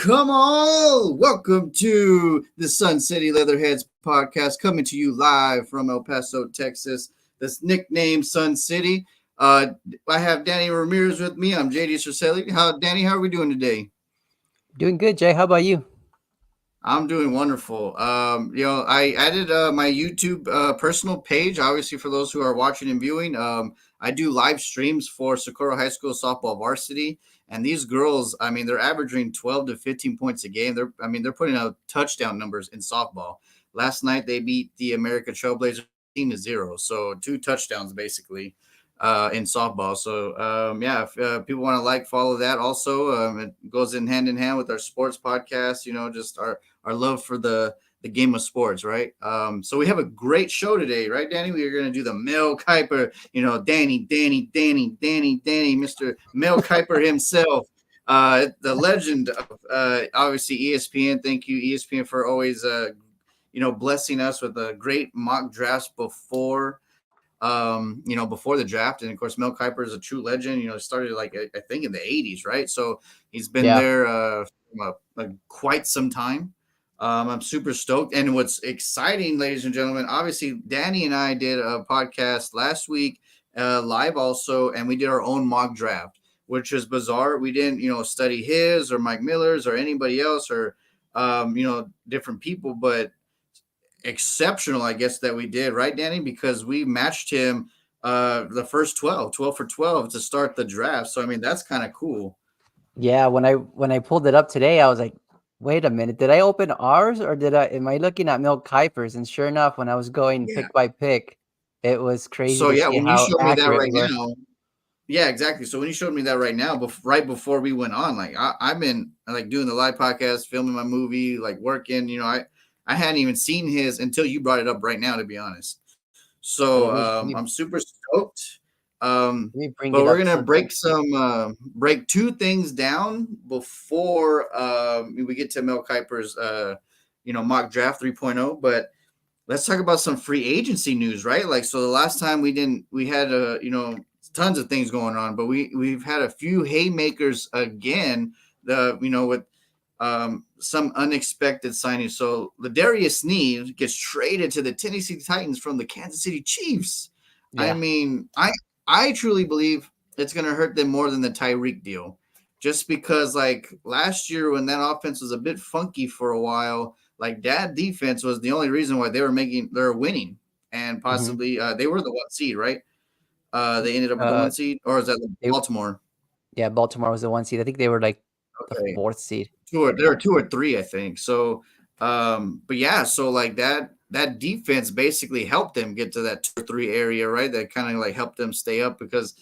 Come on! Welcome to the Sun City Leatherheads podcast, coming to you live from El Paso, Texas. This nickname Sun City. I have Danny Ramirez with me. I'm JD Cercelli. Danny? How are we doing today? Doing good, Jay. How about you? I'm doing wonderful. I added my YouTube personal page, obviously for those who are watching and viewing. I do live streams for Socorro High School softball varsity, and these girls, I mean, they're averaging 12 to 15 points a game. They're putting out touchdown numbers in softball. Last night they beat the America Trailblazers 18-0, so two touchdowns basically in softball. So if people want to follow that. Also, it goes in hand with our sports podcast. Just our love for the game of sports, right? So we have a great show today, right, Danny? We are going to do the Mel Kiper, Danny, Mr. Mel Kiper himself, the legend of obviously ESPN. Thank you, ESPN, for always blessing us with a great mock drafts before the draft. And of course, Mel Kiper is a true legend. Started I think in the 80s, right? So he's been Yeah. there quite some time. I'm super stoked. And what's exciting, ladies and gentlemen, obviously, Danny and I did a podcast last week live also, and we did our own mock draft, which is bizarre. We didn't, study his or Mike Miller's or anybody else or, different people, but exceptional, I guess, that we did, right, Danny? Because we matched him the first 12 for 12 to start the draft. So, I mean, that's kind of cool. Yeah, when I pulled it up today, I was like, wait a minute, did I open ours or am I looking at Mel Kiper's? And sure enough, when I was going Yeah. pick by pick, it was crazy So, to yeah, see when you how showed me that accurate right we were. now, yeah, exactly. So when you showed me that right now, right before we went on, I've been like doing the live podcast, filming my movie, like working. I hadn't even seen his until you brought it up right now, to be honest. Oh, So let me I'm super stoked. let me bring But it we're up. gonna So break two things down before we get to Mel Kiper's mock draft 3.0. But let's talk about some free agency news, right? Like, so the last time we had tons of things going on, but we've had a few haymakers again. With some unexpected signings. So Ladarius Sneed gets traded to the Tennessee Titans from the Kansas City Chiefs. I yeah, mean, I truly believe it's going to hurt them more than the Tyreek deal, just because like last year when that offense was a bit funky for a while, like that defense was the only reason why they were winning, and hmm possibly they were the one seed, right? They ended up with the uh, one seed, or is that they, Baltimore? yeah, Baltimore was the one seed. I think they were like the Okay, fourth seed. there are two or three, I think. So, but yeah, so like that defense basically helped them get to that 2 or 3 area, right? That kind of like helped them stay up because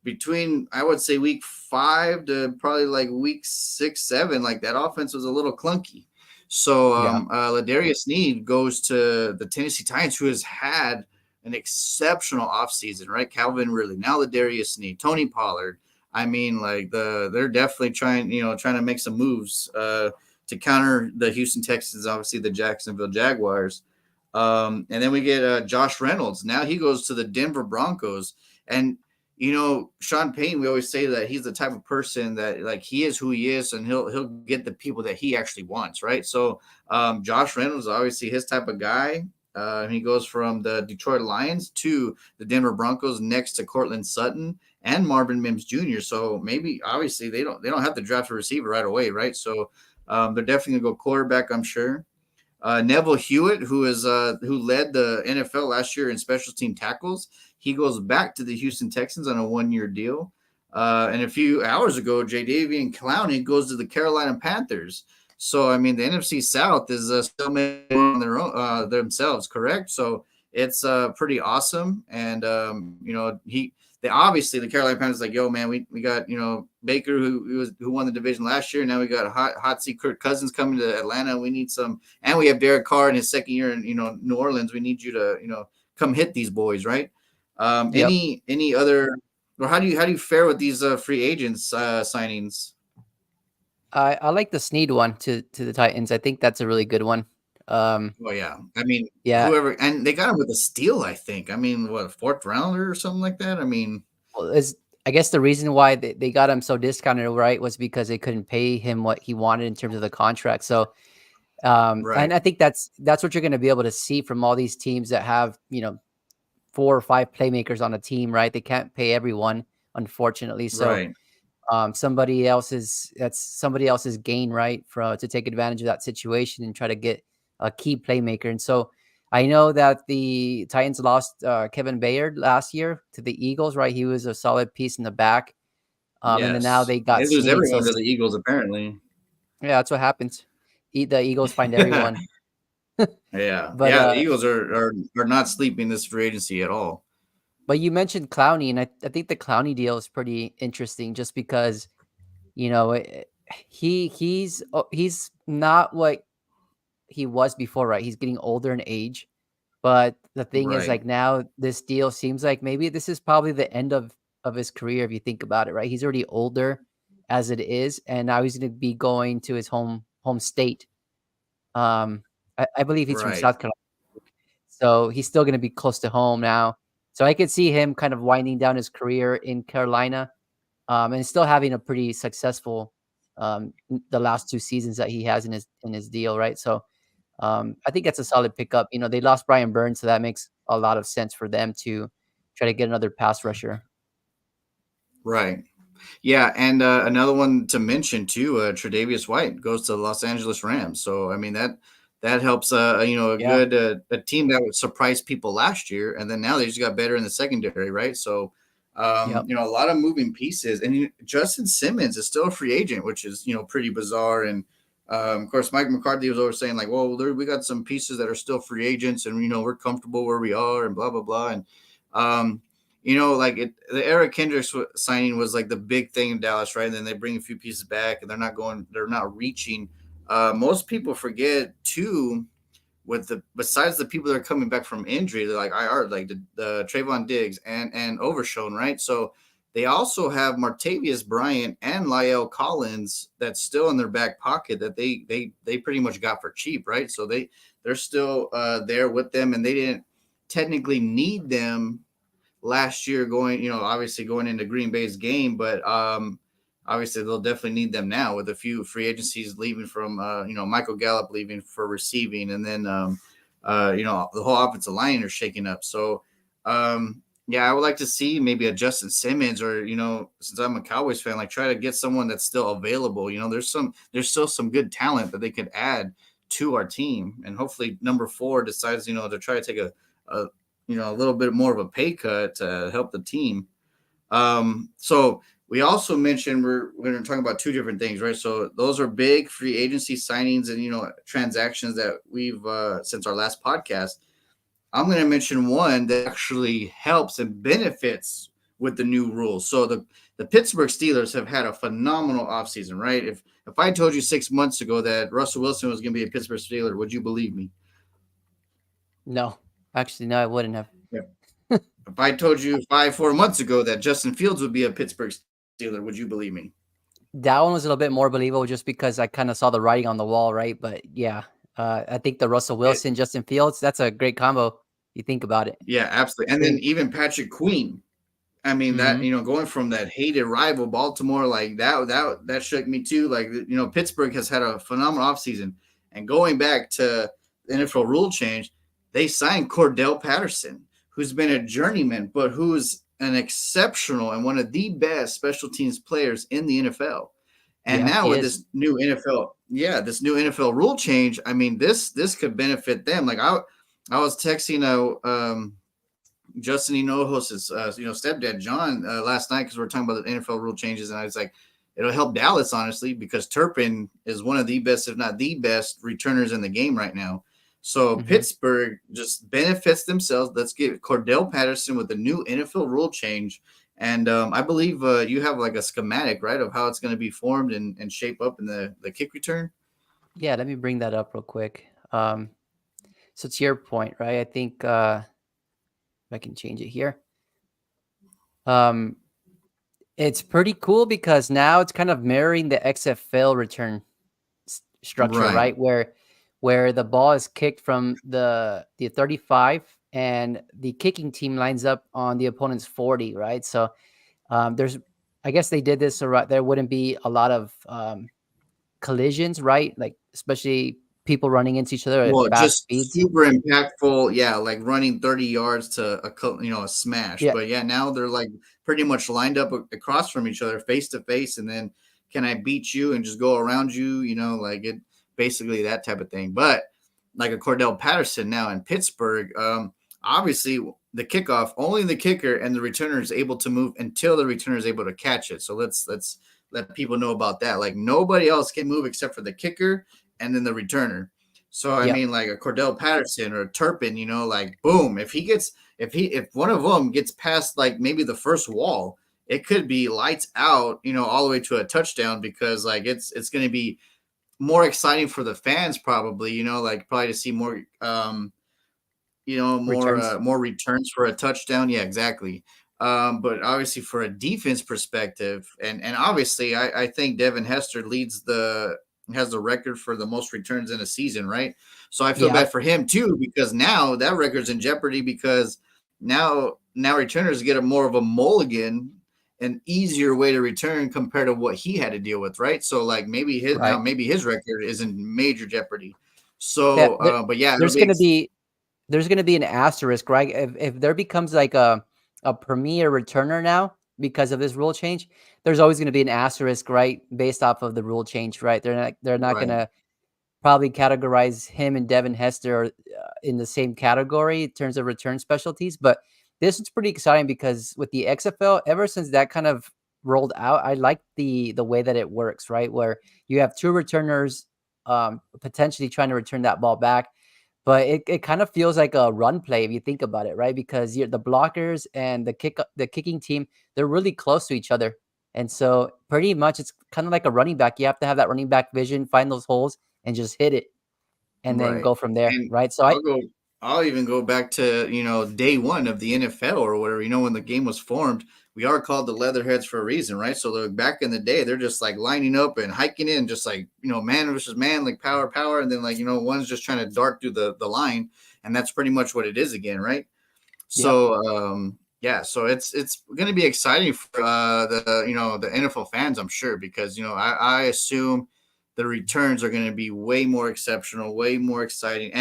between I would say week 5 to probably like week 6, 7, like that offense was a little clunky. So Yeah, Ladarius Sneed goes to the Tennessee Titans, who has had an exceptional offseason, right? Calvin Ridley, now Ladarius Sneed, Tony Pollard. I mean, like they're definitely trying to make some moves to counter the Houston Texans, obviously the Jacksonville Jaguars. And then we get Josh Reynolds. Now he goes to the Denver Broncos. And Sean Payton, we always say that he's the type of person that like he is who he is, and he'll get the people that he actually wants, right? So Josh Reynolds, obviously his type of guy. He goes from the Detroit Lions to the Denver Broncos next to Cortland Sutton and Marvin Mims Jr. So maybe obviously they don't have to draft a receiver right away, right? So they're definitely gonna go quarterback, I'm sure. Neville Hewitt, who led the NFL last year in special team tackles, he goes back to the Houston Texans on a 1-year deal. And a few hours ago, Jadavian Clowney goes to the Carolina Panthers. So I mean, the NFC South is still making on their own themselves, correct? So it's pretty awesome. And they obviously the Carolina Panthers like, yo, man, we got Baker who won the division last year. Now we got hot seat Kirk Cousins coming to Atlanta. We need some, and we have Derek Carr in his second year in New Orleans. We need you to come hit these boys, right? yep. Any other, or how do you fare with these free agents signings? I like the Sneed one to the Titans. I think that's a really good one. Um, Well, yeah, I mean, yeah, whoever, and they got him with a steal, I think. I mean, what, a fourth rounder or something like that? I mean, well, is I guess the reason why they got him so discounted, right, was because they couldn't pay him what he wanted in terms of the contract. So, and Right, I think that's what you're going to be able to see from all these teams that have, 4 or 5 playmakers on a team, right? They can't pay everyone, unfortunately. So, right, that's somebody else's gain, right, for to take advantage of that situation and try to get a key playmaker. And so I know that the Titans lost Kevin Bayard last year to the Eagles, right? He was a solid piece in the back. And then now yes. they got They lose Snead. So everyone to the Eagles apparently. yeah, that's what happens. The Eagles find everyone. Yeah, But yeah. The Eagles are not sleeping this free agency at all. you mentioned Clowney, and I think the Clowney deal is pretty interesting, just because you know it, he's not what he was before, right? He's getting older in age, but the thing is, Right, like, now this deal seems like maybe this is probably the end of his career if you think about it, right? He's already older as it is, and now he's going to be going to his home state. I believe he's from right, South Carolina, so he's still going to be close to home now. So I could see him kind of winding down his career in Carolina, and still having a pretty successful the last 2 seasons that he has in his deal, right? So I think that's a solid pickup. They lost Brian Burns, so that makes a lot of sense for them to try to get another pass rusher. right. Yeah, and another one to mention too, Tre'Davious White goes to the Los Angeles Rams. So I mean that helps. A Yeah. good a team that would surprise people last year, and then now they just got better in the secondary, right? So, Yep. a lot of moving pieces, and Justin Simmons is still a free agent, which is pretty bizarre. And of course, Mike McCarthy was always saying like, "Well, we got some pieces that are still free agents, and we're comfortable where we are, and blah blah blah." And um, the Eric Kendricks signing was like the big thing in Dallas, right? And then they bring a few pieces back, and they're not reaching. Most people forget too, with the besides the people that are coming back from injury, they're like IR, like the Trayvon Diggs and Overshown, right? So they also have Martavius Bryant and Lyle Collins that's still in their back pocket that they pretty much got for cheap, right? So they're still there with them, and they didn't technically need them last year obviously going into Green Bay's game, but obviously they'll definitely need them now with a few free agencies leaving from Michael Gallup leaving for receiving, and then the whole offensive line are shaking up. So yeah, I would like to see maybe a Justin Simmons, or since I'm a Cowboys fan, like try to get someone that's still available. There's still some good talent that they could add to our team, and hopefully number 4 decides to try to take a a little bit more of a pay cut to help the team. So we also mentioned we're going to talk about 2 different things, right? So those are big free agency signings and transactions that we've since our last podcast. I'm going to mention one that actually helps and benefits with the new rules. So the Pittsburgh Steelers have had a phenomenal offseason, right? If I told you 6 months ago that Russell Wilson was going to be a Pittsburgh Steeler, would you believe me? No, actually, no, I wouldn't have. If I told you 4 months ago that Justin Fields would be a Pittsburgh Steeler, would you believe me? That one was a little bit more believable just because I kind of saw the writing on the wall, right? But yeah, I think the Russell It, Wilson, Justin Fields, that's a great combo. You think about it. yeah, absolutely. And then They, even Patrick Queen. I mean that hmm going from that hated rival Baltimore, like that shook me too. Like Pittsburgh has had a phenomenal offseason, and going back to the NFL rule change, they signed Cordell Patterson, who's been a journeyman, but who's an exceptional and one of the best special teams players in the NFL. And Yeah, now he with is. this new NFL rule change, I mean this could benefit them. Like I was texting Justin Enohos's stepdad John last night because we are talking about the NFL rule changes, and I was like, it'll help Dallas honestly because Turpin is one of the best, if not the best, returners in the game right now. So hmm Pittsburgh just benefits themselves. Let's get Cordell Patterson with the new NFL rule change, and I believe you have like a schematic, right, of how it's going to be formed and shape up in the kick return. Yeah, let me bring that up real quick. So to your point, right? I think if I can change it here. Um, it's pretty cool because now it's kind of mirroring the XFL return structure, Right. right? Where the ball is kicked from the 35 and the kicking team lines up on the opponent's 40, right? So There's, I guess they did this so right there wouldn't be a lot of collisions, right? Like especially people running into each other at Well, fast just speeds. super impactful, yeah, like running 30 yards to a smash. Yeah, But yeah, now they're like pretty much lined up across from each other, face to face, and then can I beat you and just go around you? Like it basically that type of thing. But like a Cordell Patterson now in Pittsburgh, obviously the kickoff, only the kicker and the returner is able to move until the returner is able to catch it. So let's let people know about that. Like nobody else can move except for the kicker and then the returner. So I yeah, mean, like a Cordell Patterson or a Turpin, like boom, if one of them gets past like maybe the first wall, it could be lights out, all the way to a touchdown because like it's going to be more exciting for the fans probably, like probably to see more returns. more returns for a touchdown. Yeah, exactly. But obviously, for a defense perspective, and obviously, I think Devin Hester has the record for the most returns in a season, right? So I feel Yeah, bad for him too because now that record's in jeopardy because now returners get a more of a mulligan, an easier way to return compared to what he had to deal with, right? So like right. maybe his record is in major jeopardy. Yeah, So, but yeah, it'll there's be gonna be there's gonna be an asterisk, right? If there becomes like a premier returner now because of this rule change, there's always gonna be an asterisk, right, based off of the rule change, right? They're not right. gonna probably categorize him and Devin Hester in the same category in terms of return specialties. But this is pretty exciting because with the XFL, ever since that kind of rolled out, I like the way that it works, right? Where you have two returners potentially trying to return that ball back. But it kind of feels like a run play if you think about it, right? Because the blockers and the kicking team, they're really close to each other. And so pretty much it's kind of like a running back. You have to have that running back vision, find those holes and just hit it and then Right. go from there, And right? So I I'll go I'll even go back to, day one of the NFL or whatever, when the game was formed. We are called the Leatherheads for a reason, right? So back in the day, they're just like lining up and hiking in, just like, man versus man, like power, and then like, one's just trying to dart through the line. And that's pretty much what it is again, right? yep, So yeah, so it's going to be exciting for the NFL fans, I'm sure, because I assume the returns are going to be way more exceptional, way more exciting,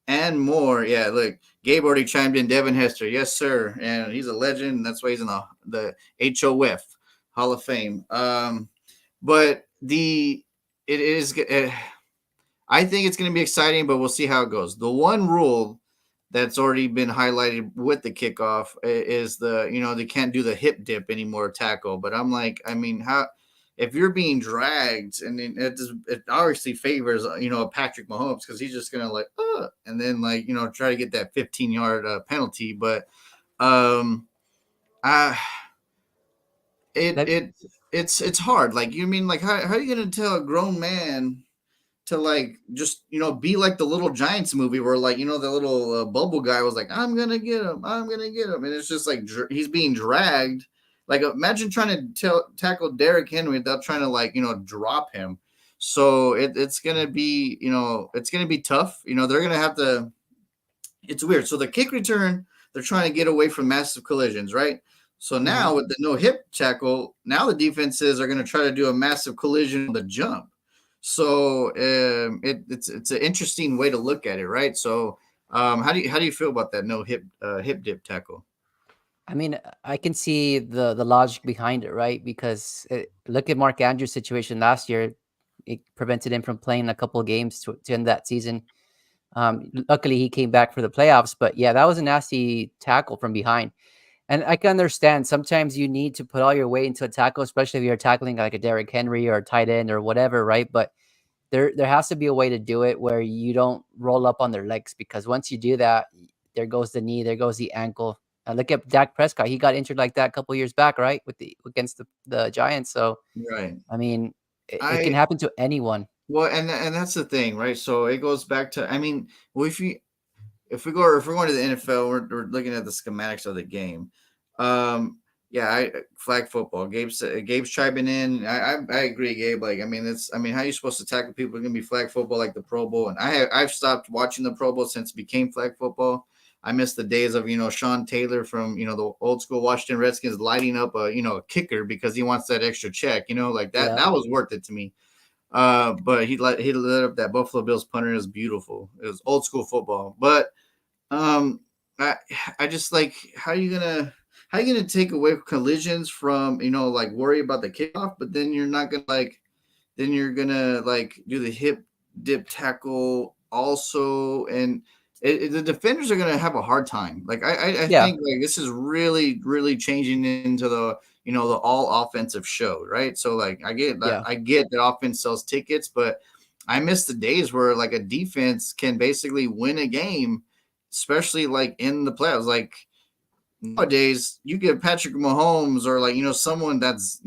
and more. Yeah, look, Gabe already chimed in. Devin Hester, yes sir, and he's a legend. And that's why he's in the HOF Hall of Fame. But it is. I think it's going to be exciting, but we'll see how it goes. The one rule that's already been highlighted with the kickoff is they can't do the hip dip anymore tackle. But I'm like, I mean, how if you're being dragged and it obviously favors Patrick Mahomes because he's just gonna like and then like try to get that 15-yard penalty. But um, I it that, it it's hard. Like you mean like how are you gonna tell a grown man to like just be like the Little Giants movie where like the little bubble guy was like I'm gonna get him, and it's just like he's being dragged. Like imagine trying to tackle Derrick Henry without trying to like drop him. So it's gonna be it's gonna be tough. They're gonna have to. It's weird. So the kick return, they're trying to get away from massive collisions, right? So mhm. now with the no hip tackle, now the defenses are going to try to do a massive collision on the jump. So it's an interesting way to look at it, right? So how do you feel about that no hip dip tackle? I mean, I can see the logic behind it, right? Because look at Mark Andrews' situation last year; it prevented him from playing a couple of games to end that season. Luckily, he came back for the playoffs, but yeah, that was a nasty tackle from behind. And I can understand sometimes you need to put all your weight into a tackle, especially if you're tackling like a Derrick Henry or a tight end or whatever, right? But there has to be a way to do it where you don't roll up on their legs because once you do that, there goes the knee, there goes the ankle. And look at Dak Prescott; he got injured like that a couple years back, right, with the against the Giants. So Right. I mean, it can I happen to anyone. Well, and that's the thing, right? So it goes back to I mean, well, if we're going to the NFL, we're looking at the schematics of the game. Yeah, flag football. Gabe's chiming in. I agree, Gabe. Like, I mean, how are you supposed to tackle people? It's gonna be flag football like the Pro Bowl, and I've stopped watching the Pro Bowl since it became flag football. I miss the days of Sean Taylor from the old school Washington Redskins lighting up a kicker because he wants that extra check. Like that Yeah. that was worth it to me. But he lit up that Buffalo Bills punter. It was beautiful. It was old school football. But um, I I just like how you gonna take away collisions from like worry about the kickoff, but then you're gonna like do the hip dip tackle also, and the defenders are gonna have a hard time. Like I Yeah. think like this is really really changing into the all offensive show, right? So like Yeah. I get that offense sells tickets, but I miss the days where like a defense can basically win a game, especially like in the playoffs. Like nowadays, you get Patrick Mahomes or like someone that's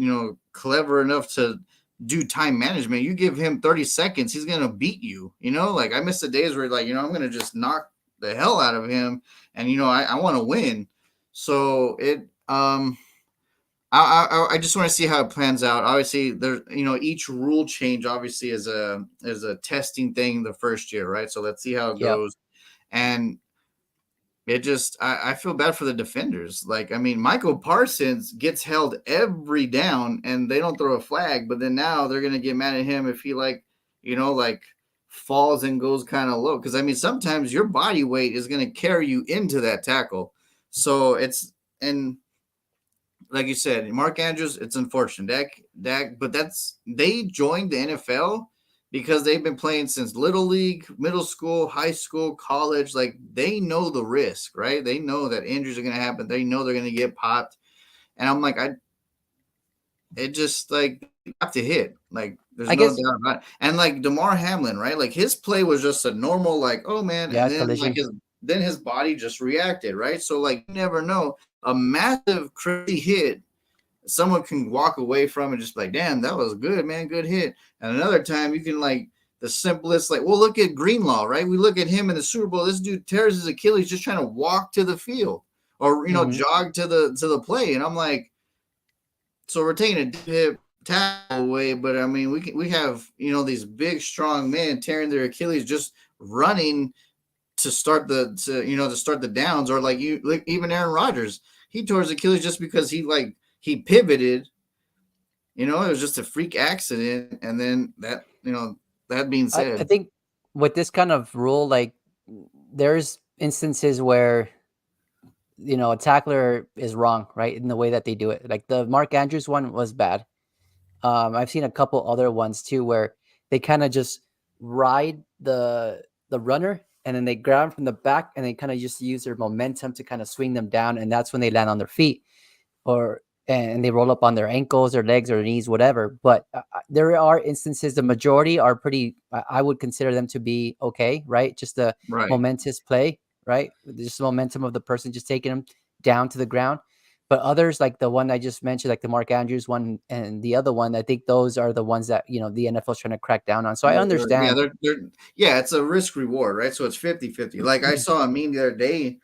clever enough to do time management. You give him 30 seconds, he's gonna beat you. Like I miss the days where like I'm gonna just knock the hell out of him, and I want to win. So I just want to see how it plans out. Obviously, there each rule change obviously is a testing thing the first year, right? So let's see how it Yep. goes. And it just I feel bad for the defenders. Like I mean, Michael Parsons gets held every down and they don't throw a flag, but then now they're gonna get mad at him if he like falls and goes kind of low. Because I mean, sometimes your body weight is gonna carry you into that tackle. So it's and like you said, Mark Andrews, it's unfortunate. But they joined the NFL because they've been playing since little league, middle school, high school, college. Like they know the risk, right? They know that injuries are going to happen. They know they're going to get popped. And I'm like, it just like have to hit. Like there's I no guess. doubt about it. And like Damar Hamlin, right? Like his play was just a normal, like, oh man, Yeah. and then like Collision. his body just reacted, right? So like you never know. A massive crazy hit someone can walk away from and just be like, damn, that was good, man, good hit. And another time you can like the simplest, like, well, look at Greenlaw, right? We look at him in the Super Bowl. This dude tears his Achilles just trying to walk to the field or Hmm. jog to the play. And I'm like, so we're taking a hip tackle away, but I mean we have these big strong men tearing their Achilles just running to start the downs, or like you like even Aaron Rodgers, he tore his Achilles just because he pivoted. It was just a freak accident, and then that being I said, think with this kind of rule, like there's instances where a tackler is wrong, right, in the way that they do it. Like the Mark Andrews one was bad. I've seen a couple other ones too where they kind of just ride the runner and then they grab from the back and they kind of just use their momentum to kind of swing them down, and that's when they land on their feet or and they roll up on their ankles or legs or knees, whatever. But there are instances, the majority are pretty. I would consider them to be okay, right? Just a right. momentous play, right? Just the momentum of the person just taking them down to the ground. But others, like the one I just mentioned, like the Mark Andrews one and the other one, I think those are the ones that the NFL is trying to crack down on. So I Yeah, understand. yeah, it's a risk reward, right? So it's 50-50. Like I saw a meme the other day,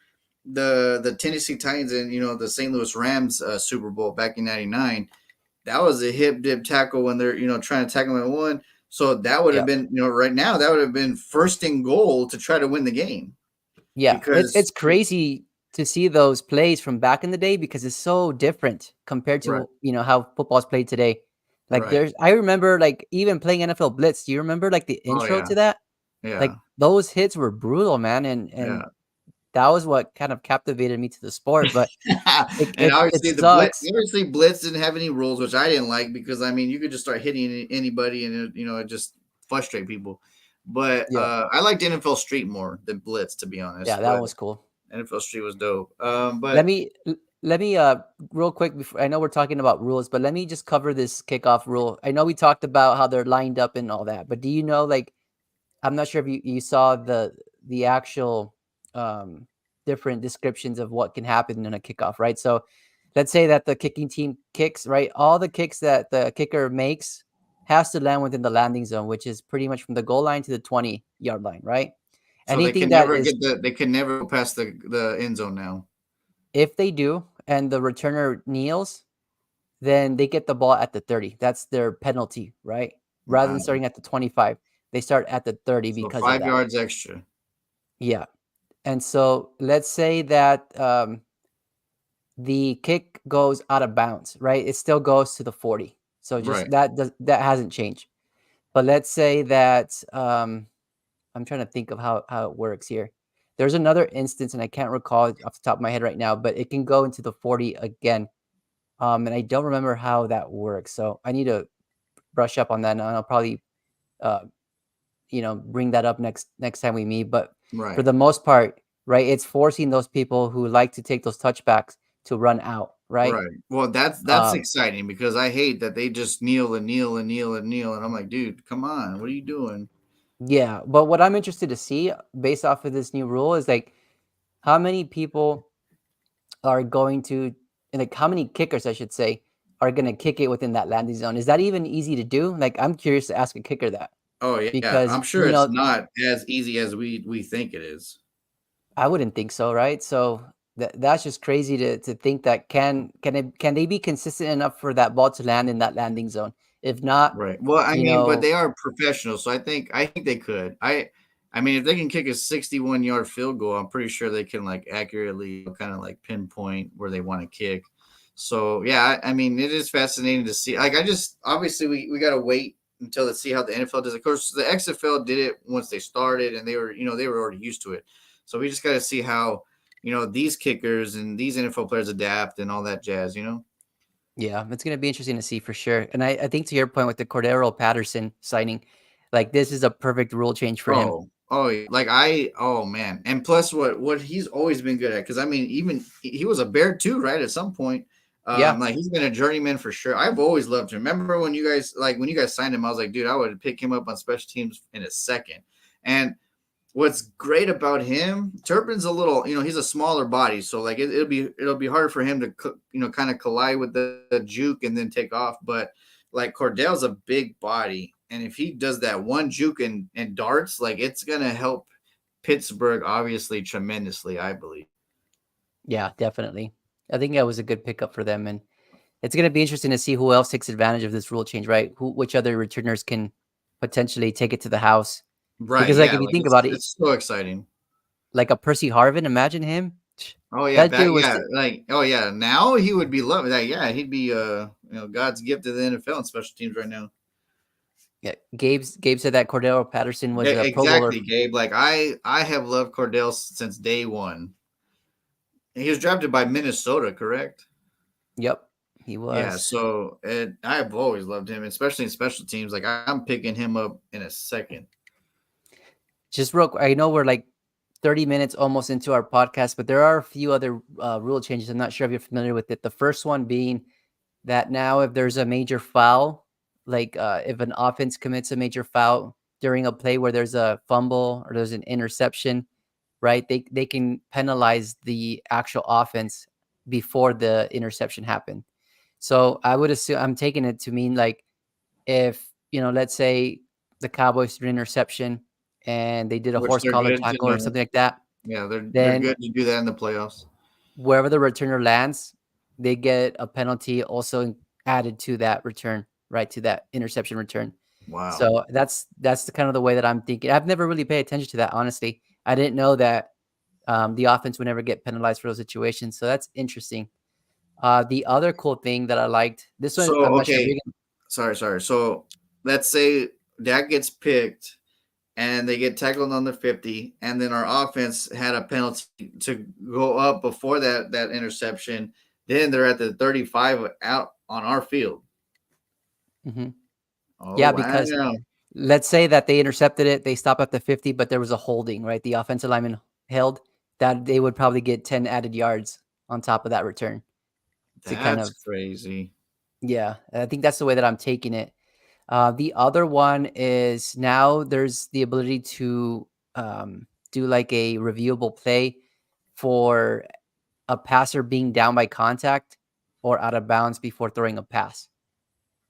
the Tennessee Titans and the St. Louis Rams Super Bowl back in '99. That was a hip dip tackle when they're trying to tackle him at one. So that would have Yeah, been right now that would have been first and goal to try to win the game yeah, it's because crazy to see those plays from back in the day because it's so different compared right, to how football's played today. Like right. I remember like even playing NFL Blitz. Do you remember like the Oh intro yeah, to that? yeah, Like those hits were brutal, man, and yeah. that was what kind of captivated me to the sport. But it And it it obviously sucks. Blitz didn't have any rules, which I didn't like because I mean you could just start hitting anybody and it just frustrate people. But Yeah, I liked NFL Street more than Blitz, to be yeah, honest. that But was cool. NFL Street was dope. Let But me let me real quick before I know we're talking about rules, but let me just cover this kickoff rule. I know we talked about how they're lined up and all that, but do you know like I'm not sure if you saw the actual um different descriptions of what can happen in a kickoff, right? So let's say that the kicking team kicks, right? All the kicks that the kicker makes has to land within the landing zone, which is pretty much from the goal line to the 20-yard line, right? so Anything that is they can never go past the end zone now. if they do and the returner kneels, then they get the ball at the 30. That's their penalty, right? Rather than Wow. starting at the 25, they start at the 30 So because of five that. yards extra. Yeah. And so let's say that the kick goes out of bounds, right? It still goes to the 40. So just Right. that hasn't changed. But let's say that I'm trying to think of how it works here. There's another instance, and I can't recall it off the top of my head right now, but it can go into the 40 again. And I don't remember how that works. So I need to brush up on that, and I'll probably uh, bring that up next time we meet. But for Right. the most part, right, it's forcing those people who like to take those touchbacks to run out, right? Right. Well, that's Um, exciting because I hate that they just kneel and kneel and kneel and kneel, and I'm like, dude, come on, what are you doing? yeah, but what I'm interested to see based off of this new rule is like how many people are going to, and like how many kickers, I should say, are going to kick it within that landing zone. Is that even easy to do? Like, I'm curious to ask a kicker that Oh yeah, because I'm sure it's not as easy as we think it is. I wouldn't think so, right? So that's just crazy to think that can they be consistent enough for that ball to land in that landing zone? If not, Right. Well, I you mean, but know, they are professionals, so I think they could. I mean, if they can kick a 61-yard field goal, I'm pretty sure they can like accurately kind of like pinpoint where they want to kick. So yeah, I mean, it is fascinating to see. Like, I just obviously we got to wait until to see how the NFL does it. Of course, the XFL did it once they started, and they were already used to it. So we just got to see how these kickers and these NFL players adapt and all that jazz. yeah, it's gonna be interesting to see for sure. And I think to your point with the Cordero Patterson signing, like this is a perfect rule change for him. Like oh man, and plus what he's always been good at, because I mean, even he was a bear too, right? At some point, Yeah, like he's been a journeyman for sure. I've always loved him. Remember when you guys signed him? I was like, dude, I would pick him up on special teams in a second. And what's great about him, Turpin's a little, he's a smaller body, so like it'll be harder for him to kind of collide with the juke and then take off. But like Cordell's a big body, and if he does that one juke and darts, like it's gonna help Pittsburgh obviously tremendously, I believe. yeah, definitely. I think that was a good pickup for them, and it's gonna be interesting to see who else takes advantage of this rule change, right? Which other returners can potentially take it to the house? Right? Because like Yeah, if you like think it's about it, it's so exciting. like a Percy Harvin, imagine him. Oh yeah, That back dude was yeah, like oh yeah. Now he would be loved. Like, yeah, he'd be God's gift to the NFL and special teams right now. yeah, Gabe said that Cordero Patterson was a Pro Bowler. Exactly, Gabe. Like I have loved Cordell since day one. He was drafted by Minnesota, correct? Yep, he Yeah. was. So I've always loved him, especially in special teams. Like I'm picking him up in a second. Just real quick, I know we're like 30 minutes almost into our podcast, but there are a few other rule changes. I'm not sure if you're familiar with it. The first one being that now if there's a major foul, like if an offense commits a major foul during a play where there's a fumble or there's an interception, right? They can penalize the actual offense before the interception happened. So I would assume I'm taking it to mean like if let's say the Cowboys threw an interception and they did a Which horse they're collar good to tackle or know. something like that, Yeah, they're then good to do that in the playoffs. wherever the returner lands, they get a penalty also added to that return, right, to that interception return. Wow. So that's the kind of the way that I'm thinking. I've never really paid attention to that, honestly. I didn't know that the offense would never get penalized for those situations. So that's interesting. The other cool thing that I liked, this one So I'm not sure if okay, you're sorry. So let's say Dak gets picked and they get tackled on the 50, and then our offense had a penalty to go up before that interception. Then they're at the 35 out on our field. gonna. Oh Yeah, because wow. let's say that they intercepted it, they stop at the 50, but there was a holding, right? The offensive lineman held that they would probably get 10 added yards on top of that return to kind That's of, crazy. yeah, I think that's the way that I'm taking it. The other one is now there's the ability to do like a reviewable play for a passer being down by contact or out of bounds before throwing a pass.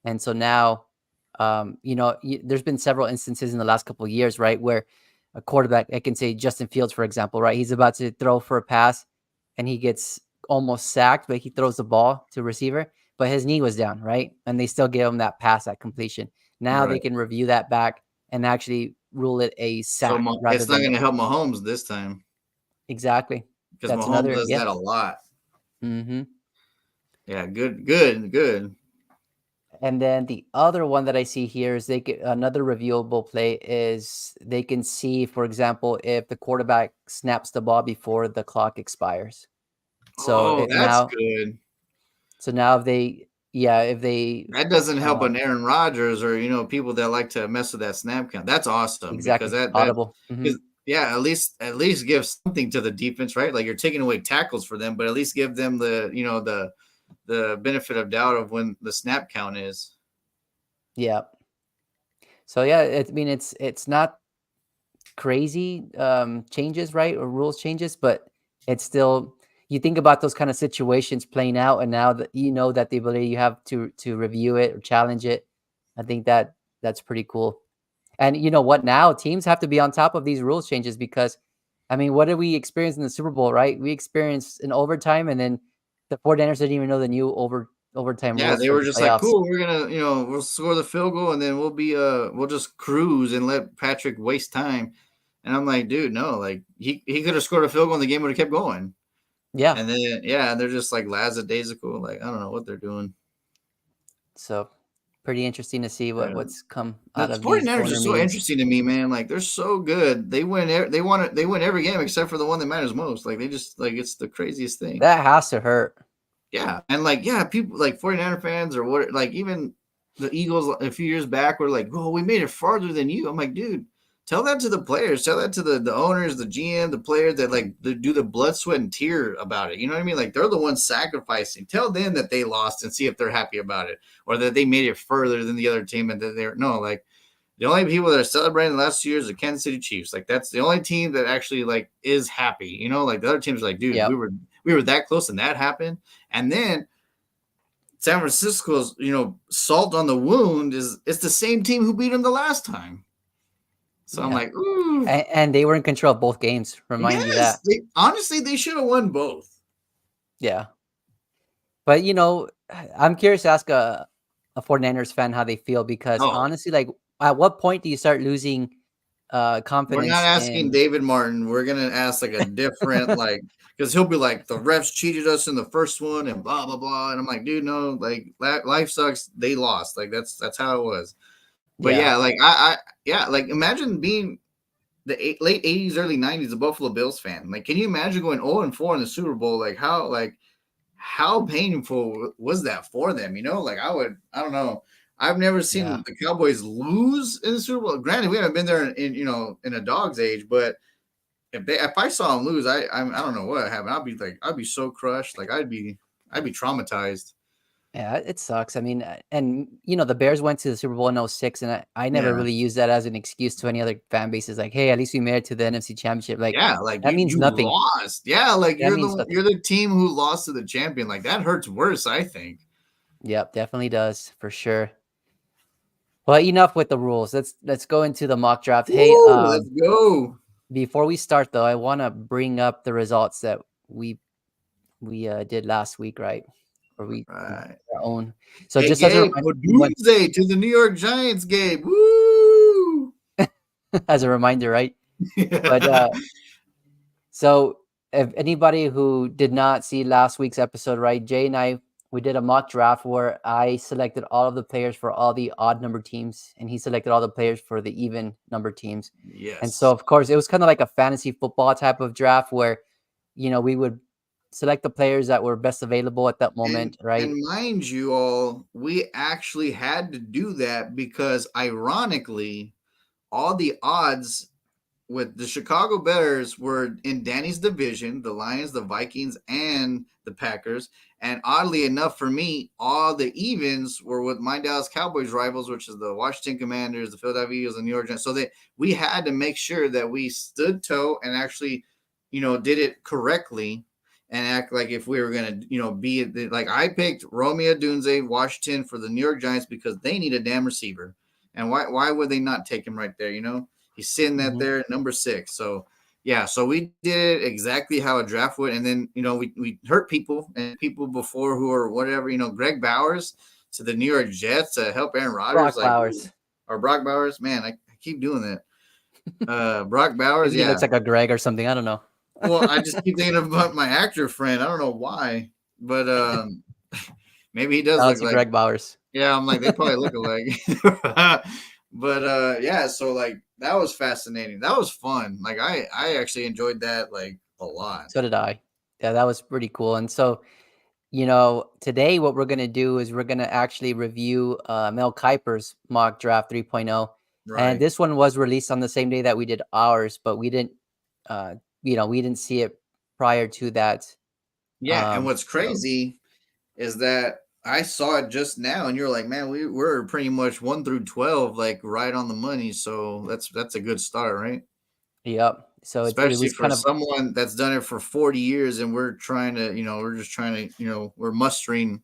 And so now, there's been several instances in the last couple of years, right, where a quarterback, I can say Justin Fields, for example, right, he's about to throw for a pass and he gets almost sacked, but he throws the ball to a receiver, but his knee was down, right, and they still give him that pass at completion. Now they Right. can review that back and actually rule it a So sack rather it's not than going to help Mahomes this time. exactly. because That's Mahomes another does yeah. that a lot. Mhm. Yeah, good, good, good. And then the other one that I see here is they get another reviewable play is they can see, for example, if the quarterback snaps the ball before the clock expires. So Oh, it that's now, good. so now if they, yeah, if they, That doesn't help uh, an Aaron Rodgers or people that like to mess with that snap count. That's awesome because exactly, that audible. Hmm. because yeah, at least give something to the defense, right? Like you're taking away tackles for them, but at least give them the benefit of doubt of when the snap count is. Yeah. So yeah, I mean, it's not crazy changes, right, or rules changes, but it's still you think about those kind of situations playing out, and now that you know that the ability you have to review it or challenge it, I think that that's pretty cool. And you know what? Now teams have to be on top of these rules changes because, I mean, what did we experience in the Super Bowl? Right, we experienced an overtime, and then the 49ers didn't even know the new overtime Yeah, rules they for were the just like, playoffs. cool, we're gonna, we'll score the field goal and then we'll just cruise and let Patrick waste time. And I'm like, dude, no, like he could have scored a field goal and the game would have kept going. Yeah, And then yeah, they're just like lackadaisical. Like I don't know what they're doing. so pretty interesting to see Yeah. what's come The out of these 49ers are owner so meetings. interesting to me, man. Like they're so good. They win every game except for the one that matters most. Like they just like it's the craziest thing. That has to hurt. Yeah. And like yeah, people like 49er fans or what like even the Eagles a few years back were like, "Oh, we made it farther than you." I'm like, "Dude, tell that to the players. Tell that to the owners, the GM, the players that like do the blood, sweat, and tear about it. You know what I mean? Like they're the ones sacrificing. Tell them that they lost and see if they're happy about it, or that they made it further than the other team and that they're no like the only people that are celebrating the last 2 years are Kansas City Chiefs. Like that's the only team that actually like is happy. Like the other teams are like, dude, we Yep. were that close and that happened. And then San Francisco's, salt on the wound is it's the same team who beat them the last time. So I'm Yeah. like, ooh, And they were in control of both games. Remind you yes. that. Honestly, they should have won both. Yeah. But I'm curious to ask a 49ers fan how they feel because Oh, honestly, like at what point do you start losing we're not confidence asking in David Martin. We're gonna ask like a different like because he'll be like the refs cheated us in the first one and blah blah blah. And I'm like, dude, no, like life sucks. They lost. Like that's how it was. But yeah. yeah, like I yeah, like imagine being the late '80s, early '90s, a Buffalo Bills fan. Like, can you imagine going 0-4 in the Super Bowl? How painful was that for them? Like I don't know. I've never Yeah. seen the Cowboys lose in the Super Bowl. Granted, we haven't been there in a dog's age, but if I saw them lose, I don't know what happened. I'd be so crushed. Like I'd be traumatized. Yeah, it sucks. I mean, and the Bears went to the Super Bowl in '06, and I never Yeah. really used that as an excuse to any other fan bases. Like, hey, at least we made it to the NFC Championship. Like, Yeah, like that means you nothing. lost. Yeah, like That you're means the nothing. you're the team who lost to the champion. Like that hurts worse, I think. Yep, definitely does for sure. Well, enough with the rules. Let's go into the mock draft. Hey, Woo, let's go. before we start though, I want to bring up the results that we did last week, right? Or we did Right. our own. So Hey just as a Gabe, reminder, for we went Doomsday to the New York Giants, Gabe. Woo! as a reminder, right? But so if anybody who did not see last week's episode, right, Jay and I we did a mock draft where I selected all of the players for all the odd number teams, and he selected all the players for the even number teams. And so, Yes. of course, it was kind of like a fantasy football type of draft where, we would select the players that were best available at that And moment, right? and mind you all, we actually had to do that because ironically, all the odds with the Chicago Bears were in Danny's division, the Lions, the Vikings, and the Packers. And oddly enough, for me, all the evens were with my Dallas Cowboys rivals, which is the Washington Commanders, the Philadelphia Eagles, and New York Giants. So we had to make sure that we stood toe and actually, did it correctly and act like if we were gonna, be like I picked Romeo Dunze, Washington for the New York Giants because they need a damn receiver. And why would they not take him right there? He's sitting that Hmm. there at number 6. So yeah, so we did it exactly how a draft would, and then we hurt people and people before who are whatever, Greg Bowers to the New York Jets to help Aaron Rodgers, Brock like Bowers. or Brock Bowers, man, I keep doing that. Brock Bowers, Maybe he yeah. looks like a Greg or something. I don't know. Well, I just keep thinking about my actor friend. I don't know why, but maybe he does Shout out look to like. Greg Bowers. Yeah, I'm like they probably look alike. But yeah, so like that was fascinating. That was fun. Like I actually enjoyed that like a lot. So did I. Yeah, that was pretty cool. And so, today what we're gonna do is we're gonna actually review Mel Kiper's mock draft 3.0. And Right. this one was released on the same day that we did ours, but uh, we didn't see it prior to that. Yeah, and what's So crazy is that I saw it just now, and you're like, man, we're pretty much 1 through 12, like right on the money. So that's a good start, right? yep. So it Especially was for kind of someone that's done it for 40 years, and we're trying to, we're just trying to, we're mustering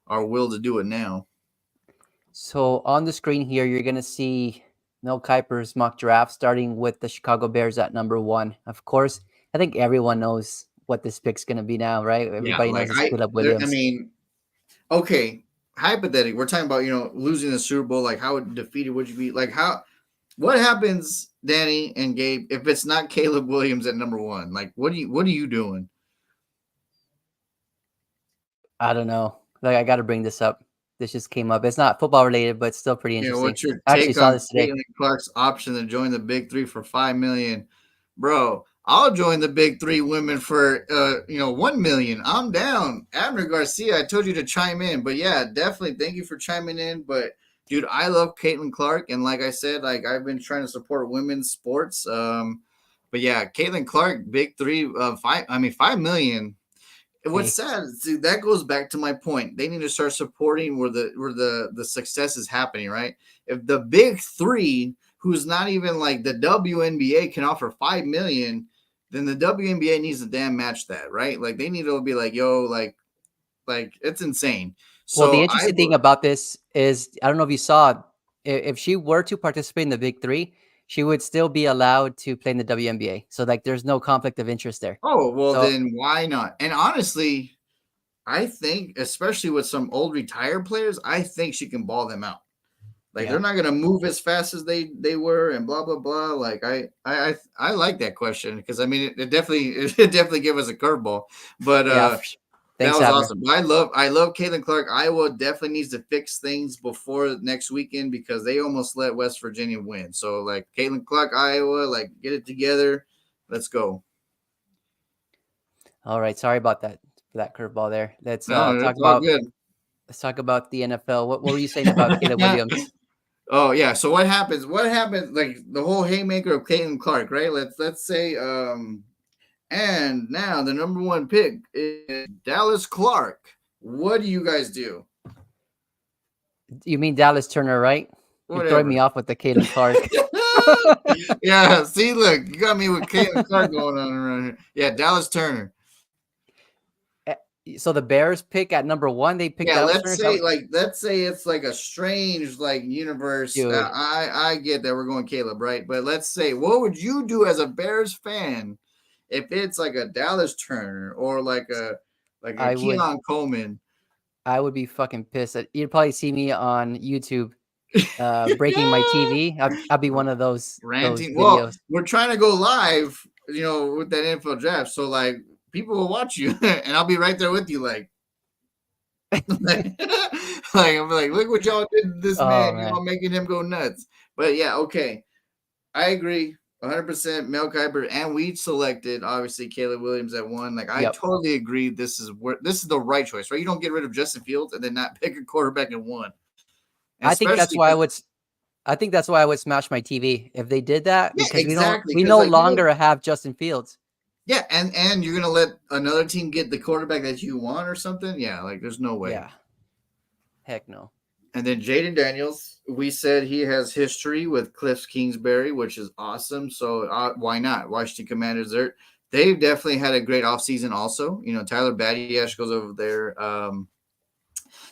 our will to do it now. so on the screen here, you're gonna see Mel Kiper's mock draft, starting with the Chicago Bears at number one. Of course, I think everyone knows what this pick's gonna be now, right? Yeah, Everybody like knows it's Caleb I Williams. mean, okay, hypothetically, we're talking about losing the Super Bowl. Like, how defeated would you be? Like, what happens, Danny and Gabe, if it's not Caleb Williams at number one? Like, what are you doing? I don't know. Like I got to bring this up. This just came up. It's not football related, but it's still pretty interesting. What's your I actually take saw on this today. Caitlin Clark's option to join the Big Three for 5 million? Bro, I'll join the Big Three women for 1 million. I'm down. Abner Garcia, I told you to chime in, but yeah, definitely thank you for chiming in. But dude, I love Caitlin Clark, and like I said, like I've been trying to support women's sports. But yeah, Caitlin Clark, Big Three, 5 million. What's Hey, sad is, see, that goes back to my point. They need to start supporting where the success is happening, right? If the big three, who's not even like the WNBA, can offer 5 million, then the WNBA needs to damn match that, right? Like they need to be like, yo, like it's insane. well, the So I interesting thing about this is I don't know if you saw if she were to participate in the Big Three, she would still be allowed to play in the WNBA. So like, there's no conflict of interest there. oh well So then why not? And honestly, I think especially with some old retired players, I think she can ball them out. Like they're yeah, not gonna move as fast as they were, and blah blah blah. Like I like that question because I mean it definitely it definitely gave us a curveball, but yeah. that Thanks, was Abner. awesome. I love Caitlin Clark. Iowa definitely needs to fix things before next weekend because they almost let West Virginia win. So like Caitlin Clark, Iowa, like get it together. Let's go. All right, sorry about that for that curveball there. No, it's all good. Let's talk about the NFL. What were you saying about Caleb Williams? Oh yeah. So what happens? What happens? Like the whole haymaker of Caitlin Clark, right? Let's say and now the number one pick is Dallas Clark. What do you guys do? You mean Dallas Turner, right? You're throwing me Whatever. off with the Caitlin Clark. Yeah, see, look, you got me with Caitlin Clark going on around here. Yeah, Dallas Turner. Eh, so the Bears pick at number one. They picked Yeah, Dallas Turner. let's say it's like a strange like universe. Dude, I get that we're going Caleb, right? But let's say, what would you do as a Bears fan if it's like a Dallas Turner or like a I would Keelan Coleman? I would be fucking pissed. You'd probably see me on YouTube breaking my TV. I'll be one of those Ranting. Well, videos. we're trying to go live, with that NFL draft. So like people will watch you and I'll be right there with you, like, like, I'm like, look what y'all did to this Oh man, man. y'all making him go nuts. But yeah, okay. I agree 100%. Mel Kiper, and we selected obviously Caleb Williams at one. Like I Yep. totally agree. This is the right choice, right? You don't get rid of Justin Fields and then not pick a quarterback at one, and I think that's especially why I because would. I think that's why I would smash my TV if they did that yeah, because exactly. we Because no like longer have Justin Fields. yeah, and you're gonna let another team get the quarterback that you want or something? Yeah, like there's no way. Yeah. Heck no. And then Jaden Daniels, we said he has history with Cliff Kingsbury, which is awesome. So why not? Washington Commanders, they've definitely had a great offseason also. Tyler Badiash goes over there.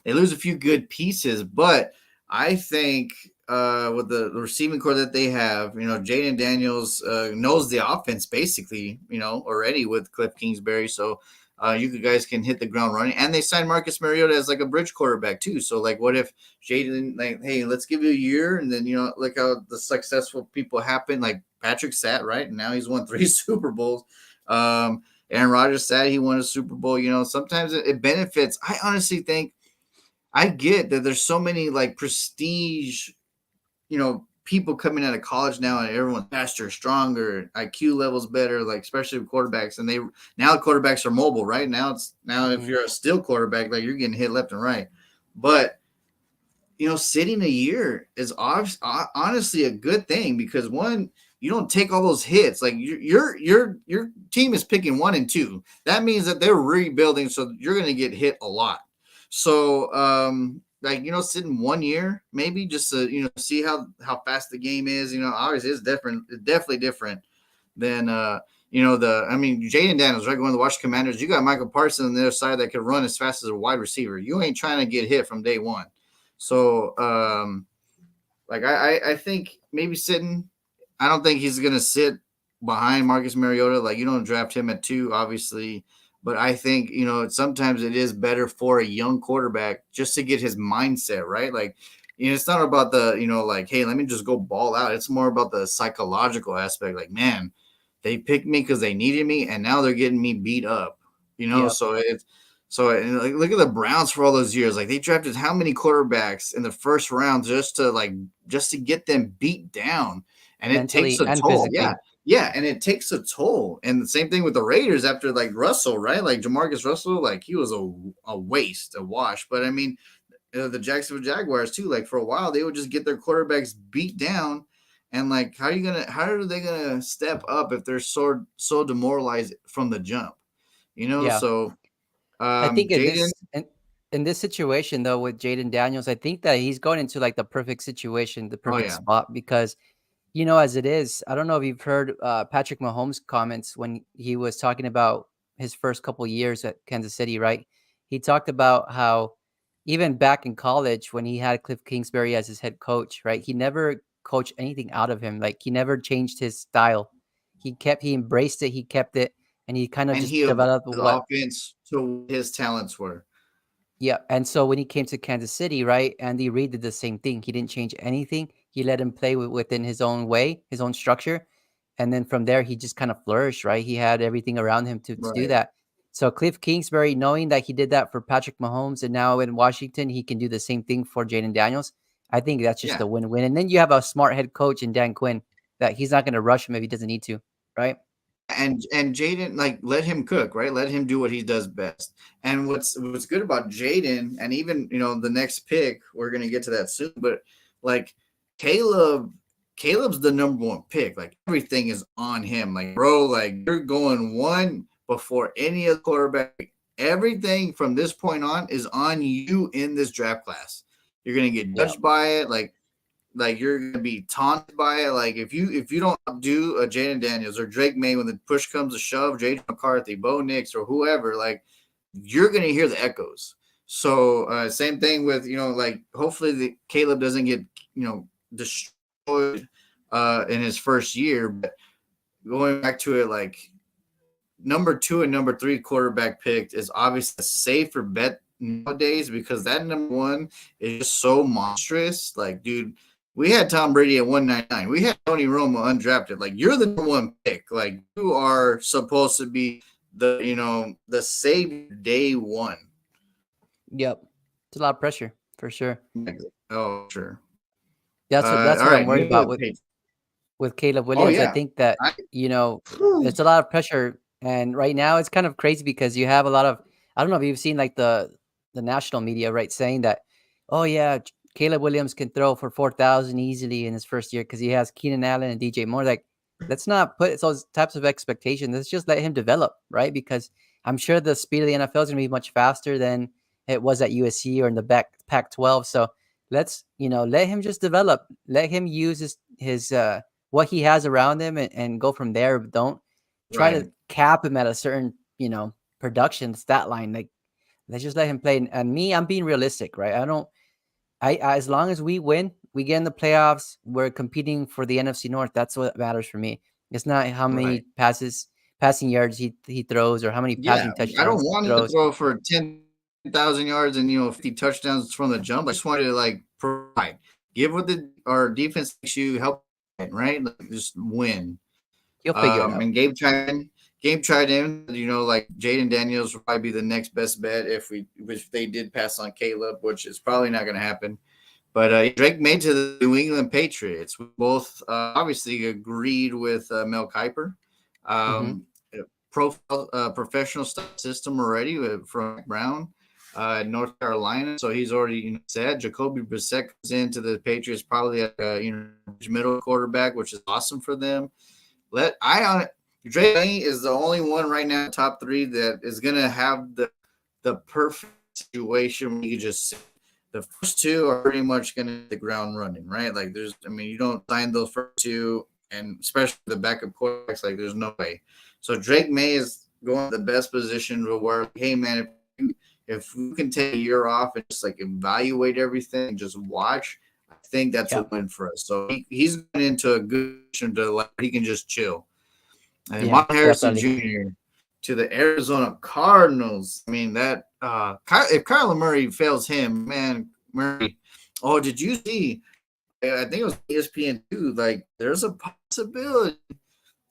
They lose a few good pieces, but I think with the receiving core that they have, Jaden Daniels knows the offense basically, already with Cliff Kingsbury. So you guys can hit the ground running. And they signed Marcus Mariota as like a bridge quarterback too. So like, what if Jaden like, hey, let's give you a year, and then look how the successful people happen. Like Patrick sat right, and now he's won 3 Super Bowls. Aaron Rodgers said he won a Super Bowl. Sometimes it benefits. I honestly think I get that there's so many like prestige, people coming out of college now, and everyone's faster, stronger, IQ levels better, like especially with quarterbacks. And now the quarterbacks are mobile, right? Now if Mhm. you're a still quarterback, like you're getting hit left and right. But sitting a year is honestly a good thing because one, you don't take all those hits. Like your team is picking 1 and 2. That means that they're rebuilding, so you're going to get hit a lot. So, like sitting 1 year maybe just to see how fast the game is. Obviously it's different. It's definitely different than Jaden Daniels, right? Going to the Washington Commanders, you got Michael Parsons on the other side that could run as fast as a wide receiver. You ain't trying to get hit from day one. So, like I think maybe sitting. I don't think he's gonna sit behind Marcus Mariota. Like you don't draft him at 2, obviously. But I think sometimes it is better for a young quarterback just to get his mindset right. Like it's not about the like hey, let me just go ball out. It's more about the psychological aspect. Like man, they picked me because they needed me, and now they're getting me beat up. Yep. So and like, look at the Browns for all those years. Like they drafted how many quarterbacks in the first round just to get them beat down, and it takes Mentally a and toll. Yeah, physically. yeah, and it takes a toll. And the same thing with the Raiders after like Russell, right? Like Jamarcus Russell, like he was a waste, a wash. But I mean, the Jacksonville Jaguars too. Like for a while, they would just get their quarterbacks beat down. And like, how are they gonna step up if they're so demoralized from the jump? Yeah. So I think Jaden. in this situation though with Jaden Daniels, I think that he's going into like the perfect situation, the Oh perfect yeah, spot because as it is, I don't know if you've heard Patrick Mahomes' comments when he was talking about his first couple years at Kansas City, right? He talked about how even back in college when he had Cliff Kingsbury as his head coach, right? He never coached anything out of him. Like he never changed his style. He embraced it, he kept it, and he kind of and just he evolved developed the what. offense to what his talents were. Yeah, and so when he came to Kansas City, right, Andy Reid did the same thing. He didn't change anything. He let him play within his own way, his own structure, and then from there he just kind of flourished, right? He had everything around him to do Right. that. So Cliff Kingsbury, knowing that he did that for Patrick Mahomes, and now in Washington he can do the same thing for Jaden Daniels. I think that's just Yeah. a win-win. And then you have a smart head coach in Dan Quinn that he's not going to rush him if he doesn't need to, right? And Jaden, like let him cook, right? Let him do what he does best. And what's good about Jaden, and even the next pick, we're gonna get to that soon, but like Caleb, Caleb's the number 1 pick. Like everything is on him. Like bro, like you're going one before any other quarterback. Everything from this point on is on you in this draft class. You're gonna get Yeah. judged by it. Like you're gonna be taunted by it. Like if you don't do a Jaden Daniels or Drake May when the push comes to shove, J.J. McCarthy, Bo Nix, or whoever, like you're gonna hear the echoes. So same thing with like hopefully the Caleb doesn't get destroyed in his first year. But going back to it, like number 2 and number 3 quarterback picked is obviously a safer bet nowadays because that number 1 is just so monstrous. Like, dude, we had Tom Brady at 199. We had Tony Romo undrafted. Like, you're the number 1 pick. Like, you are supposed to be the savior day one. Yep. It's a lot of pressure for sure. Oh, sure. That's All what I'm right, worried moving about to page. with Caleb Oh Williams. I yeah. think that, I, it's a lot of pressure. And right now it's kind of crazy because you have a lot of, I don't know if you've seen like the national media, right, saying that, oh yeah, Caleb Williams can throw for 4,000 easily in his first year because he has Keenan Allen and DJ Moore. Like, let's not put those types of expectations. Let's just let him develop, right? Because I'm sure the speed of the NFL is going to be much faster than it was at USC or in the Pac-12. So let's, let him just develop. Let him use his what he has around him and go from there. Don't try to right. cap him at a certain, production stat line. Like, let's just let him play. And me, I'm being realistic, right? I as long as we win, we get in the playoffs, we're competing for the NFC North. That's what matters for me. It's not how Right. many passing yards he throws or how many Yeah, passing I don't touchdowns he want him to throws. throw for 10,000 yards and 50 touchdowns from the jump. I just wanted to like provide, give what our defense makes you help, right? Like, just win. He'll figure it out. And Gabe Game tried in, like Jaden Daniels would probably be the next best bet if they did pass on Caleb, which is probably not going to happen. But Drake made to the New England Patriots. We both obviously agreed with Mel Kiper. Hmm. Um, professional system already from Brown North Carolina. So he's already set. Jacoby Brissett comes into the Patriots probably at middle quarterback, which is awesome for them. Drake May is the only one right now, top three, that is gonna have the perfect situation where you just the first two are pretty much gonna hit the ground running, right? Like you don't sign those first two, and especially the backup quarterbacks, like there's no way. So Drake May is going to the best position to where, hey man, if we can take a year off and just like evaluate everything and just watch, I think that's a Yeah. win for us. So he's going into a good position to like he can just chill. And Yeah, Martin Harrison definitely. Jr. to the Arizona Cardinals. I mean that if Kyler Murray fails him, man, Murray. Oh, did you see? I think it was ESPN too. Like, there's a possibility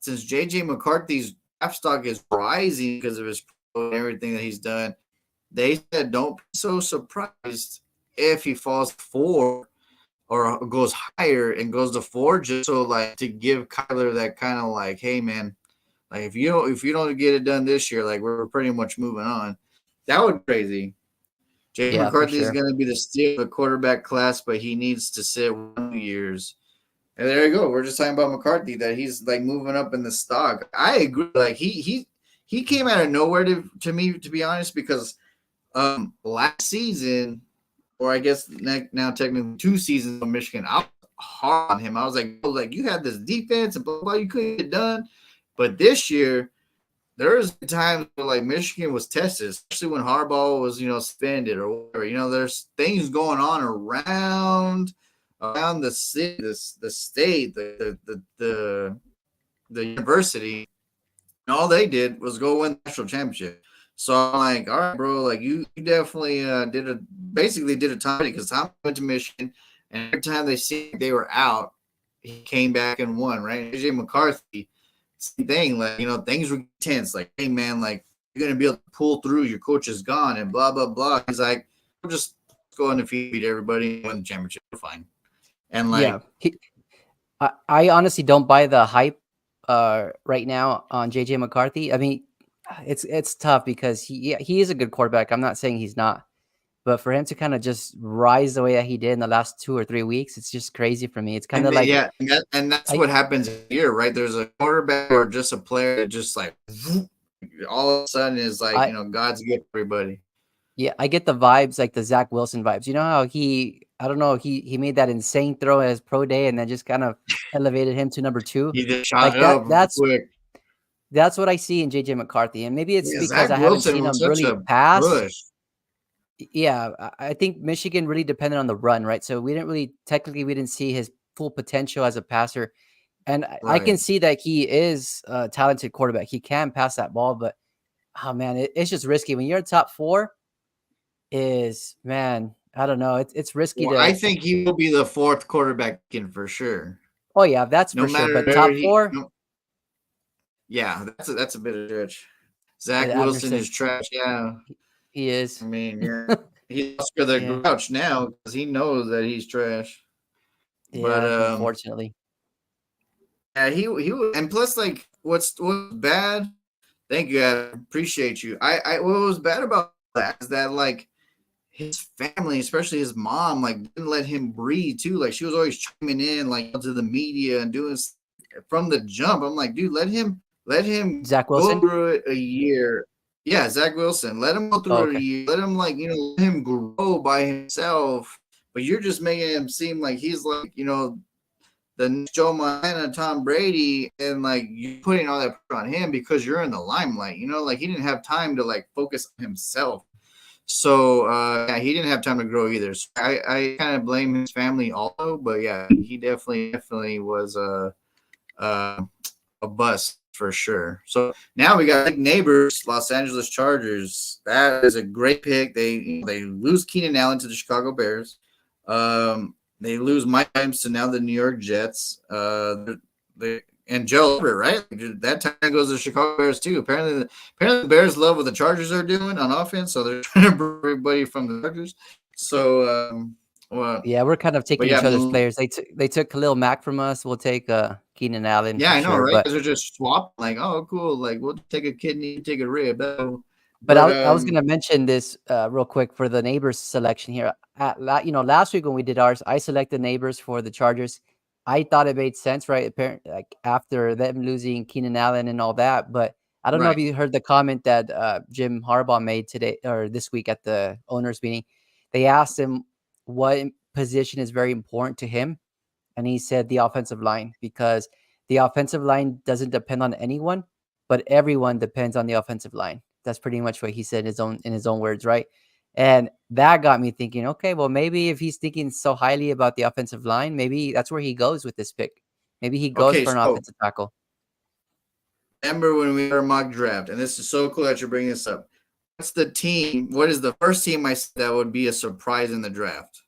since JJ McCarthy's draft stock is rising because of his pro and everything that he's done. They said don't be so surprised if he falls 4 or goes higher and goes to 4, just so like to give Kyler that kind of like, hey man, like if you don't get it done this year, like we're pretty much moving on. That would be crazy. Jay Yeah, for McCarthy is sure. going to be the steal of the quarterback class, but he needs to sit 1 years. And there you go. We're just talking about McCarthy, that he's like moving up in the stock. I agree. Like he came out of nowhere to me, to be honest, because last season, or I guess now technically 2 seasons of Michigan, I was hard on him. I was like you had this defense and blah blah, you couldn't get done. But this year, there's times where like Michigan was tested, especially when Harbaugh was suspended or whatever. There's things going on around the city, the state, the university. And all they did was go win the national championship. So I'm like, all right, bro, like you definitely basically did a Tom because Tom went to Michigan, and every time they see they were out, he came back and won. Right, AJ McCarthy, same thing. Like things were tense. Like, hey man, like you're gonna be able to pull through. Your coach is gone, and blah blah blah. He's like, we'll just go and defeat everybody and win the championship. Fine. And Yeah. like, I honestly don't buy the hype right now on JJ McCarthy. I mean, it's tough because he is a good quarterback. I'm not saying he's not, but for him to kind of just rise the way that he did in the last 2 or 3 weeks, it's just crazy for me. It's kind of like yeah, and that's I what happens here, right? There's a quarterback or just a player that just like all of a sudden is like I God's gift to everybody. yeah, I get the vibes like the Zach Wilson vibes. You know how I don't know, he made that insane throw at his pro day and then just kind of elevated him to number two. He just shot Like it up quick. that's what I see in JJ McCarthy, and maybe it's Yeah, because Zach I haven't Wilson seen was him such really a pass. push. Yeah, I think Michigan really depended on the run, right? So we didn't see his full potential as a passer. And I can Right. see that he is a talented quarterback. He can pass that ball, but oh man, it's just risky when you're a top four. Man, I don't know. It's risky Well, I to. think he will be the fourth quarterback in for sure. Oh yeah, that's No for sure. matter But where top he, four, no, yeah, that's a bit of stretch. Zach after Wilson say is trash. Yeah, he I is. mean, yeah, he's Oscar the Yeah, Grouch now because he knows that he's trash. But yeah. Unfortunately, yeah, and plus like what's bad. Thank you, Adam. Appreciate you. What was bad about that is that like his family, especially his mom, like didn't let him breathe too. Like she was always chiming in like to the media and doing from the jump. I'm like, dude, let him Zach go Wilson. through it a year. Yeah, Zach Wilson. Let him go Oh, through it a okay. year. Let him like, let him grow by himself. But you're just making him seem like he's like, the next Joe Montana, Tom Brady, and like you putting all that pressure on him because you're in the limelight. Like he didn't have time to like focus on himself. So yeah, he didn't have time to grow either. So I kind of blame his family also, but yeah, he definitely was a bust for sure. So now we got neighbors, Los Angeles Chargers. That is a great pick. They lose Keenan Allen to the Chicago Bears. They lose Mike Williams to now the New York Jets. They and Joe Everett, right? That time goes to the Chicago Bears too. Apparently the Bears love what the Chargers are doing on offense, so they're trying to bring everybody from the Chargers. So, well, Yeah, we're kind of but taking yeah, each other's players. They took Khalil Mack from us. We'll take Keenan Allen yeah, for I know, sure. right? But Because they're just swapping, like, oh, cool, like we'll take a kidney, take a rib. but But I was gonna mention this real quick for the neighbors selection here. Last week when we did ours, I selected neighbors for the Chargers. I thought it made sense, right? Apparently, like after them losing Keenan Allen and all that. But I don't know if right, you heard the comment that Jim Harbaugh made today or this week at the owners meeting. They asked him what position is very important to him, and he said the offensive line, because the offensive line doesn't depend on anyone, but everyone depends on the offensive line. That's pretty much what he said in his own words, right? And that got me thinking, okay, well, maybe if he's thinking so highly about the offensive line, maybe that's where he goes with this pick. Maybe he goes okay. for an So offensive tackle. remember when we had our mock draft, and this is so cool that you're bringing this up. What's the team? What is the first team I said that would be a surprise in the draft?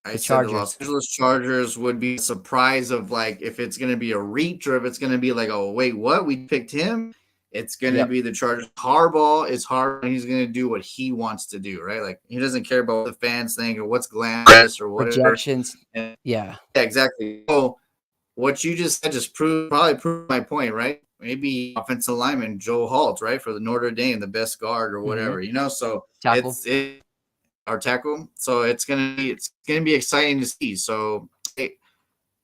I The said the Los Chargers. Angeles Chargers would be a surprise of like if it's going to be a reach or if it's going to be like, oh wait, what? We picked him. It's going to Yep. be the Chargers. Harbaugh is hard, and he's going to do what he wants to do, right? Like he doesn't care about what the fans think or what's glamorous or whatever. Projections. And Yeah. yeah, exactly. So what you just said just probably proved my point, right? Maybe offensive lineman Joe Halt, right, for the Notre Dame, the best guard or Hmm. whatever, you know. So Tackle. it's our tackle. So it's gonna be exciting to see. So hey,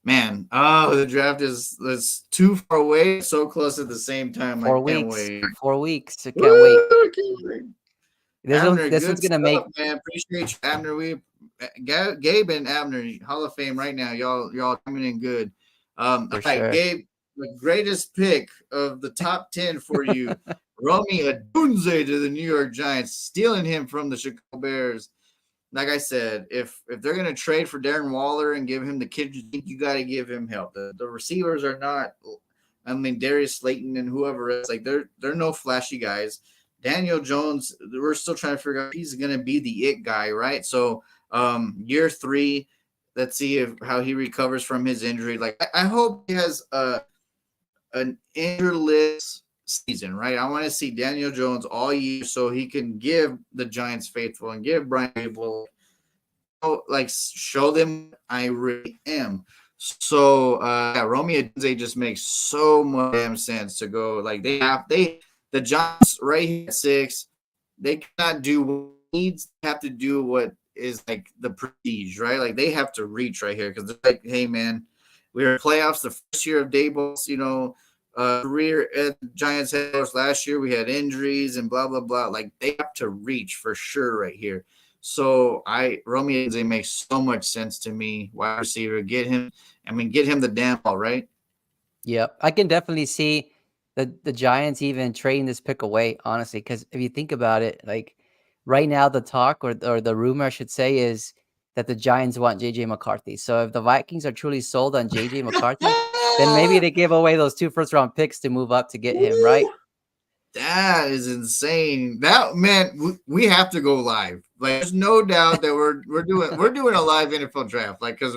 man, oh, the draft is too far away, so close at the same time. I Four can't weeks. wait. 4 weeks. I can't Woo, wait. I can't wait. This one. Abner, This good one's gonna stuff, make man. Appreciate you, Abner. Gabe and Abner, Hall of Fame right now. Y'all coming in good. All for right, sure. Gabe, the greatest pick of the top 10 for you, Romy Adunze to the New York Giants, stealing him from the Chicago Bears. Like I said, if they're gonna trade for Darren Waller and give him the kid, you got to give him help. The receivers are not. I mean, Darius Slayton and whoever else, like they're no flashy guys. Daniel Jones, we're still trying to figure out if he's gonna be the it guy, right? So year 3, let's see how he recovers from his injury. Like I hope he has an injureless season, right? I want to see Daniel Jones all year so he can give the Giants faithful and give Brian Abel like show them I really am. So yeah, Romeo Adunze just makes so much damn sense to go. Like the Giants right here at 6, they cannot do what needs, have to do what is like the prestige, right? Like they have to reach right here because they're like, hey man, we were in playoffs the first year of Daboll's, career at Giants head coach last year. We had injuries and blah blah blah. Like they have to reach for sure right here. So Romeo Enze makes so much sense to me. Wide receiver, get him. I mean, get him the damn ball, right? Yep, I can definitely see the Giants even trading this pick away, honestly, because if you think about it, like right now, the talk or the rumor, I should say, is that the Giants want JJ McCarthy. So if the Vikings are truly sold on JJ McCarthy, then maybe they give away those 2 first-round picks to move up to get him, right? That is insane. That man, we have to go live. Like, there's no doubt that we're doing a live NFL draft. Like, because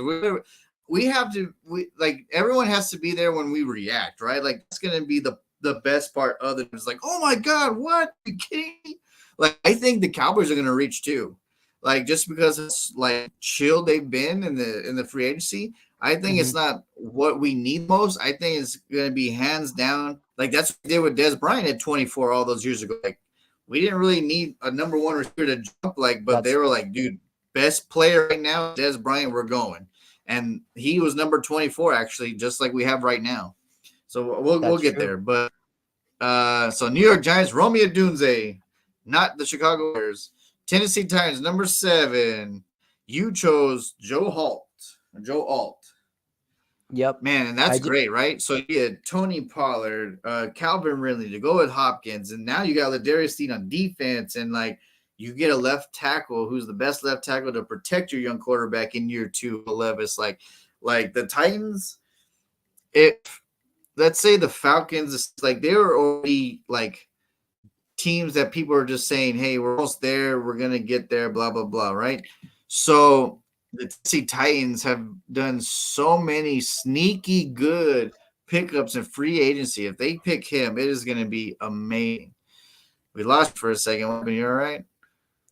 we have to. We like everyone has to be there when we react, right? Like, that's gonna be the best part. Other than it's like, oh my god, what? Are you kidding me? Like, I think the Cowboys are gonna reach too. Like, just because it's like chill they've been in the free agency, I think it's Hmm. not what we need most. I think it's going to be hands down. Like that's what they did with Des Bryant at 24 all those years ago. Like we didn't really need a number 1 receiver to jump. Like, but they That's were like, dude, best player right now, Des Bryant. We're going, and he was number 24 actually, just like we have right now. So we'll that's get true. there. But so New York Giants, Romeo Dunze, not the Chicago Bears. Tennessee Titans, number 7. You chose Joe Alt. Yep. Man, and I that's j- great, right? So you had Tony Pollard, Calvin Ridley to go with Hopkins, and now you got Ladarius Sneed on defense, and like you get a left tackle who's the best left tackle to protect your young quarterback in year 2, Levis. Like the Titans, if let's say the Falcons, like they were already like teams that people are just saying, hey, we're almost there, we're gonna get there, blah blah blah, right? So the Tennessee Titans have done so many sneaky good pickups in free agency. If they pick him, it is going to be amazing. We lost for a second. You all right?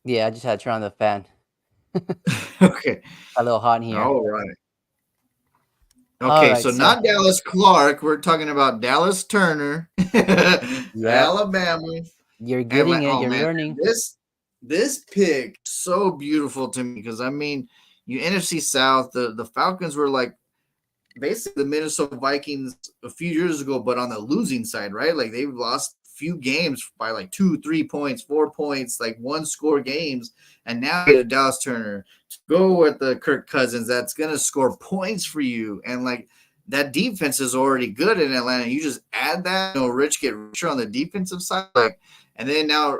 Yeah, I just had to turn on the fan. Okay. A little hot in here. All right. All Okay, right, so so not Dallas Clark. We're talking about Dallas Turner, yep, Alabama. you're And getting it. oh You're man, learning. this pick so beautiful to me because I mean, you NFC South, the Falcons were like basically the Minnesota Vikings a few years ago, but on the losing side, right? Like they've lost few games by like 2, 3 points, 4 points, like one score games, and now you get a Dallas Turner to go with the Kirk Cousins that's gonna score points for you, and like that defense is already good in Atlanta. You just add that, Rich get richer on the defensive side, like, and then now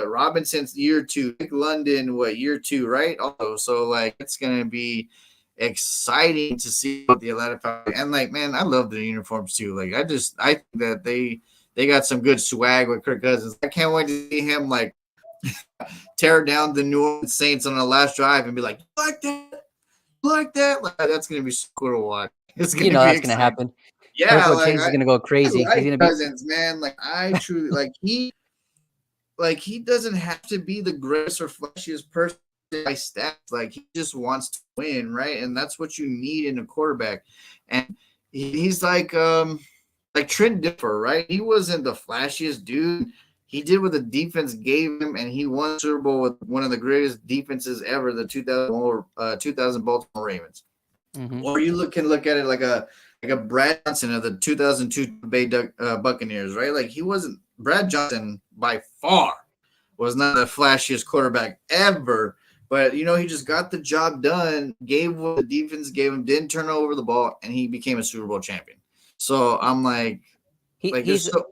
Robinson's year 2, Nick London year 2, right? Also, so like it's gonna be exciting to see what the Atlanta Falcons, and like, man, I love their uniforms too. Like I think that they got some good swag with Kirk Cousins. I can't wait to see him like tear down the New Orleans Saints on the last drive and be like that, like that. Like that's gonna be so cool to watch. It's You gonna know be that's gonna exciting. happen. Yeah, Kirk like Chase is gonna go I crazy. He's like gonna be Cousins, man. Like I truly like he doesn't have to be the greatest or flashiest person by stats. Like he just wants to win, right? And that's what you need in a quarterback. And he's like Trent Dilfer, right? He wasn't the flashiest dude. He did what the defense gave him, and he won the Super Bowl with one of the greatest defenses ever, the 2000 Baltimore Ravens. hmm Or can look at it like a Brad Johnson of the 2002 Bay Buccaneers, right? Like he wasn't Brad Johnson by far was not the flashiest quarterback ever, but he just got the job done, gave what the defense gave him, didn't turn over the ball, and he became a Super Bowl champion. So I'm he there's he's so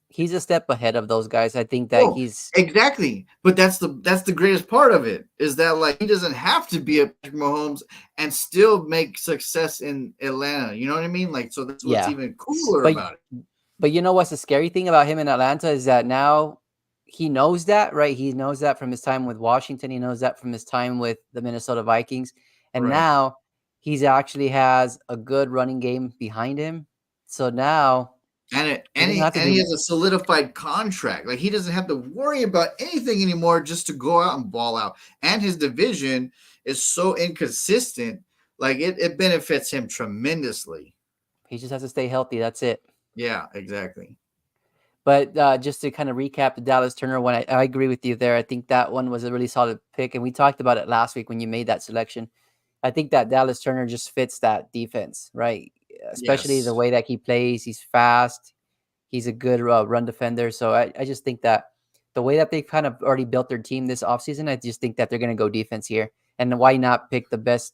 he's a step ahead of those guys. I think that oh he's exactly, but that's the greatest part of it is that like he doesn't have to be a Patrick Mahomes and still make success in Atlanta. You know what I mean? Like so that's what's yeah. even cooler But about it. but you know what's the scary thing about him in Atlanta is that now he knows that, right? He knows that from his time with Washington. He knows that from his time with the Minnesota Vikings. And Right. now he's actually has a good running game behind him. So now he doesn't have to And he do has a solidified contract. Like he doesn't have to worry about anything anymore just to go out and ball out. And his division is so inconsistent. Like it benefits him tremendously. he just has to stay healthy. That's it. Yeah, exactly. But just to kind of recap the Dallas Turner one, I agree with you there. I think that one was a really solid pick. And we talked about it last week when you made that selection. I think that Dallas Turner just fits that defense, right? Especially the Yes. way that he plays. He's fast. He's a good run defender. So I just think that the way that they've kind of already built their team this offseason, I just think that they're going to go defense here. And why not pick the best,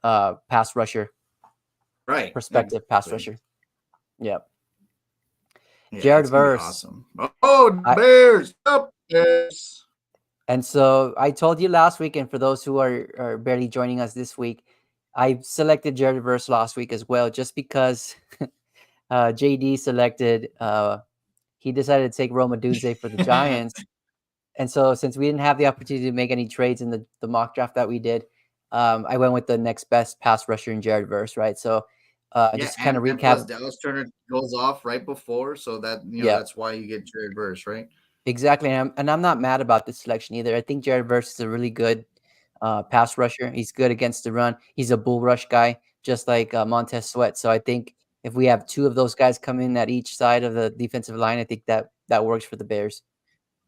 pass rusher, Right. prospective pass Exactly. rusher? Yep. Yeah, Jared it's gonna be Verse. awesome. Oh, I, Bears. Up Bears. And so I told you last week, and for those who are barely joining us this week, I selected Jared Verse last week as well, just because JD selected. He decided to take Roma Dunze for the Giants, and so since we didn't have the opportunity to make any trades in the mock draft that we did, I went with the next best pass rusher in Jared Verse, right? So Yeah, just to kind of and plus recap, Dallas Turner goes off right before, so that yeah, that's why you get Jared Verse, right? exactly. And I'm not mad about this selection either. I think Jared Verse is a really good pass rusher. He's good against the run. He's a bull rush guy, just like Montez Sweat. So I think if we have two of those guys come in at each side of the defensive line, I think that works for the Bears.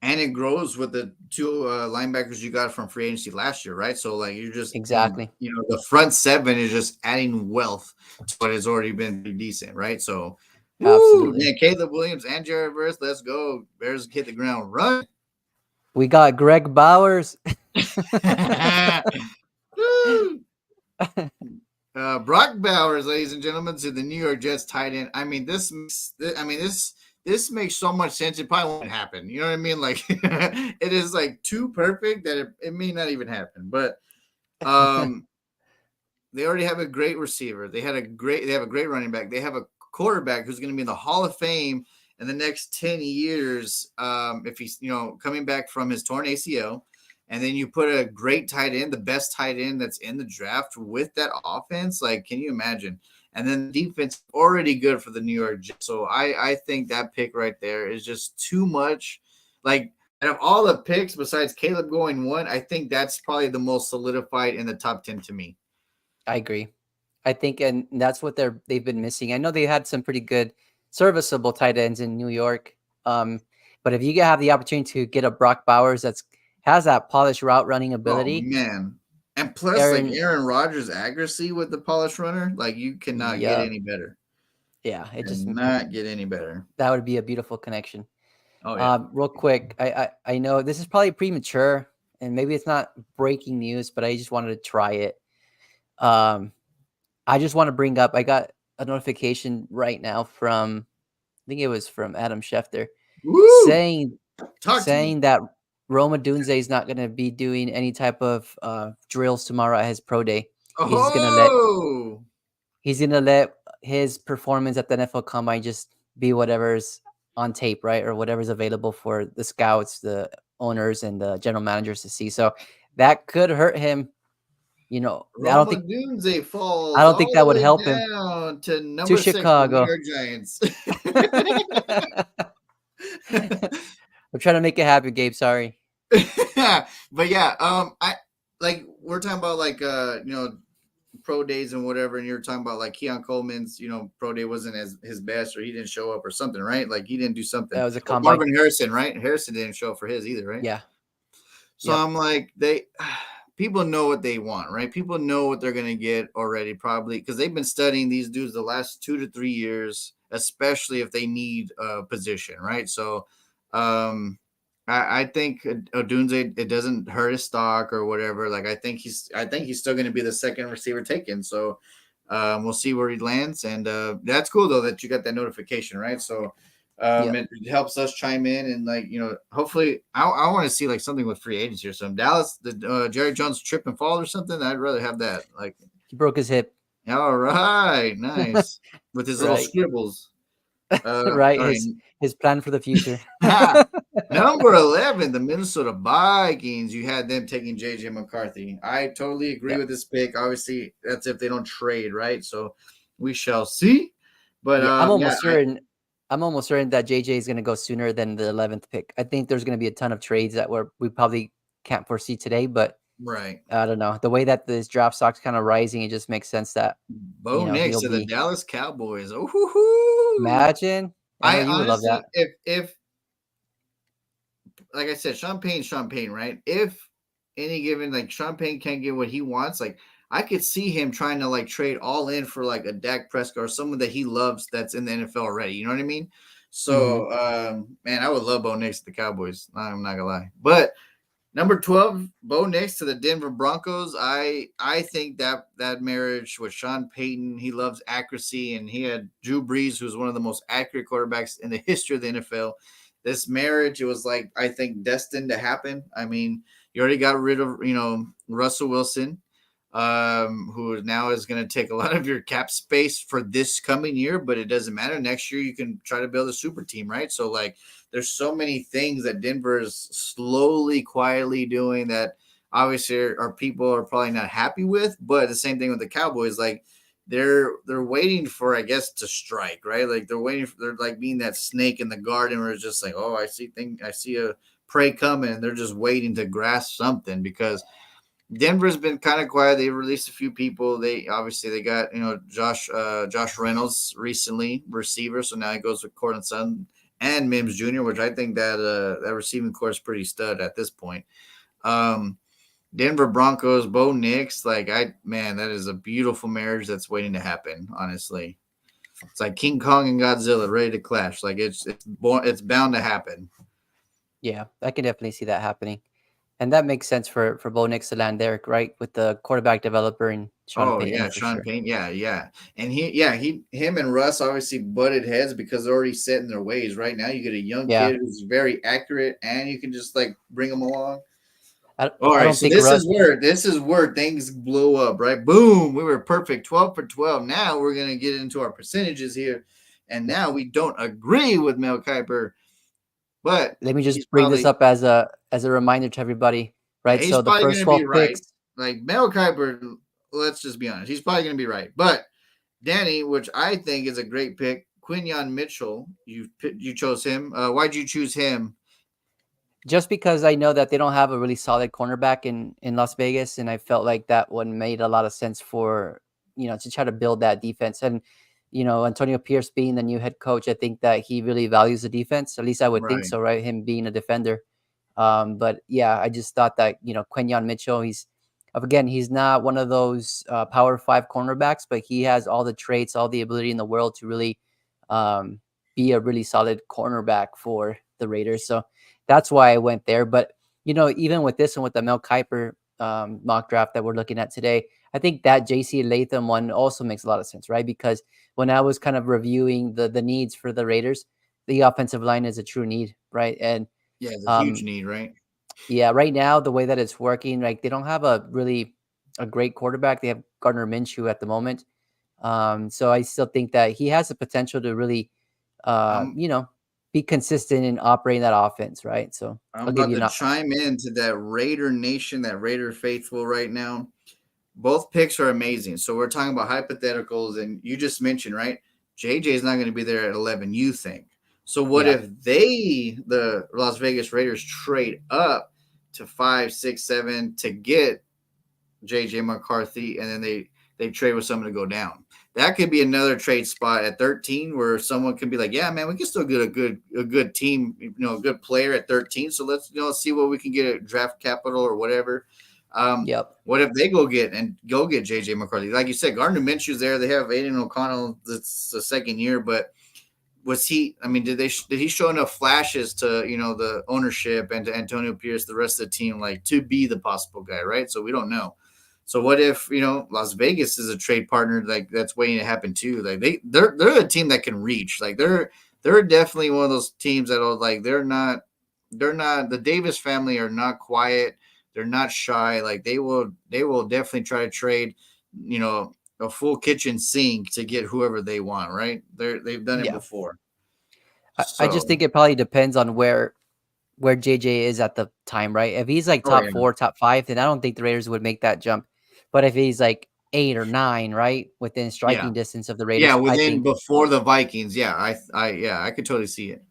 And it grows with the two linebackers you got from free agency last year, right? So like you're just Exactly. the front seven is just adding wealth to what has already been pretty decent, right? So, woo, Absolutely. man, Caleb Williams and Jared Verse, let's go. Bears hit the ground run. We got Greg Bowers. Woo! Brock Bowers, ladies and gentlemen, to the New York Jets tight end. I mean, this makes so much sense. It probably won't happen. You know what I mean? Like it is like too perfect that it may not even happen. But they already have a great receiver. They have a great running back. They have a quarterback who's going to be in the Hall of Fame in the next 10 years. If he's coming back from his torn ACL. and then you put a great tight end, the best tight end that's in the draft with that offense. Like, can you imagine? And then the defense already good for the New York Jets. So I think that pick right there is just too much. Like, out of all the picks besides Caleb going one, I think that's probably the most solidified in the top 10 to me. I agree. I think, and that's what they've been missing. I know they had some pretty good, serviceable tight ends in New York. Um, but if you have the opportunity to get a Brock Bowers that's has that polished route running Oh ability, man. And plus, like Aaron, Aaron Rodgers' accuracy with the polish runner, like you cannot get yeah, any better. yeah, it just Cannot get any better. that would be a beautiful connection. Oh yeah. Real quick, I know this is probably premature, and maybe it's not breaking news, but I just wanted to try it. Um, I just want to bring up. I got a notification right now from I think it was from Adam Schefter Woo! saying Talk to me. saying that Roma Dunze is not going to be doing any type of drills tomorrow at his pro day. He's just gonna let Oh, he's gonna let his performance at the NFL Combine just be whatever's on tape, right, or whatever's available for the scouts, the owners, and the general managers to see. So that could hurt him. You know, Roma Dunze I falls don't think all that the would way help him down to to number 6 for the New Chicago. York Giants. I'm trying to make it happen, Gabe. Sorry. But yeah, I like we're talking about like pro days and whatever, and you're talking about like Keon Coleman's, pro day wasn't as his best, or he didn't show up or something, right? Like he didn't do something. That was a Or combine. Marvin Harrison, right? Harrison didn't show up for his either, right? Yeah. So Yep. I'm like, people know what they want, right? People know what they're gonna get already, probably because they've been studying these dudes the last 2 to 3 years, especially if they need a position, right? So, um, I think Odunze, it doesn't hurt his stock or whatever. Like I think he's still going to be the second receiver taken. So we'll see where he lands, and that's cool though that you got that notification, right? So Yep. it helps us chime in, and like hopefully I want to see like something with free agents or something. Dallas, the Jerry Jones trip and fall or something. I'd rather have that. Like, He broke his hip. all right, nice with his little Right. scribbles. Right. All right. His plan for the future. Number 11, the Minnesota Vikings. You had them taking JJ McCarthy. I totally agree Yeah. with this pick. Obviously, that's if they don't trade, right? So we shall see. But Yeah. yeah, I'm almost certain that JJ is going to go sooner than the 11th pick. I think there's going to be a ton of trades that we probably can't foresee today, but right. I don't know. The way that this draft stock's kind of rising, it just makes sense that, Bo Nix he'll to the be. Dallas Cowboys. Oh, Imagine. I know I you would love that. honestly, if like I said, Sean Payne, right? If any given like Sean Payne can't get what he wants, like I could see him trying to like trade all in for like a Dak Prescott or someone that he loves that's in the NFL already. You know what I mean? Hmm. So, man, I would love Bo Nix to the Cowboys. I'm not gonna lie, but number 12, Bo Nix to the Denver Broncos. I think that marriage with Sean Payton, he loves accuracy, and he had Drew Brees, who's one of the most accurate quarterbacks in the history of the NFL. This marriage, it was like I think destined to happen. I mean, you already got rid of Russell Wilson, who now is going to take a lot of your cap space for this coming year, but it doesn't matter. Next year, you can try to build a super team, right? So like there's so many things that Denver is slowly, quietly doing that obviously our people are probably not happy with. But the same thing with the Cowboys, like they're waiting for, I guess, to strike, right? Like they're like being that snake in the garden where it's just like, oh, I see a prey coming, and they're just waiting to grasp something because Denver's been kind of quiet. They released a few people. They got Josh Reynolds recently, receiver. So now he goes with Cortland Sutton and Mims Jr., which I think that receiving core is pretty stud at this point. Um, Denver Broncos, Bo Nix, that is a beautiful marriage that's waiting to happen. Honestly, it's like King Kong and Godzilla ready to clash. Like it's bound to happen. Yeah, I can definitely see that happening. And that makes sense for Bo Nix to land there, right? With the quarterback developer and Sean Oh Payton yeah, for Sean sure. Payne. Yeah. And him and Russ obviously butted heads because they're already set in their ways. Right now, you get a young Yeah. kid who's very accurate, and you can just like bring him along. I, All I right, don't so think Russ. this is where things blow up, right? Boom, we were perfect, 12 for 12. Now we're gonna get into our percentages here, and Yeah. now we don't agree with Mel Kiper, but Let me he's just bring this probably up as a reminder to everybody. Yeah, right? he's So the probably first going to be 12 right. picks, Like Mel Kiper, let's just be honest, he's probably going to be right. But Danny, which I think is a great pick, Quinyon Mitchell, you chose him. Why'd you choose him? just because I know that they don't have a really solid cornerback in Las Vegas, and I felt like that one made a lot of sense for to try to build that defense. And Antonio Pierce being the new head coach, I think that he really values the defense. At least I would think Right. so, right? Him being a defender. But yeah, I just thought that Quinyon Mitchell, he's not one of those Power Five cornerbacks, but he has all the traits, all the ability in the world to really um, be a really solid cornerback for the Raiders. So that's why I went there. But even with this one, with the Mel Kiper mock draft that we're looking at today, I think that JC Latham one also makes a lot of sense, right? Because when I was kind of reviewing the needs for the Raiders, the offensive line is a true need, right? And Yeah, it's a huge um, need, right? yeah, right now the way that it's working, like they don't have a great quarterback. They have Gardner Minshew at the moment. So I still think that he has the potential to really, uh, I'm you know, be consistent in operating that offense, right? So I'm I'll give about you to an. chime into that Raider Nation, that Raider faithful right now. Both picks are amazing. So we're talking about hypotheticals, and you just mentioned, right? JJ is not going to be there at 11, you think. So what Yeah, if the Las Vegas Raiders, trade up to 5, 6, 7 to get JJ McCarthy, and then they trade with someone to go down? That could be another trade spot at 13 where someone could be like, yeah, man, we can still get a good team, a good player at 13. So let's see what we can get at draft capital or whatever. yep, What if they go get JJ McCarthy? Like you said, Gardner Minshew's there. They have Aiden O'Connell. That's the second year, but was he? I mean, did he show enough flashes to the ownership and to Antonio Pierce, the rest of the team, like to be the possible guy, right? So we don't know. So what if Las Vegas is a trade partner, like that's waiting to happen too? Like they're a team that can reach. Like they're definitely one of those teams that'll like they're not the Davis family are not quiet. They're not shy. Like they will definitely try to trade, you know, a full kitchen sink to get whoever they want, right? They've done it yeah. before. I just So, think it probably depends on where JJ is at the time, right? If he's like oh top yeah. four, top five, then I don't think the Raiders would make that jump. But if he's like 8 or 9, right, within Yeah. striking distance of the Yeah, Raiders, I within think. before the Vikings. Yeah, I could totally see it.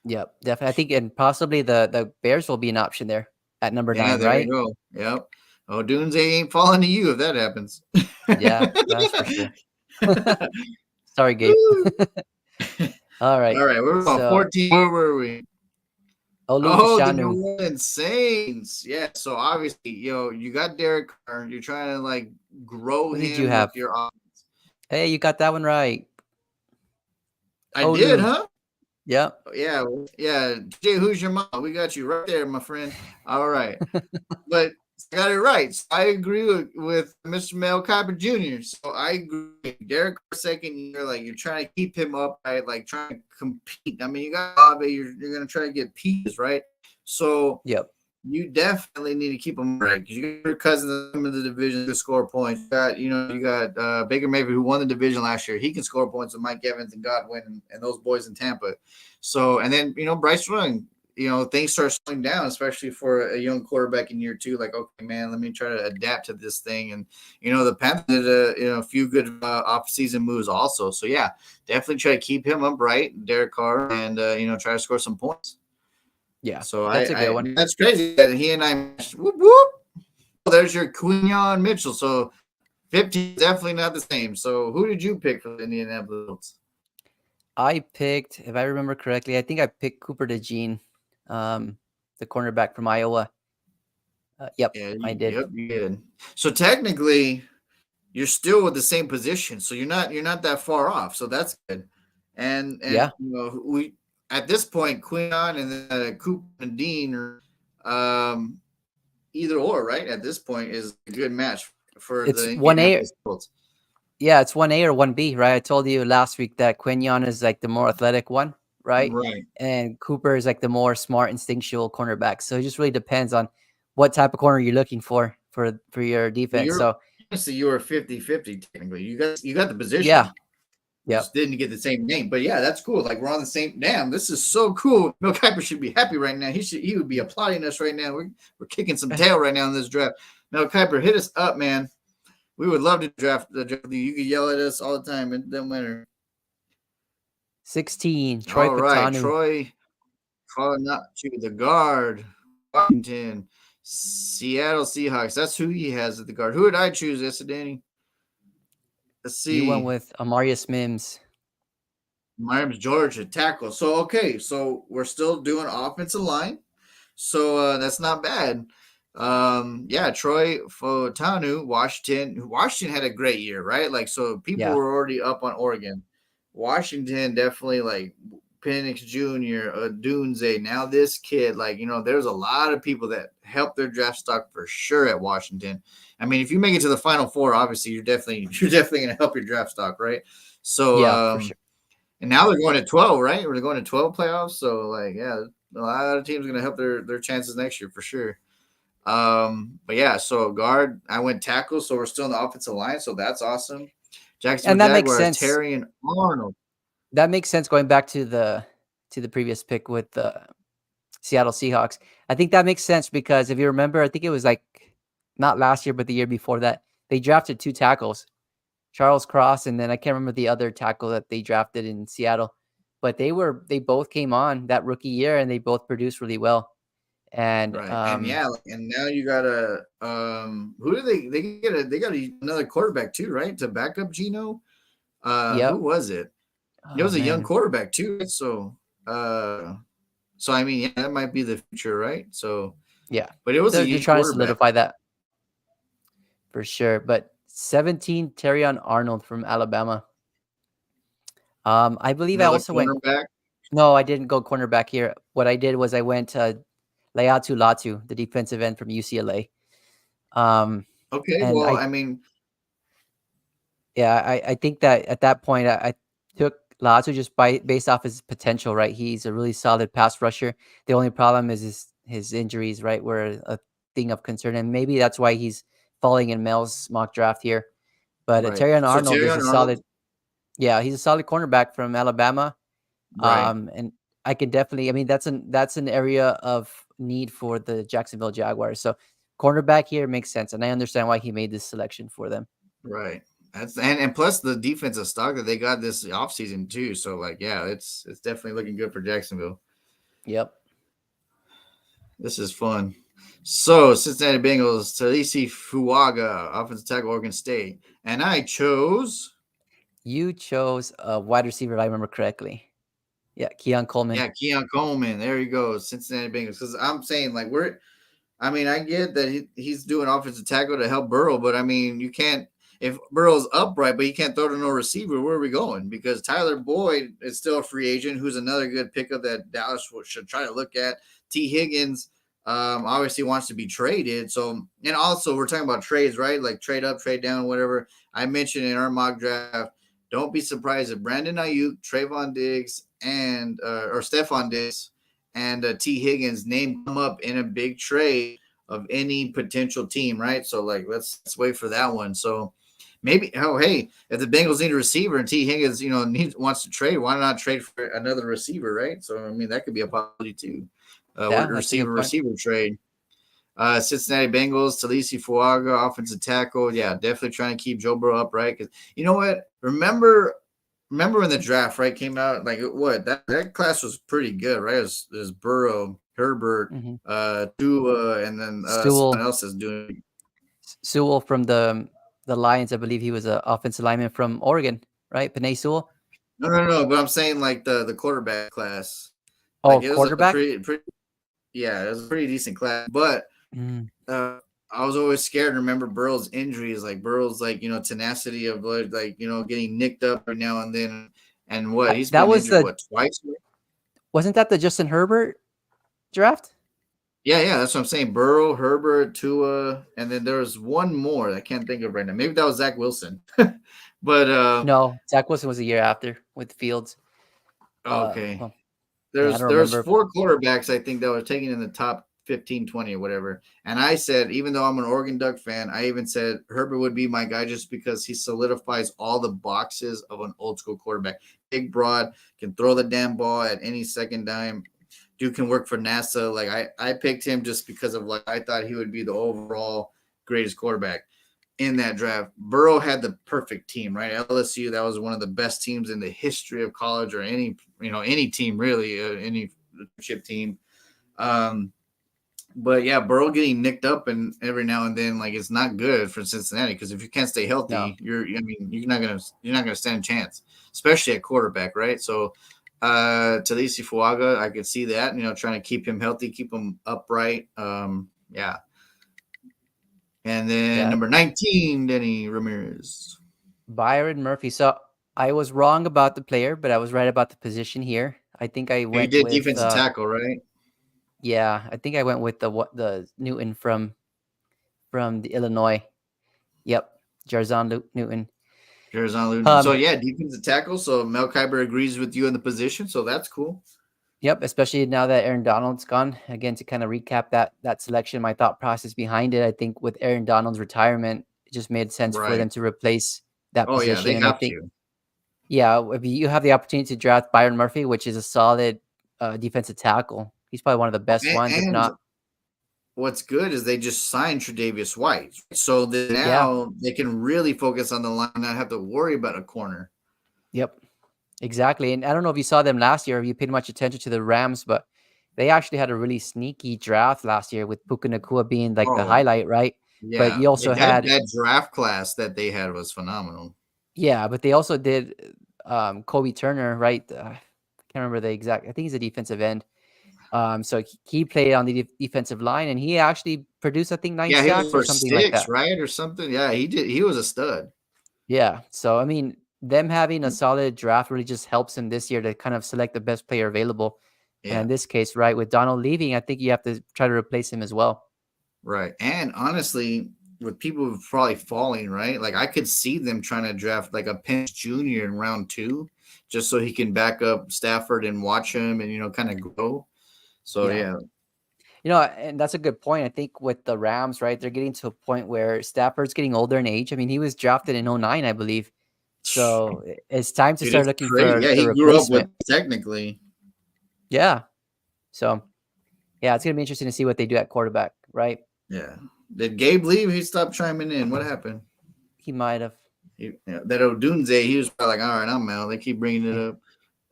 Yep, definitely. I think, and possibly the Bears will be an option there at number Yeah, 9, there you right? go. Yep. Oh, Doomsday ain't falling to you if that happens. Yeah, that's for sure. Sorry, Gabe. Woo. All right. All right, we're on So 14. Where were we? Olu Oh, the New Fashanu. Orleans Saints. Yeah. So obviously, you got Derek Carr. You're trying to like grow Who did you him with have? your offense. Hey, you got that one right. I did, Olu. huh? Yep. Yeah, yeah. Jay, who's your mom? We got you right there, my friend. All right. But I got it right. So I agree with Mr. Mel Kiper Jr. So I agree. Derek Carr second year, like you're trying to keep him up, right? Like trying to compete. I mean, you got Bobby, you're gonna try to get pieces, right? So Yep. you definitely need to keep them right because you got your cousins in the division to score points. You got Baker Mayfield who won the division last year. He can score points with Mike Evans and Godwin and those boys in Tampa. So and then Bryce Young, things start slowing down, especially for a young quarterback in year two. Like, okay, man, let me try to adapt to this thing. And the Panthers did a few good off-season moves also. So yeah, definitely try to keep him upright, Derek Carr, and try to score some points. Yeah. So That's a good I one. that's crazy that he and I matched. Whoop, whoop. Oh, there's your Quinyon Mitchell. So 15 is definitely not the same. So who did you pick for the Indianapolis Colts? I picked, if I remember correctly, I think I picked Cooper DeJean, um, the cornerback from Iowa. Yep, Yeah, I did. yep, you did. So technically, you're still with the same position. So you're not that far off. So that's good. And Yeah. we at this point, Quinyon and then Cooper and Dean are either or, right? At this point is a good match for It's the 1A. Indianapolis Colts. Yeah, it's 1A or 1B, right? I told you last week that Quinyon is like the more athletic one, right? Right. And Cooper is like the more smart, instinctual cornerback. So it just really depends on what type of corner you're looking for your So defense. you're So honestly you were 50-50 technically. You got the yeah, position. Yep. just didn't get the same name. But yeah, that's cool. Like we're on the same. Damn, this is so cool. Mel Kiper should be happy right now. He would be applauding us right now. We're kicking some tail right now in this draft. Mel Kiper, hit us up, man. We would love to draft the draft. You could yell at us all the time. It doesn't matter. 16, Troy All right, Patanu. Troy calling out to the guard. Washington, Seattle Seahawks. That's who he has at the guard. Who did I choose? Yes, Danny. Let's You went see. with Amarius Mims. My name's George at tackle. So okay, so we're still doing offensive line. So that's not bad. Yeah, Troy Fotanu, Washington. Washington had a great year, right? Like, so people Yeah. were already up on Oregon. Washington definitely like Penix Jr., Dunze. Now this kid, like, there's a lot of people that helped their draft stock for sure at Washington. I mean, if you make it to the Final Four, obviously you're definitely gonna help your draft stock, right? So Yeah, for sure. and now they're going to 12, right? We're going to 12 playoffs. So, like, yeah, a lot of teams are going to help their chances next year for sure. But yeah, so guard, I went tackle, so we're still in the offensive line. So that's awesome. Jacksonville And that makes Jaguars, sense. Terry and Arnold. That makes sense going back to the previous pick with the Seattle Seahawks. I think that makes sense because if you remember, I think it was like not last year, but the year before that, they drafted two tackles, Charles Cross, and then I can't remember the other tackle that they drafted in Seattle. But they both came on that rookie year and they both produced really well. And Right. And yeah, and now you got a who do they got another quarterback too, right? To back up Gino. Who yep. was it? It Oh was a young man. quarterback too. Right? So I mean, yeah, that might be the future, right? So, Yeah. but it was a They're young trying to quarterback, solidify that for sure. But 17, Terrion Arnold from Alabama. I believe I another also went. cornerback. No, I didn't go cornerback here. What I did was I went Leatu Latu, the defensive end from UCLA. Um, Okay, and well, I I mean, yeah, I think that at that point I took Latu just based off his potential. Right, he's a really solid pass rusher. The only problem is his injuries. Right, were a thing of concern, and maybe that's why he's falling in Mel's mock draft here. But right. Terrion So Arnold Terry is a Arnold, solid. Yeah, he's a solid cornerback from Alabama. right, And I can definitely, I mean, that's an area of need for the Jacksonville Jaguars. So cornerback here makes sense, and I understand why he made this selection for them. right. That's and plus the defensive stock that they got this offseason too. So like, yeah, it's definitely looking good for Jacksonville. Yep. This is fun. So Cincinnati Bengals, Talisi Fuaga, offensive tackle, Oregon State, and I chose You chose a wide receiver, if I remember correctly. Yeah, Keon Coleman. yeah Keon Coleman. There you go, Cincinnati Bengals. Because I'm saying like I mean, I get that he's doing offensive tackle to help Burrow, but I mean, you can't if Burrow's upright, but you can't throw to no receiver. Where are we going? Because Tyler Boyd is still a free agent, who's another good pickup that Dallas should try to look at. T. Higgins obviously wants to be traded. So, and also we're talking about trades, right? Like trade up, trade down, whatever. I mentioned in our mock draft. Don't be surprised if Brandon Ayuk, Trayvon Diggs, and or Stephon Diggs and T. Higgins name come up in a big trade of any potential team, right? So like let's wait for that one. So maybe hey, if the Bengals need a receiver and T. Higgins, wants to trade, why not trade for another receiver, right? So I mean that could be a possibility too. Yeah, that's a good Receiver point. receiver trade. Cincinnati Bengals, Talisi Fuaga, offensive tackle. Yeah, definitely trying to keep Joe Burrow upright. Because you know what? Remember when the draft right came out? Like what that class was pretty good, right? It was Burrow, Herbert, Hmm. Tua, and then someone Sewell, else is doing. Sewell from the Lions. I believe he was an offensive lineman from Oregon, right? Panay Sewell. No. But I'm saying like the quarterback class. Oh, Like it was a quarterback. pretty yeah, it was a pretty decent class. But Mm. uh, I was always scared to remember Burrow's injuries, like Burrow's like tenacity of like getting nicked up every now and then, and what he's That been was injured the what twice. wasn't that the Justin Herbert draft? Yeah, that's what I'm saying. Burrow, Herbert, Tua, and then there was one more I can't think of right now. Maybe that was Zach Wilson, but No, Zach Wilson was a year after with Fields. okay. Well, yeah, I There's don't there's remember. four quarterbacks I think that were taken in the top 15, 20 or whatever. And I said, even though I'm an Oregon Duck fan, I even said Herbert would be my guy just because he solidifies all the boxes of an old school quarterback. Big, broad, can throw the damn ball at any second dime. Dude can work for NASA. Like I picked him just because of like I thought he would be the overall greatest quarterback in that draft. Burrow had the perfect team, right? LSU, that was one of the best teams in the history of college or any team really, any chip team. Um, but yeah, Burrow getting nicked up and every now and then, like it's not good for Cincinnati because if you can't stay No. healthy, you're not gonna stand a chance, especially at quarterback, right? So Talisi Fuaga, I could see that, trying to keep him healthy, keep him upright. Yeah. And then Yeah. number 19, Denny Ramirez. Byron Murphy. So I was wrong about the player, but I was right about the position here. I think I He went did with defensive tackle, right? yeah, I think I went with the Newton from the Illinois. Yep. Jarzon Newton. Arizona Luton. So Um yeah, defensive tackle. So Mel Kiper agrees with you in the position, so that's cool. Yep, especially now that Aaron Donald's gone. Again, to kind of recap that selection, my thought process behind it, I think with Aaron Donald's retirement, it just made sense for them Right. to replace that Oh yeah, position. they And I have think, to. yeah, if you have the opportunity to draft Byron Murphy, which is a solid defensive tackle, he's probably one of the best ones, if And not. what's good is they just signed Tre'Davious White, so that Yeah, now they can really focus on the line, not have to worry about a corner. yep, exactly. And I don't know if you saw them last year, if you paid much attention to the Rams, but they actually had a really sneaky draft last year with Puka Nakua being like the Oh highlight, right? But yeah, you also had that draft class that they had was phenomenal. Yeah, but they also did Kobe Turner, right? I can't remember the exact. I think he's a defensive end. So he played on the defensive line, and he actually produced, I think, nine Yeah, he was sacks or for something like six, that. right, or something. Yeah, he did. He was a stud. Yeah. So I mean, them having a solid draft really just helps him this year to kind of select the best player available. And Yeah. in this case, right, with Donald leaving, I think you have to try to replace him as well. Right. And honestly, with people probably falling, right? Like I could see them trying to draft like a Penn Jr. in round 2, just so he can back up Stafford and watch him and kind of grow. So Yeah. yeah. And that's a good point. I think with the Rams, right, they're getting to a point where Stafford's getting older in age. I mean, he was drafted in '09, I believe. So it's time to Dude, start it's looking crazy. for Yeah, the he grew up with replacement. technically. Yeah. So yeah, it's gonna be interesting to see what they do at quarterback, right? Yeah. Did Gabe leave? He stopped chiming in. What happened? He might have. That Odunze, he was probably like, all right, I'm out. They keep bringing it up.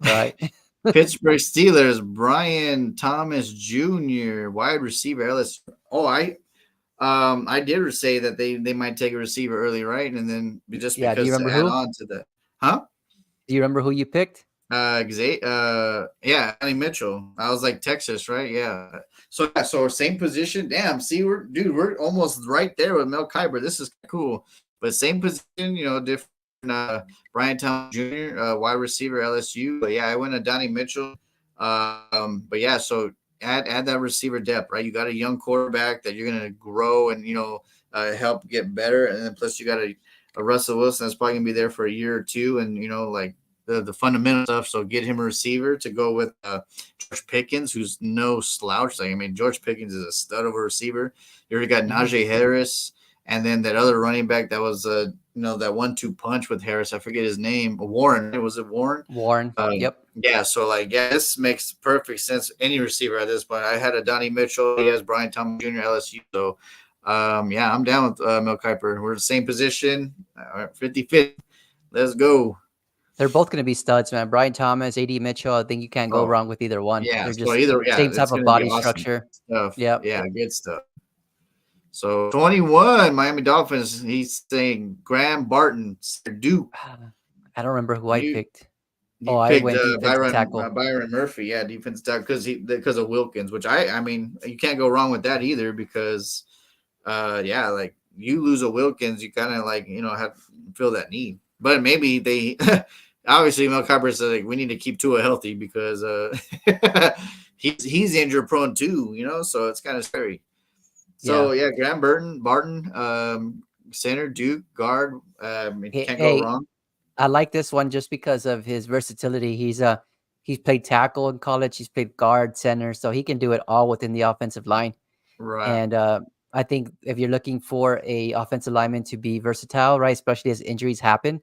Right. Pittsburgh Steelers, Brian Thomas Jr., wide receiver, LSU. Oh, I did say that they might take a receiver early, right? And then just Yeah. Do you because to remember add who? on to that, huh? Do you remember who you picked? Yeah, Annie Mitchell. I was like Texas, right? Yeah. So same position. Damn, see, we're almost right there with Mel Kiper. This is cool. But same position, different. Brian Thomas Jr., wide receiver, LSU. But yeah, I went to Donnie Mitchell. But yeah, so add that receiver depth, right? You got a young quarterback that you're gonna grow and help get better, and then plus you got a Russell Wilson that's probably gonna be there for a year or two, and like the fundamental stuff. So get him a receiver to go with George Pickens, who's no slouch. Like I mean, George Pickens is a stud of a receiver. You already got Mhm. Najee Harris, and then that other running back that was that 1-2 punch with Harris. I forget his name. Warren. Was it Warren? Warren. Yep. Yeah. So like, yeah, this makes perfect sense. Any receiver at this point. I had a Donnie Mitchell. He has Brian Thomas Jr. LSU. So yeah, I'm down with Mel Kiper. We're the same position. 50-50. Let's go. They're both going to be studs, man. Brian Thomas, AD Mitchell. I think you can't go Oh, wrong with either one. yeah. They're So just either, yeah, same it's type of going to be body awesome structure. stuff. Yep. Yeah, good stuff. So 21, Miami Dolphins. He's saying Graham Barton, Duke. I don't remember who I You picked. Oh, you I picked went defensive tackle. Byron Murphy, yeah, defense tackle because of Wilkins, which I mean you can't go wrong with that either because yeah, like you lose a Wilkins, you kind of like have feel that need, but maybe they obviously Mel Kiper said like we need to keep Tua healthy because he's injury prone too, so it's kind of scary. Yeah. So yeah, Graham Barton, center, Duke, guard, can't go Hey, wrong. I like this one just because of his versatility. He's played tackle in college. He's played guard, center, so he can do it all within the offensive line. Right. And I think if you're looking for a offensive lineman to be versatile, right, especially as injuries happen,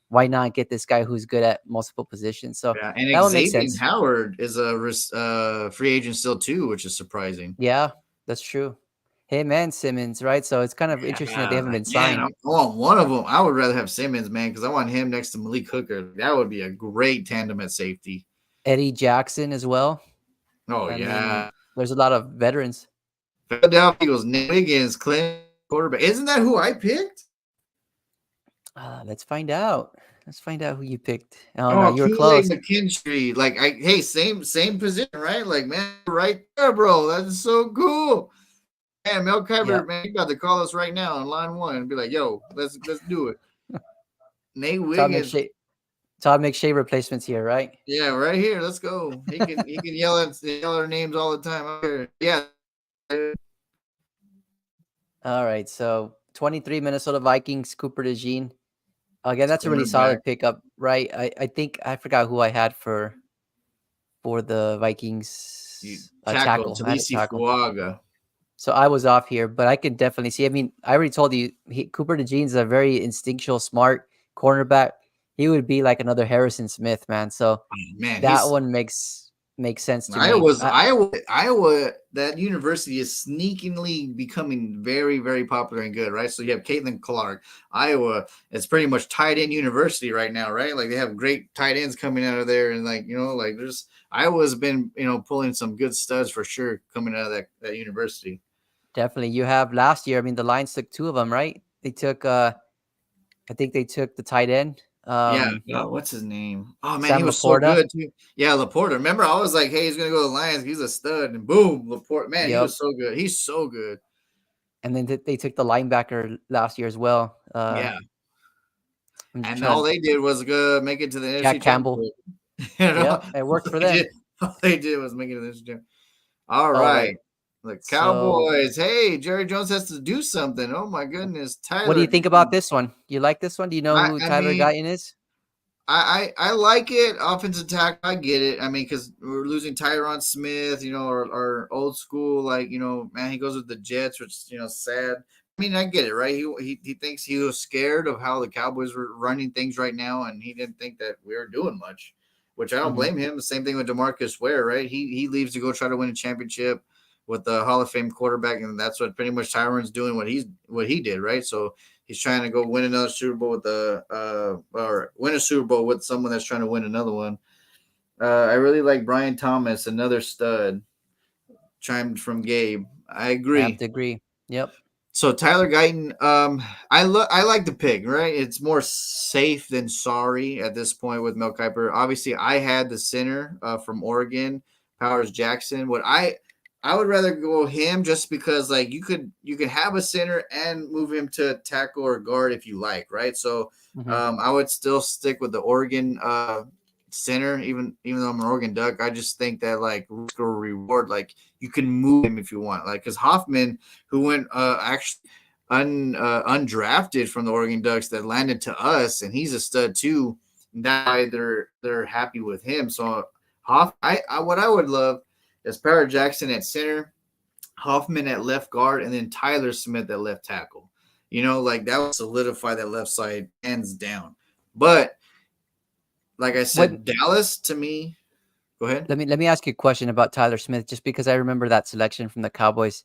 why not get this guy who's good at multiple positions? So Yeah, that and would make Xavier sense. Howard is a free agent still too, which is surprising. Yeah, that's true. Him and Simmons, right? So it's kind of interesting that they Yeah, haven't been man, signed. I want one of them. I would rather have Simmons, man, because I want him next to Malik Hooker. That would be a great tandem at safety. Eddie Jackson as well. Oh I mean, yeah, there's a lot of veterans. Philadelphia Eagles, Nick Wiggins, Clint quarterback. Isn't that who I picked? Let's find out. Let's find out who you picked. Oh no, Oh, you were Kool Aid close. McKinstry. Like, hey, same position, right? Like, man, right there, bro. That's so cool. Man, Mel Kiper, Yep. man, he about to call us right now on line one and be like, "Yo, let's do it." Nate Todd Wiggins, McShay. Todd McShay replacements here, right? yeah, right here. Let's go. He can yell our names all the time. Yeah, All right. So 23 Minnesota Vikings, Cooper DeJean. Again, that's a really cornerback. solid pickup, right? I think I forgot who I had for the You Vikings tackle tackle. I had a Talisi tackle. Fuaga. So I was off here, but I could definitely see. I mean, I already told you Cooper DeJean's a very instinctual, smart cornerback. He would be like another Harrison Smith, man. So Man, that he's one makes sense to me. Iowa. That university is sneakingly becoming very, very popular and good, right? So you have Caitlin Clark. Iowa, it's pretty much tight end university right now, right? Like they have great tight ends coming out of there, and like like there's Iowa's been pulling some good studs for sure coming out of that university. Definitely. You have last year. I mean, the Lions took two of them, right? They took. I think they took the tight end. Yeah, what's his name? Oh man, he Sam was so Laporta. good too. Yeah, Laporta. Remember, I was like, "Hey, he's gonna go to the Lions. He's a stud." And boom, Laporta. Man, he Yep. was so good. He's so good. And then they took the linebacker last year as well. Yeah, I'm and all trying to they did was make it to the NFC Jack Campbell. Championship. you know, Yep, it all worked for they did, them. all they did was make it to the NFC Championship. All All right, right. the So, Cowboys. Hey, Jerry Jones has to do something. Oh my goodness, what do Tyler. you think about this one? You like this one? Do you know who I Tyler mean, Guyton is? I like it. Offensive attack, I get it. I mean, because we're losing Tyron Smith, our old school, like, man, he goes with the Jets, which is, sad. I mean, I get it, right? He thinks he was scared of how the Cowboys were running things right now, and he didn't think that we were doing much, which I don't Mhm. blame him. The same thing with DeMarcus Ware, right? He leaves to go try to win a championship with the Hall of Fame quarterback, and that's what pretty much Tyron's doing what he did, right? So he's trying to go win another Super Bowl with or win a Super Bowl with someone that's trying to win another one. I really like Brian Thomas, another stud. Chimed from Gabe. I I have agree. to agree. Yep. So Tyler Guyton, I like the pick, right? It's more safe than sorry at this point with Mel Kiper. Obviously, I had the center from Oregon, Powers Jackson. I would rather go him just because like you could have a center and move him to tackle or guard if you like, right? So Mhm. I would still stick with the Oregon center, even though I'm an Oregon Duck. I just think that like risk or reward, like you can move him if you want, like because Hoffman, who went actually undrafted from the Oregon Ducks that landed to us, and he's a stud too. And that's why they're happy with him. So what I would love is Parrot Jackson at center, Hoffman at left guard, and then Tyler Smith at left tackle. Like that would solidify that left side hands down. But like I What said, Dallas to me. Go ahead. let me ask you a question about Tyler Smith just because I remember that selection from the Cowboys.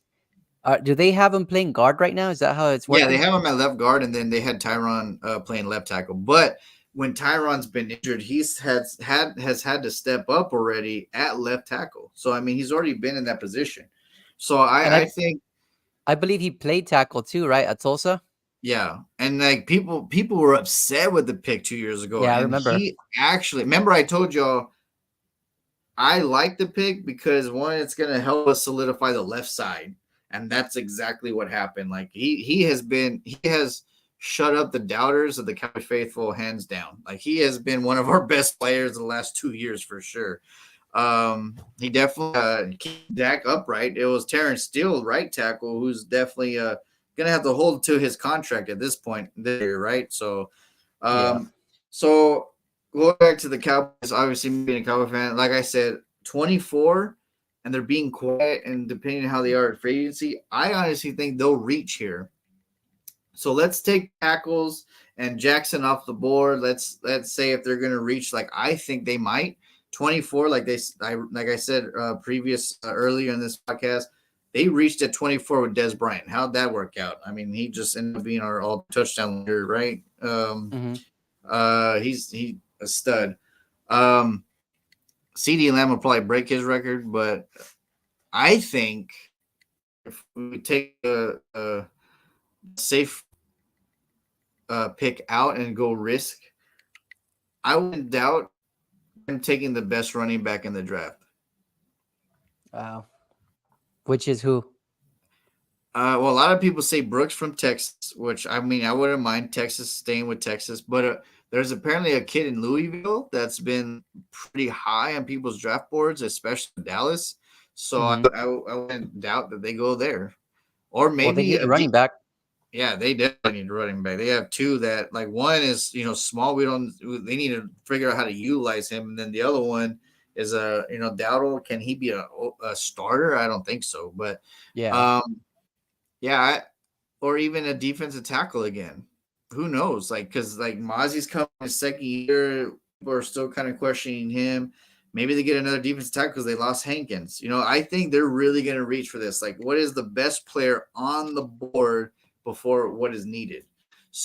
Do they have him playing guard right now? Is that how it's Yeah, they working? have him at left guard, and then they had Tyron playing left tackle. But when Tyron's been injured, has had to step up already at left tackle. So I mean, he's already been in that position. So And I think I believe he played tackle too, right? At Tulsa? yeah, and like people were upset with the pick 2 years ago, Yeah, I and remember. he actually remember I told y'all I like the pick because one, it's going to help us solidify the left side, and that's exactly what happened. Like he has shut up the doubters of the Cowboy faithful hands down. Like he has been one of our best players the last 2 years for sure. He definitely kept Dak upright. It was Terrence Steele, right tackle, who's definitely gonna have to hold to his contract at this point this year, right? So, Yeah. um, so going back to the Cowboys, obviously being a Cowboy fan, like I said, 24. and they're being quiet, and depending on how they are at free agency, I honestly think they'll reach here. So let's take tackles and Jackson off the board. Let's say if they're going to reach, like I think they might 24, like I said previous earlier in this podcast, they reached at 24 with Des Bryant. How'd that work out? I mean, he just ended up being our all touchdown leader, right? Mm-hmm. He a stud. Um, CD Lamb will probably break his record, but I think if we take a safe pick out and go risk, I wouldn't doubt him taking the best running back in the draft. Wow. Which is who? Well, a lot of people say Brooks from Texas, which I mean, I wouldn't mind Texas staying with Texas, but there's apparently a kid in Louisville that's been pretty high on people's draft boards, especially in Dallas. So Mm-hmm. I wouldn't doubt that they go there, or Well, they maybe need a running back. yeah, they definitely need a running back. They have two that like one is small. They need to figure out how to utilize him, and then the other one is Dowdle. Can he be a starter? I don't think so, but Yeah. um yeah, or even a defensive tackle again. Who knows? Like because like Mozzie's coming his second year, people are still kind of questioning him. Maybe they get another defensive tackle because they lost Hankins. I think they're really going to reach for this. Like, what is the best player on the board before what is needed?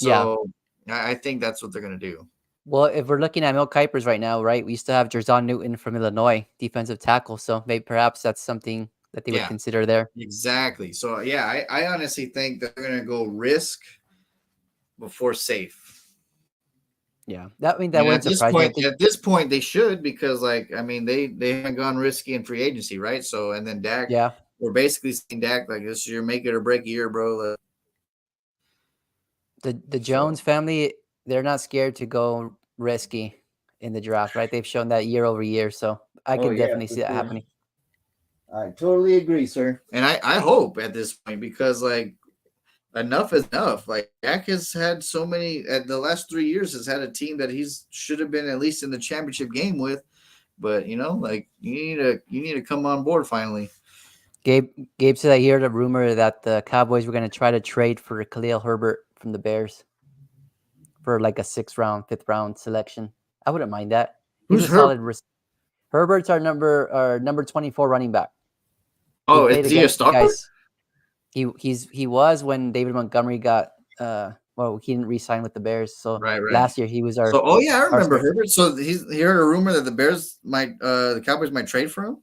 Yeah. So I think that's what they're going to do. Well, if we're looking at Mel Kiper's right now, right, we still have Jerzon Newton from Illinois, defensive tackle. So maybe perhaps that's something that they would Yeah, consider there. exactly. So yeah, I honestly think they're going to go risk before safe. Yeah, that And wouldn't surprise me. I think. at this point, they should because, like, I mean, they haven't gone risky in free agency, right? So, and then Dak, Yeah, we're basically saying Dak, like, this is your make it or break year, bro. the So, Jones family, they're not scared to go risky in the draft, right? They've shown that year over year, so I oh can yeah, definitely for see that sure. happening. I totally agree, sir. And I hope at this point because, like, enough is enough. Like, Dak has had so many at the last 3 years has had a team that he's should have been at least in the championship game with. But like you need to come on board finally. Gabe said I heard a rumor that the Cowboys were going to try to trade for Khalil Herbert from the Bears for like a 6th round, 5th round selection. I wouldn't mind that. He's Who's a her? solid. Herbert's our number 24 running back. He Oh, played is he a against you starter? guys. He was when David Montgomery got well, he didn't re-sign with the Bears. So Right, right. last year he was So, oh yeah, I our remember Herbert. So he heard a rumor that the Cowboys might trade for him.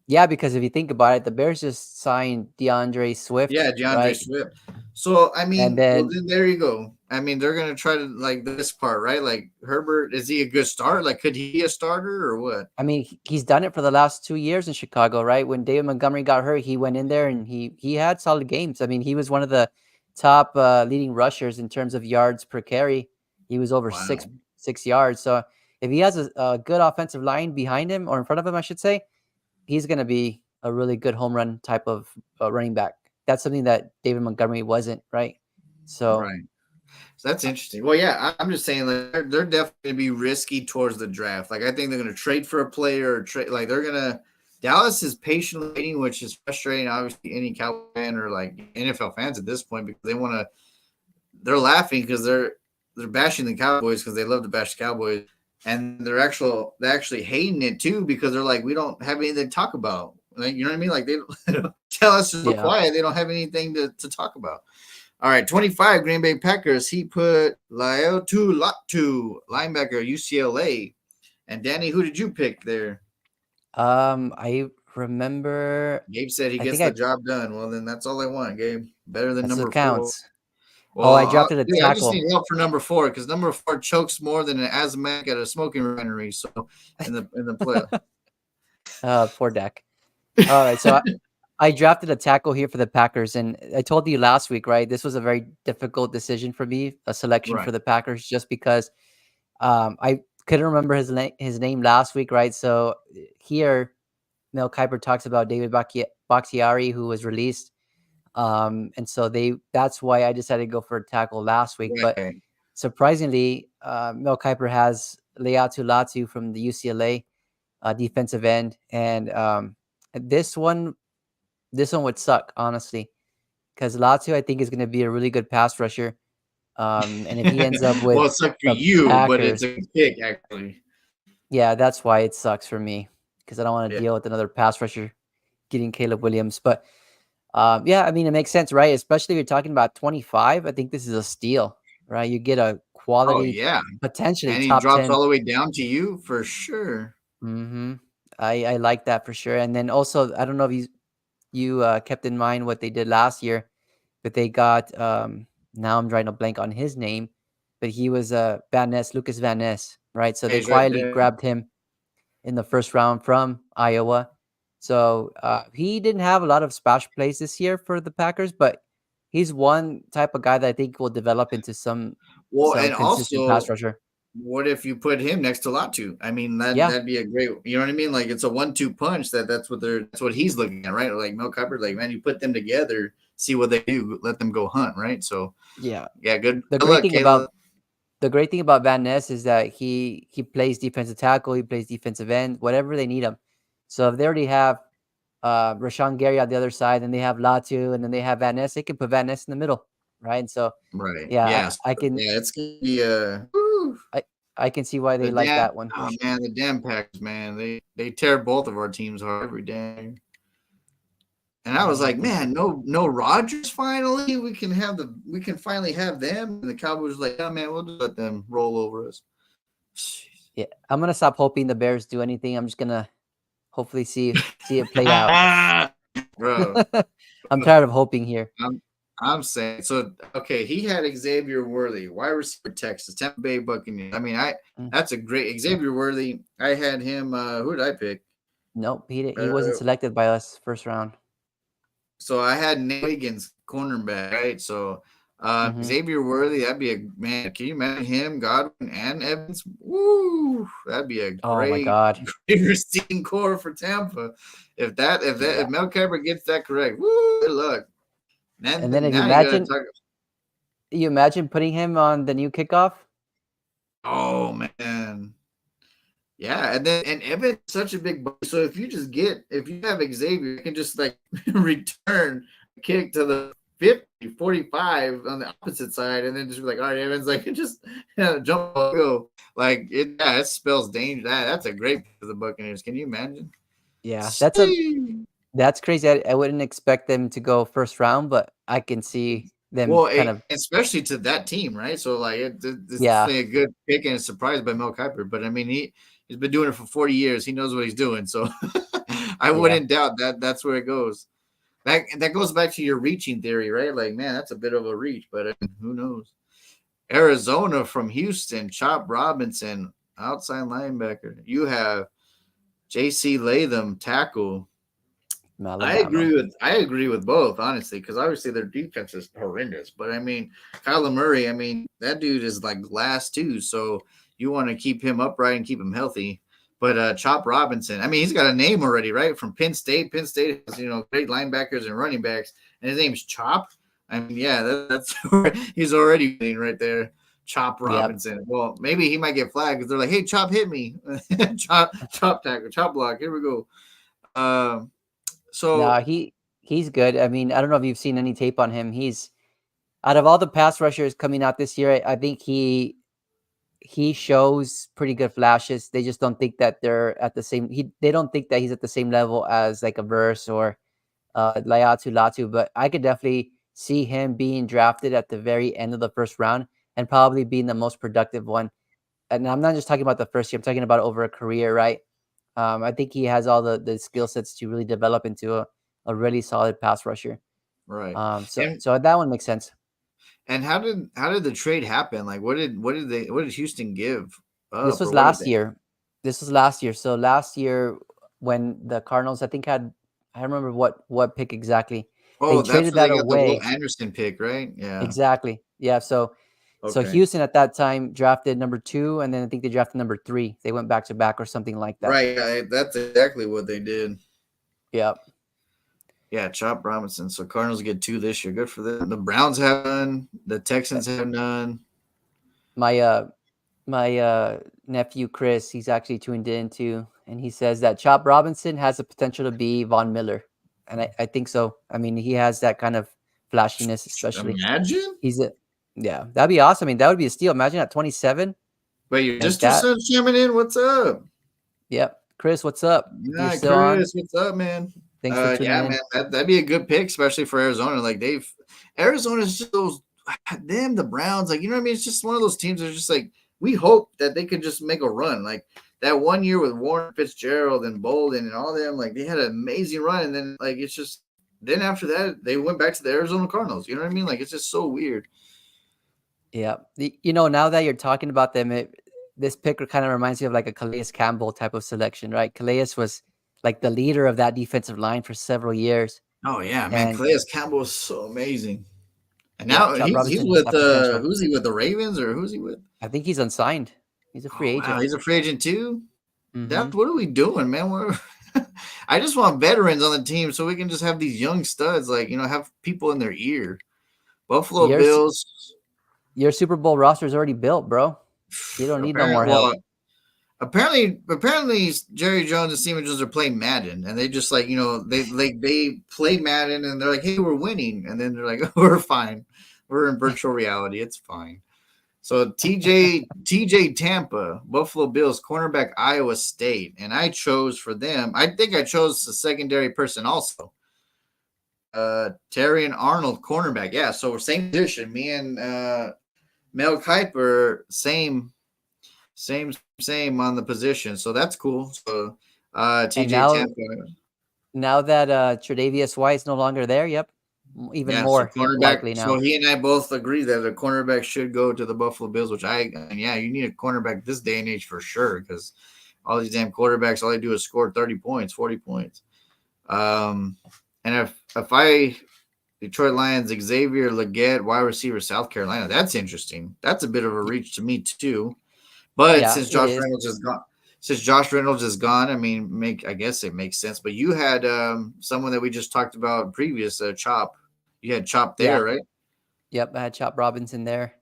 yeah, because if you think about it, the Bears just signed DeAndre Swift, Yeah, DeAndre right? Swift. So I And mean, well then then there you go. I mean, they're gonna try to like this part, right? Like Herbert, is he a good starter? Like, could he be a starter or what? I mean, he's done it for the last 2 years in Chicago, right? When David Montgomery got hurt, he went in there and he had solid games. I mean, he was one of the top leading rushers in terms of yards per carry. He was over six Wow. 6 yards. So if he has a good offensive line behind him or in front of him, I should say, he's going to be a really good home run type of running back. That's something that David Montgomery wasn't, right? So Right. So that's interesting. Well, yeah, I'm just saying like they're definitely going to be risky towards the draft. Like I think they're going to trade for a player or trade like they're going to Dallas is patiently waiting, which is frustrating obviously any Cowboy fan or like NFL fans at this point because they're laughing because they're bashing the Cowboys because they love to bash the Cowboys and they're actually hating it too because they're like we don't have anything to talk about. Like you know what I mean? Like they don't tell us to be yeah. quiet. They don't have anything to talk about. All right, 25 Green Bay Packers. He put Laiatu Latu, linebacker, UCLA. And Danny, who did you pick there? I remember. Gabe said he I think gets the I job done. Well, then that's all I want, Gabe. Better than that's what number 4. counts. Oh, I Well, drafted a yeah, I just tackle. need help for number 4 because number 4 chokes more than an asthmatic at a smoking refinery. So in the play. Poor deck. All right, so I drafted a tackle here for the Packers, and I told you last week, right? This was a very difficult decision for me, a selection Right. for the Packers, just because I couldn't remember his name last week, right? So here, Mel Kiper talks about David Bakhtiari, who was released, and so that's why I decided to go for a tackle last week. But Right. surprisingly, Mel Kiper has Leatu Latu from the UCLA defensive end, and This one would suck, honestly, because Latu, I think, is going to be a really good pass rusher. And if he ends up with Well, it sucks for the you, but it's Packers, a good pick actually. yeah, that's why it sucks for me, because I don't want to Yeah. deal with another pass rusher getting Caleb Williams. But yeah, I mean, it makes sense, right? Especially if you're talking about 25. I think this is a steal, right? You get a Oh quality, yeah, potentially and he top drops 10. all the way down to you for sure. Mm-hmm. I like that for sure. And then also, I don't know if you kept in mind what they did last year, but they got now I'm trying to blank on his name, but he was Van Ness, Lucas Van Ness, right? So Yeah, they he's right quietly there. grabbed him in the first round from Iowa. So he didn't have a lot of splash plays this year for the Packers, but he's one type of guy that I think will develop into Well, some and consistent pass also, rusher. what if you put him next to Latu? I mean, Yeah, that'd be a great. You know what I mean? Like it's a 1-2 punch. That's what he's looking at, right? Like Mel Kiper, like man, you put them together, see what they do, let them go hunt, right? So yeah. yeah, good, The good great luck, thing Caleb. about the great thing about Van Ness is that he plays defensive tackle, he plays defensive end, whatever they need him. So if they already have Rashawn Gary on the other side, and they have Latu, and then they have Van Ness, they can put Van Ness in the middle, right? And so Right? yeah, Yes. I can Yeah, it's gonna be whew, I I can see why the they like damn. that one for Oh sure. man, the damn Packers, man. They tear both of our teams hard every day. And I was Yeah, I like, think man, no Rogers finally. We can finally have them. And the Cowboys were like, oh man, we'll just let them roll over us. yeah, I'm gonna stop hoping the Bears do anything. I'm just gonna hopefully see it play out. Bro, I'm tired of hoping here. I'm I'm saying so okay, he had Xavier Worthy, wide receiver Texas, Tampa Bay Buccaneers. I mean, I Mm. that's a great Xavier Worthy. I had him who did I pick? Nope, he wasn't Uh selected by us first round. So I had Nate Wiggins, cornerback, right? So Hmm. Xavier Worthy, that'd be a man. Can you imagine him, Godwin, and Evans? Woo, that'd be a Oh my great, God. great receiving core for Tampa. If Yeah. Mel Kiper gets that correct, woo, good luck. And And then then if you now you gotta imagine talk. you imagine putting him on the new kickoff. Oh man, yeah, and Evans such a big body. So if you have Xavier, you can just like return a kick to the 50, 45 on the opposite side, and then just be like, all right, Evans, like just jump go. Like it, yeah, it spells danger. That's a great pick for the Buccaneers. Can you imagine? Yeah, See? that's crazy. I wouldn't expect them to go first round, but I can see them Well, kind of especially to that team, right? So like it's yeah, definitely a good pick and a surprise by Mel Kiper. But I mean, he's been doing it for 40 years. He knows what he's doing. So I yeah. wouldn't doubt that that's where it goes. That goes back to your reaching theory, right? Like, man, that's a bit of a reach, but who knows? Arizona from Houston, Chop Robinson, outside linebacker. You have J.C. Latham, tackle. Alabama. I agree with both, honestly, because obviously their defense is horrendous. But I mean, Kyler Murray, I mean, that dude is like glass too. So you want to keep him upright and keep him healthy. But Chop Robinson, I mean, he's got a name already, right? From Penn State. Penn State has, great linebackers and running backs, and his name's Chop. I mean, yeah, that's he's already winning right there. Chop Yep. Robinson. Well, maybe he might get flagged because they're like, "Hey, Chop hit me, chop tackle, chop block. Here we go." Um, No, so he's good. I mean, I don't know if you've seen any tape on him. He's out of all the pass rushers coming out this year, I think he shows pretty good flashes. They just don't think that they're at the same. They don't think that he's at the same level as like a Verse or Layatu Latu. But I could definitely see him being drafted at the very end of the first round and probably being the most productive one. And I'm not just talking about the first year. I'm talking about over a career, right? I think he has all the skill sets to really develop into a really solid pass rusher. right. So And so that one makes sense. and how did the trade happen? Like what did Houston give This up or was what did last they? year. This was last year. So last year when the Cardinals, I think had I don't remember what pick exactly. They Oh, that's traded where they that got the Will away. Anderson pick, right? Yeah. Exactly. Yeah. So Okay. Houston at that time drafted number 2, and then I think they drafted number 3. They went back to back or something like that. Right. That's exactly what they did. Yeah. Yeah, Chop Robinson. So Cardinals get two this year. Good for them. The Browns have none. The Texans have none. My my nephew Chris, he's actually tuned in too. and he says that Chop Robinson has the potential to be Von Miller, and I think so. I mean, he has that kind of flashiness, especially. Imagine. He's a Yeah, that'd be awesome. I mean, that would be a steal. Imagine at 27 Wait, your like sister that. son's coming in? What's up? Yep. Chris, what's up? You're Yeah, still on. Chris, what's up, man? Thanks for tuning Yeah, in. man, that'd be a good pick, especially for Arizona. Like Arizona's just those them, the Browns, like you know what I mean? It's just one of those teams that's just like we hope that they could just make a run. Like that one year with Warren Fitzgerald and Bolden and all them, like they had an amazing run, and then like it's just then after that they went back to the Arizona Cardinals. You know what I mean? Like it's just so weird. Yeah. Now that you're talking about them, this pick kind of reminds me of like a Calais Campbell type of selection, right? Calais was like the leader of that defensive line for several years. Oh yeah, man, And Calais Campbell is so amazing. And yeah, now Chop he's Robinson has with that potential. who's he with, the Ravens, or who's he with? I think he's unsigned. He's a free Oh wow, agent. he's a free agent too. Hmm. That's what are we doing, man? I just want veterans on the team so we can just have these young studs, like have people in their ear. Buffalo Your S- Bills. your Super Bowl roster is already built, bro. You don't need no more Apparently, help. apparently, Jerry Jones and Steven Jones are playing Madden, and they just they play Madden, and they're like, "Hey, we're winning," and then they're like, "We're fine, we're in virtual reality, it's fine." So TJ Tampa, Buffalo Bills, cornerback Iowa State, and I chose for them. I think I chose the secondary person also. Terry and Arnold, cornerback. Yeah, so same position. Me and Mel Kiper, same on the position. So that's cool. So And TJ Tampa. now that Tre'Davious White's no longer there, yep, even Yeah, so more cornerback. likely So now. he and I both agree that a cornerback should go to the Buffalo Bills, which yeah, you need a cornerback this day and age for sure because all these damn quarterbacks, all they do is score 30 points, 40 points. And if I Detroit Lions, Xavier Legette, wide receiver, South Carolina, that's interesting. That's a bit of a reach to me too. But Yeah, it is. Since Josh Reynolds is gone, I mean, I guess it makes sense. But you had someone that we just talked about previous, Chop. You had Chop Yeah, there, right? yep. I had Chop Robinson there.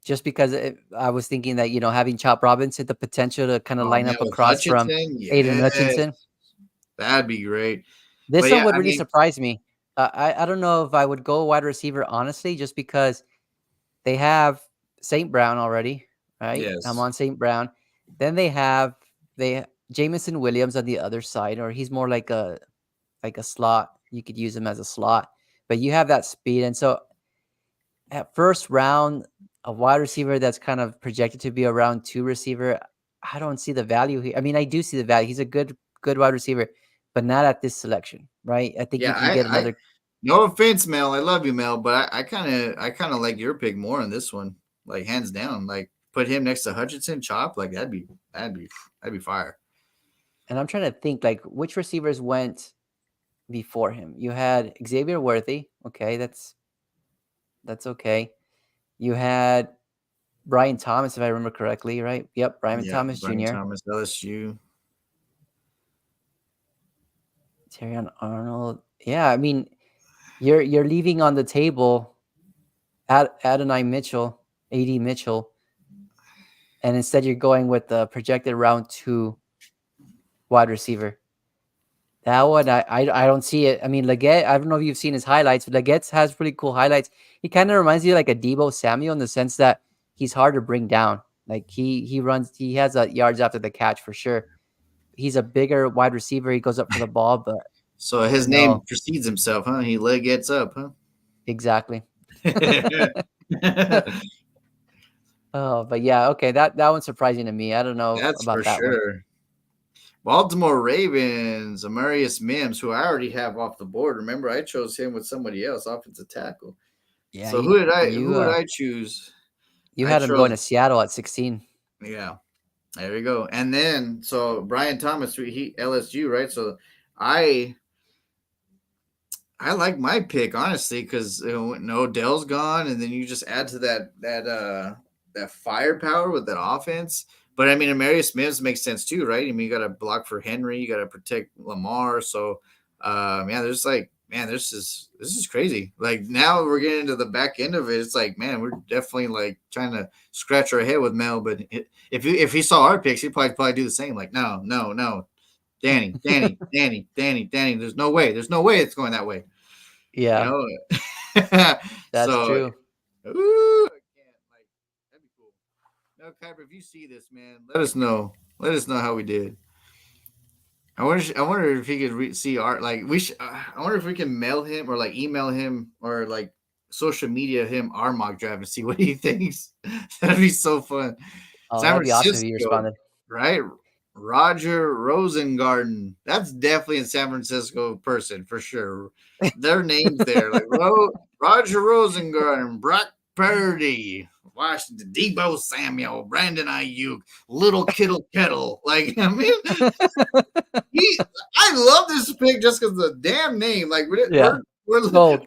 Just because I was thinking that having Chop Robinson, the potential to kind of Oh line man, up with across from Hutchinson, Aiden yes, Hutchinson. that'd be great. This But one yeah, would I really mean, surprise me. I don't know if I would go wide receiver honestly, just because they have St. Brown already, right? I'm yes, on St. Brown. Then they Jamison Williams on the other side, or he's more like a slot. You could use him as a slot, but you have that speed. And so at first round, a wide receiver that's kind of projected to be a round two receiver, I don't see the value here. I mean, I do see the value. He's a good wide receiver, but not at this selection, right? I think yeah. you can get another. No offense, Mel. I love you, Mel, but I kind of like your pick more on this one, like hands down. Like put him next to Hutchinson, Chop, like that'd be fire. And I'm trying to think like which receivers went before him. You had Xavier Worthy. Okay, that's okay. You had Brian Thomas, if I remember correctly, right? Yep, Brian Yeah, Thomas Brian Jr. Thomas, LSU. Terrion Arnold. Yeah, I mean, you're leaving on the table Adonai Mitchell, AD Mitchell, and instead you're going with the projected round two wide receiver. That one, I don't see it. I mean, Leggett, I don't know if you've seen his highlights, but Leggett has pretty cool highlights. He kind of reminds you like a Debo Samuel in the sense that he's hard to bring down. Like he has yards after the catch for sure. He's a bigger wide receiver. He goes up for the ball, but So his name no, precedes himself, huh? He leg gets up, huh? exactly. Oh, but yeah, okay. That one's surprising to me. I don't know That's for about that one. sure. Baltimore Ravens, Amarius Mims, who I already have off the board. Remember, I chose him with somebody else, offensive tackle. Yeah, So you who you did I choose? you I had him going chose to Seattle at 16. yeah. There we go. And then so Brian Thomas, he LSU, right? So I I like my pick honestly because when Odell's gone, and then you just add to that firepower with that offense. But I mean, Amarius Mims makes sense too, right? I mean, you got to block for Henry, you got to protect Lamar. So yeah, there's like man, this is crazy. Like now we're getting to the back end of it. It's like, man, we're definitely like trying to scratch our head with Mel. But if he saw our picks, he'd probably do the same. Like, no, no, no, Danny, Danny, Danny, Danny, Danny. There's no way. There's no way it's going that way. You Yeah, know. that's So, true. ooh, I can't. Like, that'd be cool. No, Kuiper, if you see this, man, let us know. Let us know how we did. I wonder if he could see art. Like we, I wonder if we can mail him or like email him or like social media him our mock draft and see what he thinks. That'd be so fun. Oh, San that'd be awesome if you Francisco, responded. right? Roger Rosengarten. That's definitely a San Francisco person for sure. Their names there, like Roger Rosengarten, Brock Purdy, Washington, Debo Samuel, Brandon Ayuk, Little Kittle Kettle. Like, I mean, I love this pick just because the damn name. Like Yeah, gold.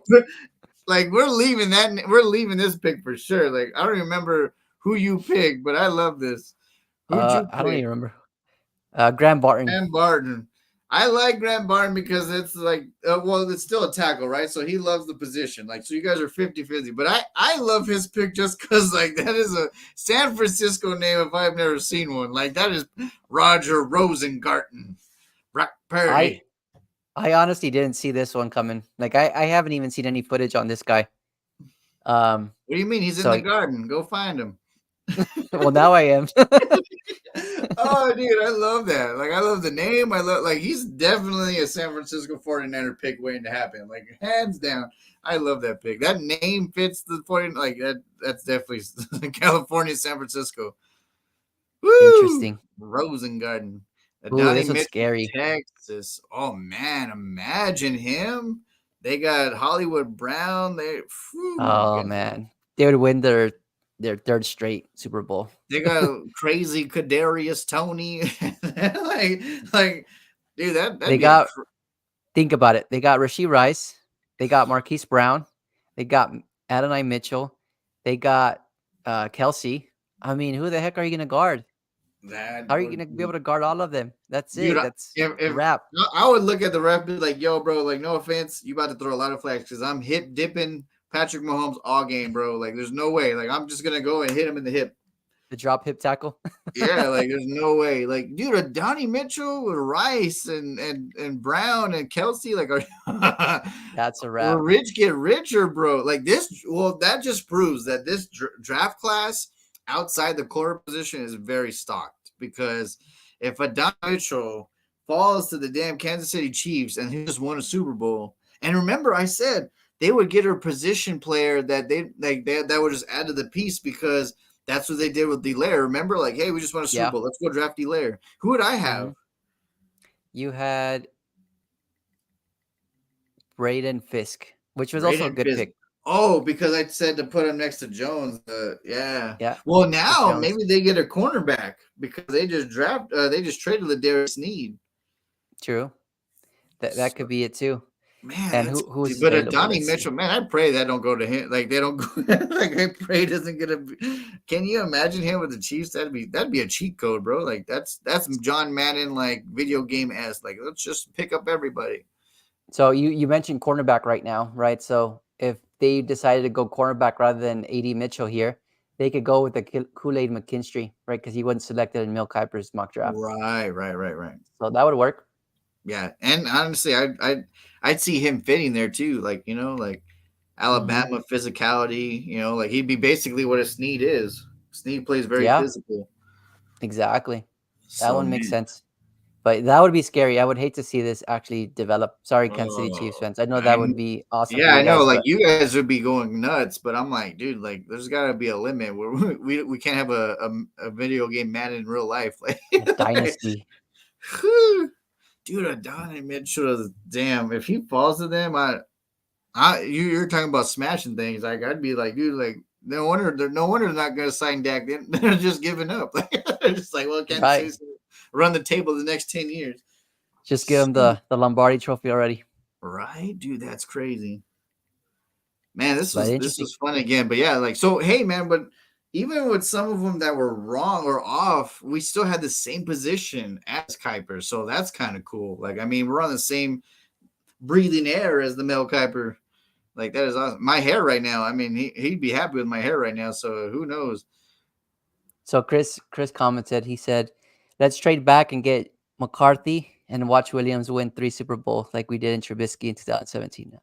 we're leaving that. We're leaving this pick for sure. Like I don't remember who you picked, but I love this. Who'd you I don't pick? even remember. Graham Barton. Graham Barton. I like Graham Barton because it's like, well, it's still a tackle, right? So he loves the position. Like, so you guys are 50-50. But I love his pick just because, like, that is a San Francisco name if I've never seen one. Like, that is Roger Rosengarten. Brock I Purdy. I honestly didn't see this one coming. Like I haven't even seen any footage on this guy. What do you mean? He's in So the garden. Go find him. well now I am. Oh, dude, I love that. Like, I love the name. I love, like, he's definitely a San Francisco 49er pick waiting to happen. Like, hands down. I love that pick. That name fits the 40, like, that's definitely California, San Francisco. Woo! Interesting. Rosengarten. Ooh, Adonai this one's Mitchell, scary. Texas. Oh, man, imagine him. They got Hollywood Brown. Oh, my Oh goodness. man. They would win their third straight Super Bowl. They got crazy Kadarius Tony. like, dude, that'd They be a got think about it. They got Rasheed Rice, they got Marquise Brown, they got Adonai Mitchell, they got Kelsey. I mean, who the heck are you gonna guard? that How are you would gonna be be, able to guard all of them? That's dude. it. That's a If wrap. I would look at the ref, be like, "Yo, bro, like, no offense, you about to throw a lot of flags because I'm hip dipping Patrick Mahomes all game, bro. Like, there's no way. Like, I'm just gonna go and hit him in the hip. The drop hip tackle. Yeah, like there's no way. Like, dude, Donnie Mitchell with Rice and Brown and Kelsey, like, are That's a we're wrap. rich get richer, bro. Like this, well, that just proves that this draft class outside the core position is very stocked. Because if Don Mitchell falls to the damn Kansas City Chiefs and he just won a Super Bowl, and remember, I said they would get a position player that that would just add to the piece because that's what they did with Delaire. Remember, like, hey, we just won a Super Yeah. Bowl. Let's go draft Delaire. Who would I have? hmm You had Braden Fisk, which was also a Braden good Fisk. pick. Oh, because I said to put him next to Jones. Yeah. Yeah. Well, Chris now Jones. maybe they get a cornerback because they just traded the Darius Need. True. That So, could be it too. man, And that's who is but available? Donnie Let's see. Mitchell, man, I pray that don't go to him. Like they don't go. Like I pray it doesn't get a. Can you imagine him with the Chiefs? That'd be a cheat code, bro. Like that's John Madden like video game s. Like let's just pick up everybody. So you mentioned cornerback right now, right? So if they decided to go cornerback rather than AD Mitchell here, they could go with the Kool-Aid McKinstry, right? Because he wasn't selected in Mel Kiper's mock draft. Right. So that would work. Yeah, and honestly, I'd see him fitting there too. Like like hmm Alabama physicality. Like he'd be basically what a Snead is. Snead plays very Yeah, physical. exactly. That So one makes man, sense. But that would be scary. I would hate to see this actually develop. Sorry, Kansas City Chiefs oh, fans. I know I that would be awesome for yeah, I you know. guys, Like but you guys would be going nuts, but I'm like, dude, like there's got to be a limit where we can't have a video game Madden in real life. Like, a dynasty. whew, dude, Adonai Mitchell, damn, if he falls to them, you're talking about smashing things. Like I'd be like, dude, like no wonder they're not gonna sign Dak. They're just giving up. Like they're just like, well, Kansas Right. City's gonna run the table the next 10 years. Just give him the Lombardi trophy already. Right, dude, that's crazy. Man, this But was this interesting. was fun again. But yeah, like so, hey man, but even with some of them that were wrong or off, we still had the same position as Kuiper. So that's kind of cool. Like, I mean, we're on the same. breathing air as the Mel Kiper. Like that is awesome. My hair right now. I mean, he'd be happy with my hair right now. So who knows? So Chris commented. He said, "Let's trade back and get McCarthy and watch Williams win 3 Super Bowls like we did in Trubisky in 2017."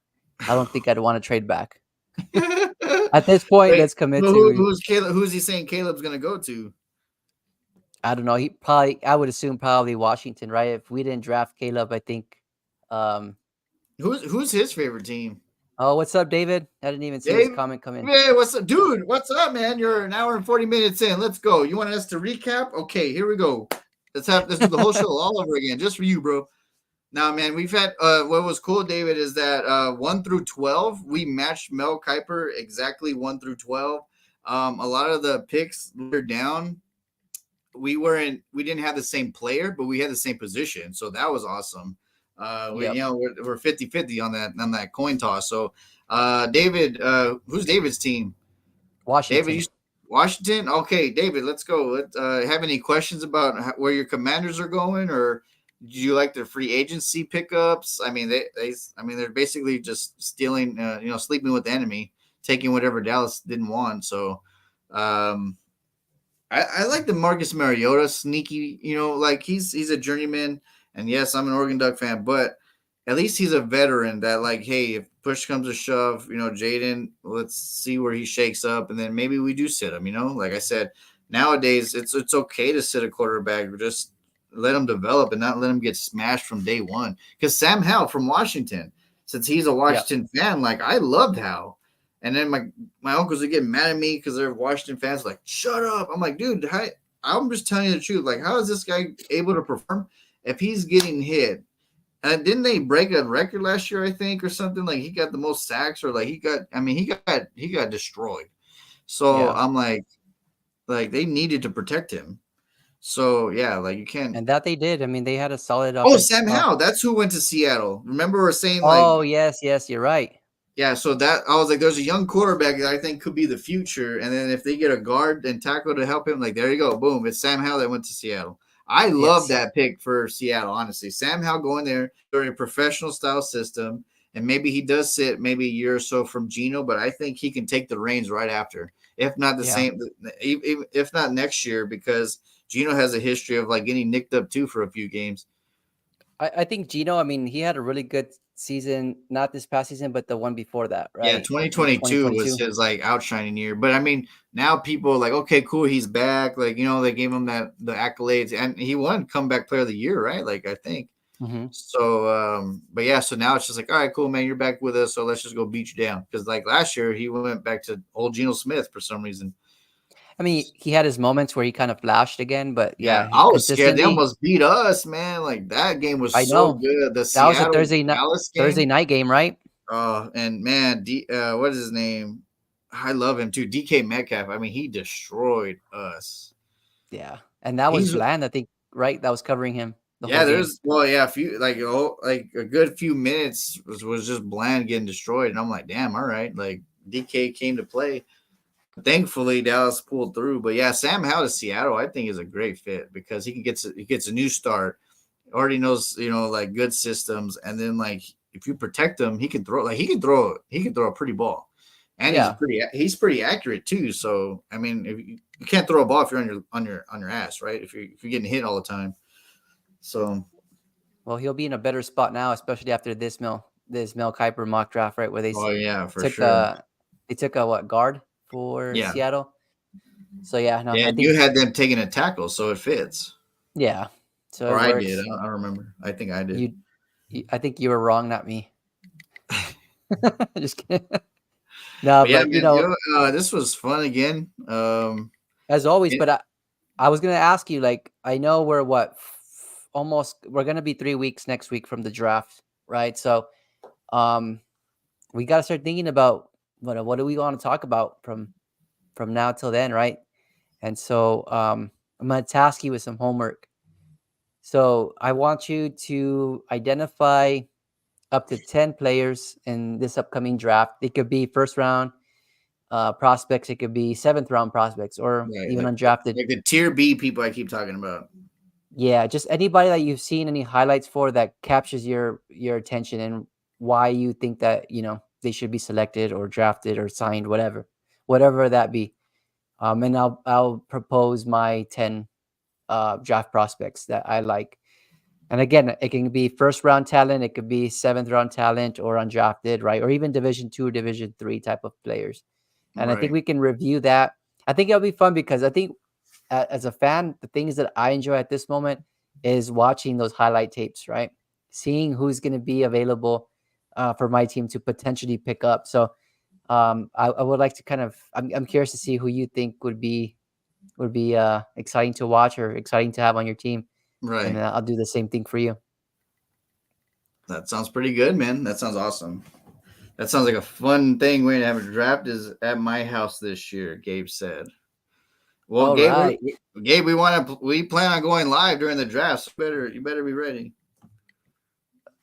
I don't think I'd want to trade back at this point. Wait, Let's commit well, to. who's Caleb? Who's he saying Caleb's gonna go to? I don't know. He probably. I would assume probably Washington, right? If we didn't draft Caleb, I think. Um. Who's his favorite team? Oh, what's up, David? I didn't even see his Dave? comment come in. Yeah, what's up, dude? What's up, man? You're an hour and 40 minutes in. Let's go. You want us to recap? Okay, here we go. Let's do the whole show all over again, just for you, bro. Now, man, we've had what was cool, David, is that 1 through 12, we matched Mel Kiper exactly 1 through 12. A lot of the picks later down, we didn't have the same player, but we had the same position, so that was awesome. Yep. We're 50-50 on that coin toss. So, David, who's David's team? David, Washington. Washington. Okay, David, let's go. Have any questions about where your Commanders are going, or do you like the free agency pickups? I mean, they're basically just stealing, sleeping with the enemy, taking whatever Dallas didn't want. So, um, I like the Marcus Mariota sneaky. Like he's a journeyman, and yes, I'm an Oregon Duck fan, but at least he's a veteran that, like, hey, if push comes to shove, Jaden, let's see where he shakes up, and then maybe we do sit him. Like I said, nowadays it's okay to sit a quarterback, just let him develop and not let him get smashed from day one. Because Sam Howell from Washington, since he's a Yep. Washington fan, like I loved Howell. And then my uncles are getting mad at me because they're Washington fans. Like, shut up! I'm like, dude, I'm just telling you the truth. Like, how is this guy able to perform if he's getting hit? And didn't they break a record last year? I think, or something, like he got the most sacks, or like he got. I mean, he got destroyed. So Yeah. I'm like they needed to protect him. So yeah, like you can't. And that they did. I mean, they had a solid Oh, offense. Sam Howell, that's who went to Seattle. Remember, we are saying like, Oh yes, yes, you're right. yeah, so that I was like, there's a young quarterback that I think could be the future. And then if they get a guard and tackle to help him, like there you go, boom, it's Sam Howell that went to Seattle. I love Yes. that pick for Seattle, honestly. Sam Howell going there during a professional style system, and maybe he does sit maybe a year or so from Geno, but I think he can take the reins right after, if not the Yeah. same, if not next year, because Geno has a history of like getting nicked up too for a few games. I think Gino, I mean, he had a really good season, not this past season, but the one before that, Yeah, right? In 2022 was 2022. his like outshining year. But I mean, now people are like, okay, cool, he's back. Like, they gave him the accolades, and he won comeback player of the year, right? Like, I think. Hmm. So but yeah, so now it's just like, all right, cool, man, you're back with us, so let's just go beat you down. Because like last year he went back to old Geno Smith for some reason. I mean, he had his moments where he kind of flashed again, but Yeah, yeah, he I was scared they consistently. almost beat us, man. Like that game was I so know good. The that was a Seattle Dallas Thursday game. night game, right? And man, what is his name? I love him too. DK Metcalf. I mean, he destroyed us. Yeah, and that was He's Bland, I think, right? That was covering him the whole yeah. game. A few like a good few minutes was just Bland getting destroyed, and I'm like, damn, all right. Like DK came to play. Thankfully, Dallas pulled through. But yeah, Sam Howell to Seattle, I think is a great fit because he gets a new start. Already knows like good systems, and then like if you protect him, he can throw a pretty ball, and Yeah, he's pretty accurate too. So I mean, if you can't throw a ball if you're on your ass, right? If you're getting hit all the time. So well, he'll be in a better spot now, especially after this Mel Kiper mock draft, right? Where oh yeah, for took sure. a they took a what guard for Yeah, Seattle. So yeah, no, yeah. I And you think had them taking a tackle, so it fits. yeah. So Or it I did. works. I don't remember. I think I did. You, I think you were wrong, not me. Just kidding. No, But yeah, but man, this was fun again. as always. It, But I was gonna ask you, like, I know we're almost we're gonna be 3 weeks next week from the draft, right? So, um, we gotta start thinking about what do we want to talk about from now till then, right? And so, I'm gonna task you with some homework. So I want you to identify up to 10 players in this upcoming draft. It could be first round prospects, it could be seventh round prospects, or right, even like undrafted. like the tier B people I keep talking about. Yeah, just anybody that you've seen any highlights for that captures your attention, and why you think that they should be selected or drafted or signed, whatever that be. And I'll propose my 10 draft prospects that I like. And again, it can be first round talent, it could be seventh round talent or undrafted, right? Or even Division 2, Division 3 type of players. And I think Right. we can review that. I think it'll be fun because I think as a fan, the things that I enjoy at this moment is watching those highlight tapes, right? Seeing who's going to be available for my team to potentially pick up. So I would like to I'm curious to see who you think would be exciting to watch or exciting to have on your team, and Right. I'll do the same thing for you. That sounds pretty good, man. That sounds awesome. That sounds like a fun thing. We're gonna have a draft is at my house this year. Gabe said. Well, All Gabe, right. Gabe, we plan on going live during the draft. So you better be ready.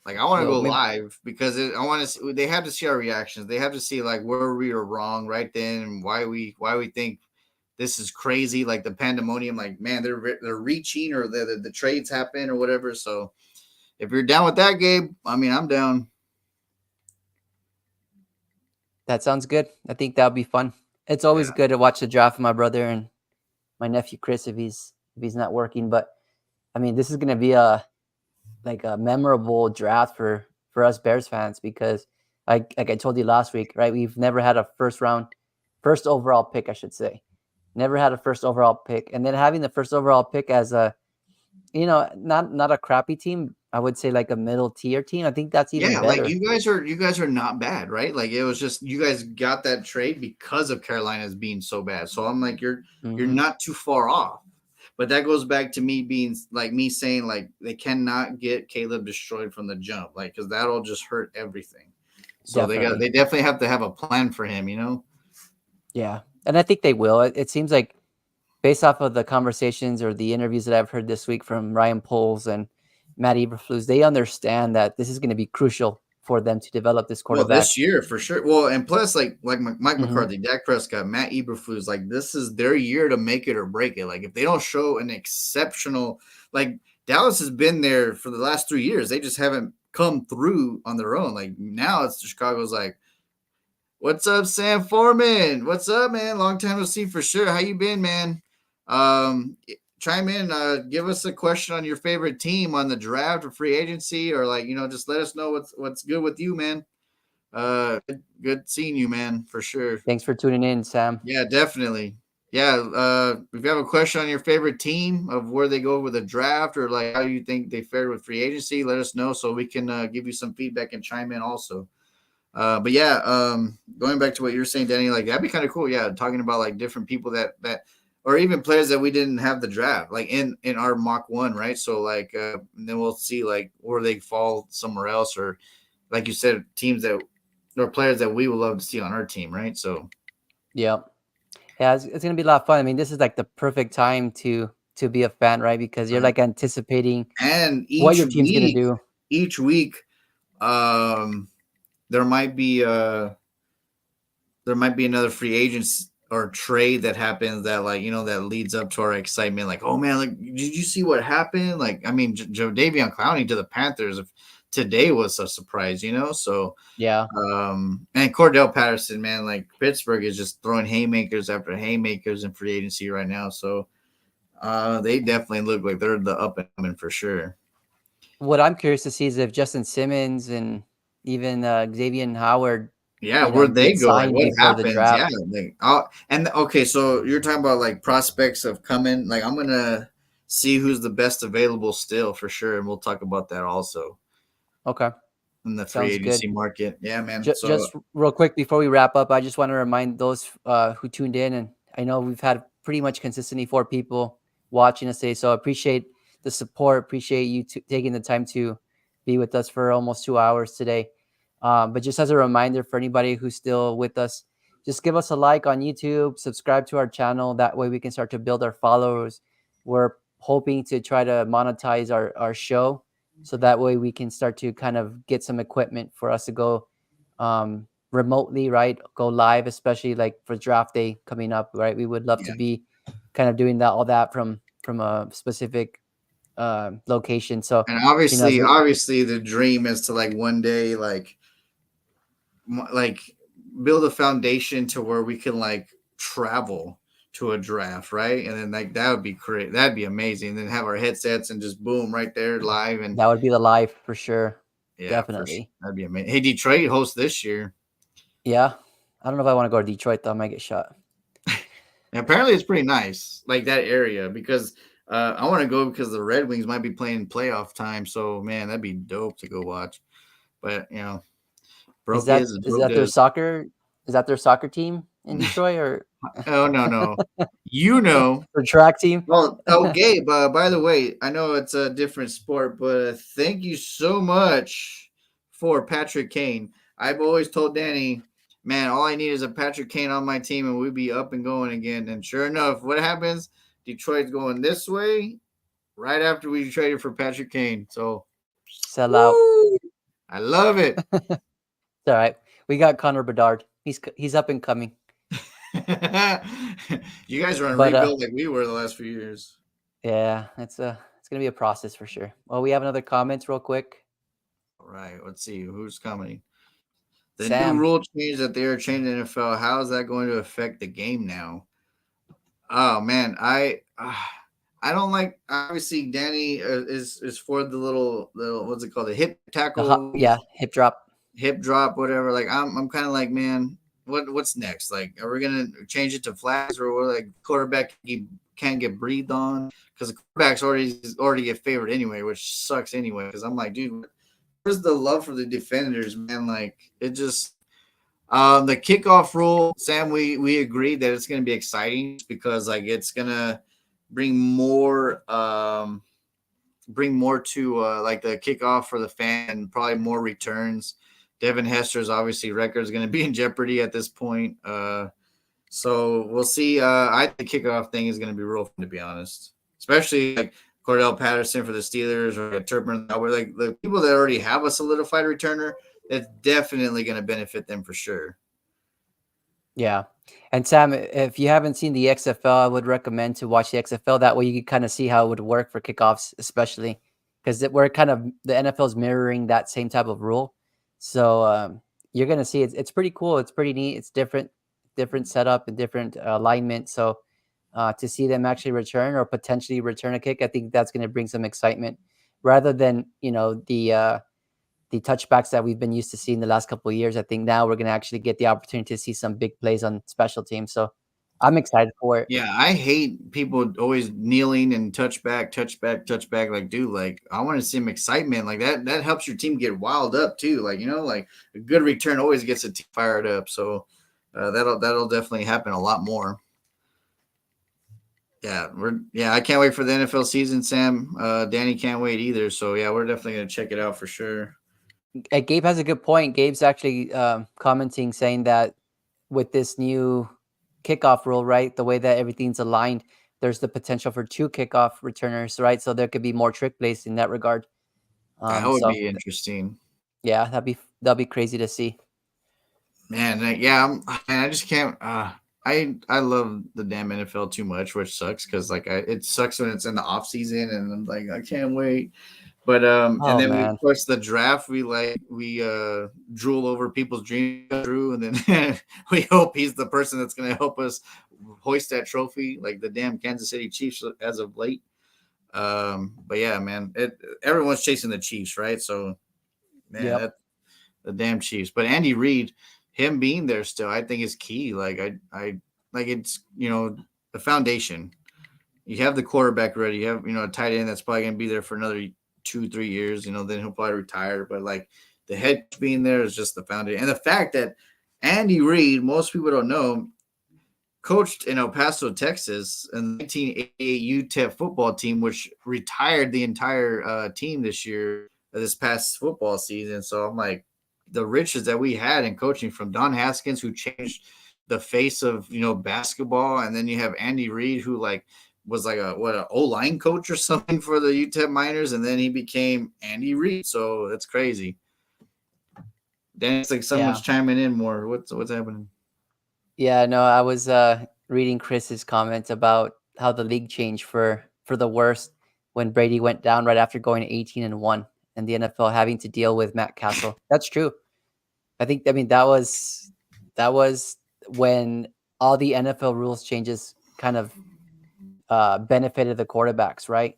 Like I want to Well, go maybe live because I want to. They have to see our reactions. They have to see like where we are wrong right then and why we think this is crazy. Like the pandemonium. Like man, they're reaching or the trades happen or whatever. So if you're down with that, Gabe, I mean I'm down. that sounds good. I think that'll be fun. It's always Yeah. good to watch the draft with my brother and my nephew Chris if he's not working. But I mean, this is gonna be a memorable draft for us Bears fans because like I told you last week, right? We've never had a first overall pick, I should say. Never had a first overall pick. And then having the first overall pick as not a crappy team, I would say like a middle tier team. I think that's even Yeah, like better. you guys are not bad, right? Like it was just you guys got that trade because of Carolina's being so bad. So I'm like you're Hmm. not too far off. But that goes back to me being like me saying like they cannot get Caleb destroyed from the jump, like because that'll just hurt everything. So Definitely. they definitely have to have a plan for him, you know. Yeah. And I think they will. It seems like based off of the conversations or the interviews that I've heard this week from Ryan Poles and Matt Eberflus, they understand that this is going to be crucial for them to develop this Well, quarterback. this year for sure. Well, and plus, like Mike Hmm. McCarthy, Dak Prescott, Matt Eberflus, like this is their year to make it or break it. Like if they don't show an exceptional, like Dallas has been there for the last 3 years, they just haven't come through on their own. Like now, it's Chicago's like, what's up, Sam Foreman? What's up, man? Long time no see for sure. How you been, man? Um, chime in. Give us a question on your favorite team on the draft or free agency, or like just let us know what's good with you, man. Good seeing you, man, for sure. Thanks for tuning in, Sam. Yeah, definitely. Yeah, if you have a question on your favorite team of where they go with the draft or like how you think they fared with free agency, let us know so we can give you some feedback and chime in also. But yeah, going back to what you're saying, Danny, like that'd be kind of cool. Yeah, talking about like different people or even players that we didn't have the draft, like in our mock one, right? So like, and then we'll see like where they fall somewhere else, or like you said, teams that or players that we would love to see on our team, right? So Yeah. Yeah, it's gonna be a lot of fun. I mean, this is like the perfect time to be a fan, right? Because you're right, like anticipating and what your team's gonna do. each week, um, there might be another free agents or trade that happens that like that leads up to our excitement. Like, oh man, like did you see what happened? Like, I mean, Joe Davion Clowney to the Panthers today was a surprise, So Yeah. and Cordell Patterson, man, like Pittsburgh is just throwing haymakers after haymakers in free agency right now. So they definitely look like they're the up and coming for sure. What I'm curious to see is if Justin Simmons and even Xavier Howard, Yeah, where'd they get go? Like, signed what before the happens? Yeah, draft. like, and okay, so you're talking about like prospects of coming. Like, I'm gonna see who's the best available still for sure, and we'll talk about that also Okay, in the free sounds good. agency market. Yeah, man. So Just real quick before we wrap up, I just want to remind those who tuned in, and I know we've had pretty much consistently 4 people watching us today, so I appreciate the support. Appreciate you taking the time to be with us for almost 2 hours today. But just as a reminder for anybody who's still with us, just give us a like on YouTube, subscribe to our channel. That way we can start to build our followers. We're hoping to try to monetize our show so that way we can start to kind of get some equipment for us to go remotely, right? Go live, especially like for draft day coming up, right? We would love to yeah, be kind of doing all that from a specific location. So, and as we obviously, the dream is to like one day like like build a foundation to where we can like travel to a draft, right? And then like that would be great. That'd be amazing. Then have our headsets and just boom right there live. And That would be the life for sure. yeah, for sure, Definitely. that'd be amazing. Hey, Detroit hosts this year. Yeah. I don't know if I want to go to Detroit though. I might get shot. And apparently, it's pretty nice, like that area, because I want to go because the Red Wings might be playing playoff time. So man, that'd be dope to go watch. But Is broke that is is broke that their does. soccer? Is that their soccer team in Detroit or Oh no, no, you know. or track team? Well, oh, Gabe, by the way, I know it's a different sport, but thank you so much for Patrick Kane. I've always told Danny, man, all I need is a Patrick Kane on my team and we'd be up and going again. And sure enough, what happens? Detroit's going this way right after we traded for Patrick Kane. So, Sell out. woo, I love it. It's all right. We got Connor Bedard. He's up and coming. You guys are on But rebuild like we were the last few years. yeah, it's gonna be a process for sure. Well, we have another comments real quick. All right, let's see who's coming. The new Sam, rule change that they are changing the NFL, how is that going to affect the game now? Oh man, I don't like. Obviously, Danny is for the little what's it called, the hip tackle, yeah, hip drop. hip drop, whatever. Like I'm kind of like, man, what's next? Like, are we gonna change it to flags or what? Like quarterback can't get breathed on because the quarterback's already get favored anyway, which sucks anyway. Because I'm like, dude, where's the love for the defenders, man? Like it just the kickoff rule, Sam. We agreed that it's going to be exciting because like it's gonna bring more to like the kickoff for the fan and probably more returns. Devin Hester's obviously record is going to be in jeopardy at this point. So we'll see. I think the kickoff thing is going to be real fun, to be honest, especially like Cordell Patterson for the Steelers or like Turpin. Where like the people that already have a solidified returner, that's definitely going to benefit them for sure. Yeah. And Sam, if you haven't seen the XFL, I would recommend to watch the XFL. That way you can kind of see how it would work for kickoffs, especially because we're kind of the NFL is mirroring that same type of rule. So you're gonna see it's pretty cool. It's pretty neat. It's different setup and different alignment. So to see them actually return or potentially return a kick, I think that's going to bring some excitement rather than the touchbacks that we've been used to seeing the last couple of years. I think now we're going to actually get the opportunity to see some big plays on special teams. So I'm excited for it. Yeah, I hate people always kneeling and touch back, touch back, touch back. Like, dude, like I want to see some excitement. Like that helps your team get wild up too. Like, like a good return always gets a team fired up. So that'll definitely happen a lot more. Yeah, I can't wait for the NFL season, Sam. Danny can't wait either. So yeah, we're definitely gonna check it out for sure. Gabe has a good point. Gabe's actually commenting saying that with this new kickoff rule, right, the way that everything's aligned, there's the potential for two kickoff returners, right? So there could be more trick plays in that regard. That would So be interesting. yeah, that'd be crazy to see. Man, man, I just can't. I love the damn NFL too much, which sucks because like it sucks when it's in the off season, and I'm like I can't wait. But and Oh then we man, of course the draft we drool over people's dreams come true, and then we hope he's the person that's going to help us hoist that trophy, like the damn Kansas City Chiefs as of late. But yeah, man, everyone's chasing the Chiefs, right? So man, yep, that the damn Chiefs. But Andy Reid, him being there still, I think is key. Like I like it's the foundation. You have the quarterback ready. You have a tight end that's probably going to be there for another 2-3 years. Then he'll probably retire. But like the head being there is just the foundation, and the fact that Andy Reid, most people don't know, coached in El Paso, Texas, in the 1988 UTEP football team, which retired the entire team this past football season. So I'm like, the riches that we had in coaching from Don Haskins, who changed the face of basketball, and then you have Andy Reid, who like was like an O-line coach or something for the UTEP Miners, and then he became Andy Reid. So that's crazy. Then it's like someone's yeah, chiming in more. What's happening? yeah. No, I was reading Chris's comments about how the league changed for the worst when Brady went down right after going 18-1, and the NFL having to deal with Matt Castle. That's true. I mean that was when all the NFL rules changes kind of benefited the quarterbacks, right?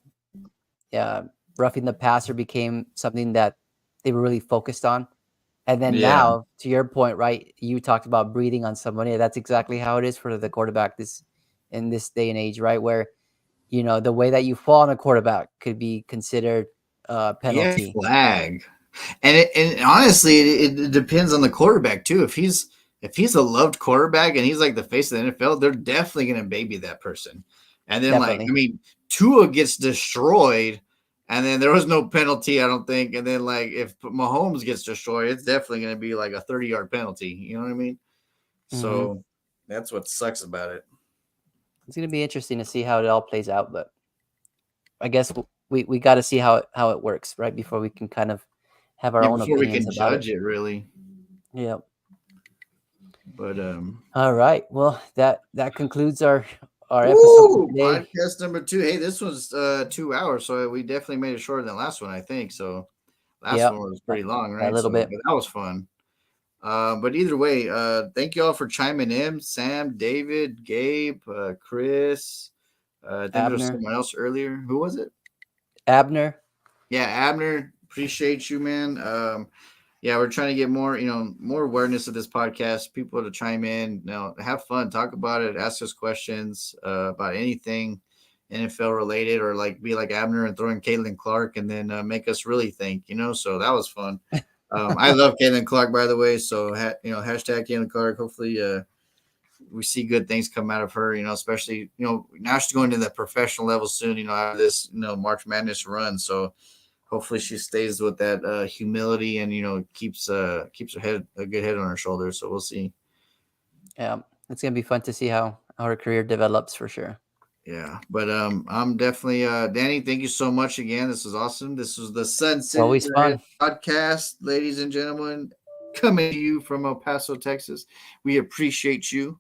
Yeah, roughing the passer became something that they were really focused on. And then Yeah. now, to your point, right? You talked about breathing on somebody. That's exactly how it is for the quarterback this in this day and age, right? Where the way that you fall on a quarterback could be considered a Yeah, penalty. flag. And honestly, it depends on the quarterback too. If he's a loved quarterback and he's like the face of the NFL, they're definitely gonna baby that person. And then like I Definitely. mean, Tua gets destroyed, and then there was no penalty, I don't think. And then like if Mahomes gets destroyed, it's definitely gonna be like a 30-yard penalty. You know what I mean? Hmm. So that's what sucks about it. It's going to be interesting to see how it all plays out, but I guess we got to see how it works, right? Before we can kind of have our Yeah, own before we opinions can about it. judge it really. Yeah. But All right. Well, that concludes our episode for woo, today. podcast number 2. Hey, this was 2 hours, so we definitely made it shorter than the last one, I think. So last Yep. one was pretty long, A right? little So bit. but that was fun. But either way, thank you all for chiming in. Sam, David, Gabe, Chris. I think there was Abner. someone else earlier. Who was it? Abner. Yeah, Abner. Appreciate you, man. Yeah, we're trying to get more, more awareness of this podcast. People to chime in, have fun, talk about it, ask us questions about anything NFL related, or like be like Abner and throw in Caitlin Clark, and then make us really think. So that was fun. I love Caitlin Clark, by the way. So hashtag Caitlin Clark. Hopefully, we see good things come out of her. Especially now she's going to the professional level soon. After this March Madness run. So hopefully she stays with that humility and keeps a good head on her shoulders. So we'll see. Yeah. It's gonna be fun to see how her career develops for sure. Yeah, but I'm definitely Danny. Thank you so much again. This was awesome. This was the Sun City Always Red fun. podcast, ladies and gentlemen, coming to you from El Paso, Texas. We appreciate you.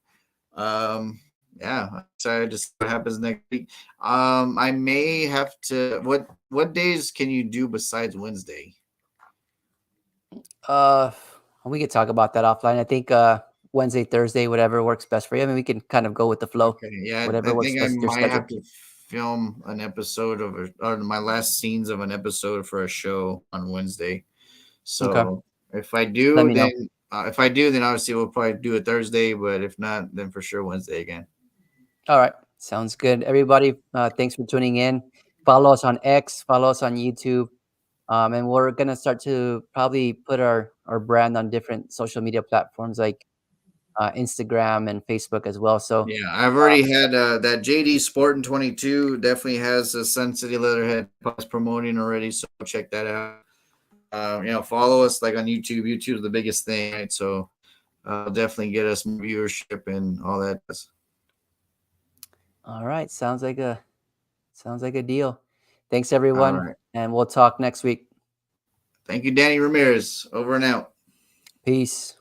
Yeah, I'm excited to see what happens next week. I may have to. What days can you do besides Wednesday? Uh, we could talk about that offline. I think Wednesday, Thursday, whatever works best for you. I mean, we can kind of go with the flow, Okay, yeah, I whatever works think I best with your might have schedule. to film an episode or my last scenes of an episode for a show on Wednesday. Okay, So if I let do, me know. then obviously we'll probably do it Thursday. But if not, then for sure Wednesday again. All right, sounds good. Everybody, thanks for tuning in. Follow us on X. Follow us on YouTube. And we're gonna start to probably put our brand on different social media platforms like Instagram and Facebook as well. So Yeah, I've already had that JD Sporting 22 definitely has the Sun City Leatherhead podcast promoting already. So check that out. Follow us like on YouTube. YouTube's the biggest thing, right? So definitely get us more viewership and all that. all right, sounds like a deal. Thanks All everyone, right. and we'll talk next week. Thank you, Danny Ramirez. Over and out. Peace.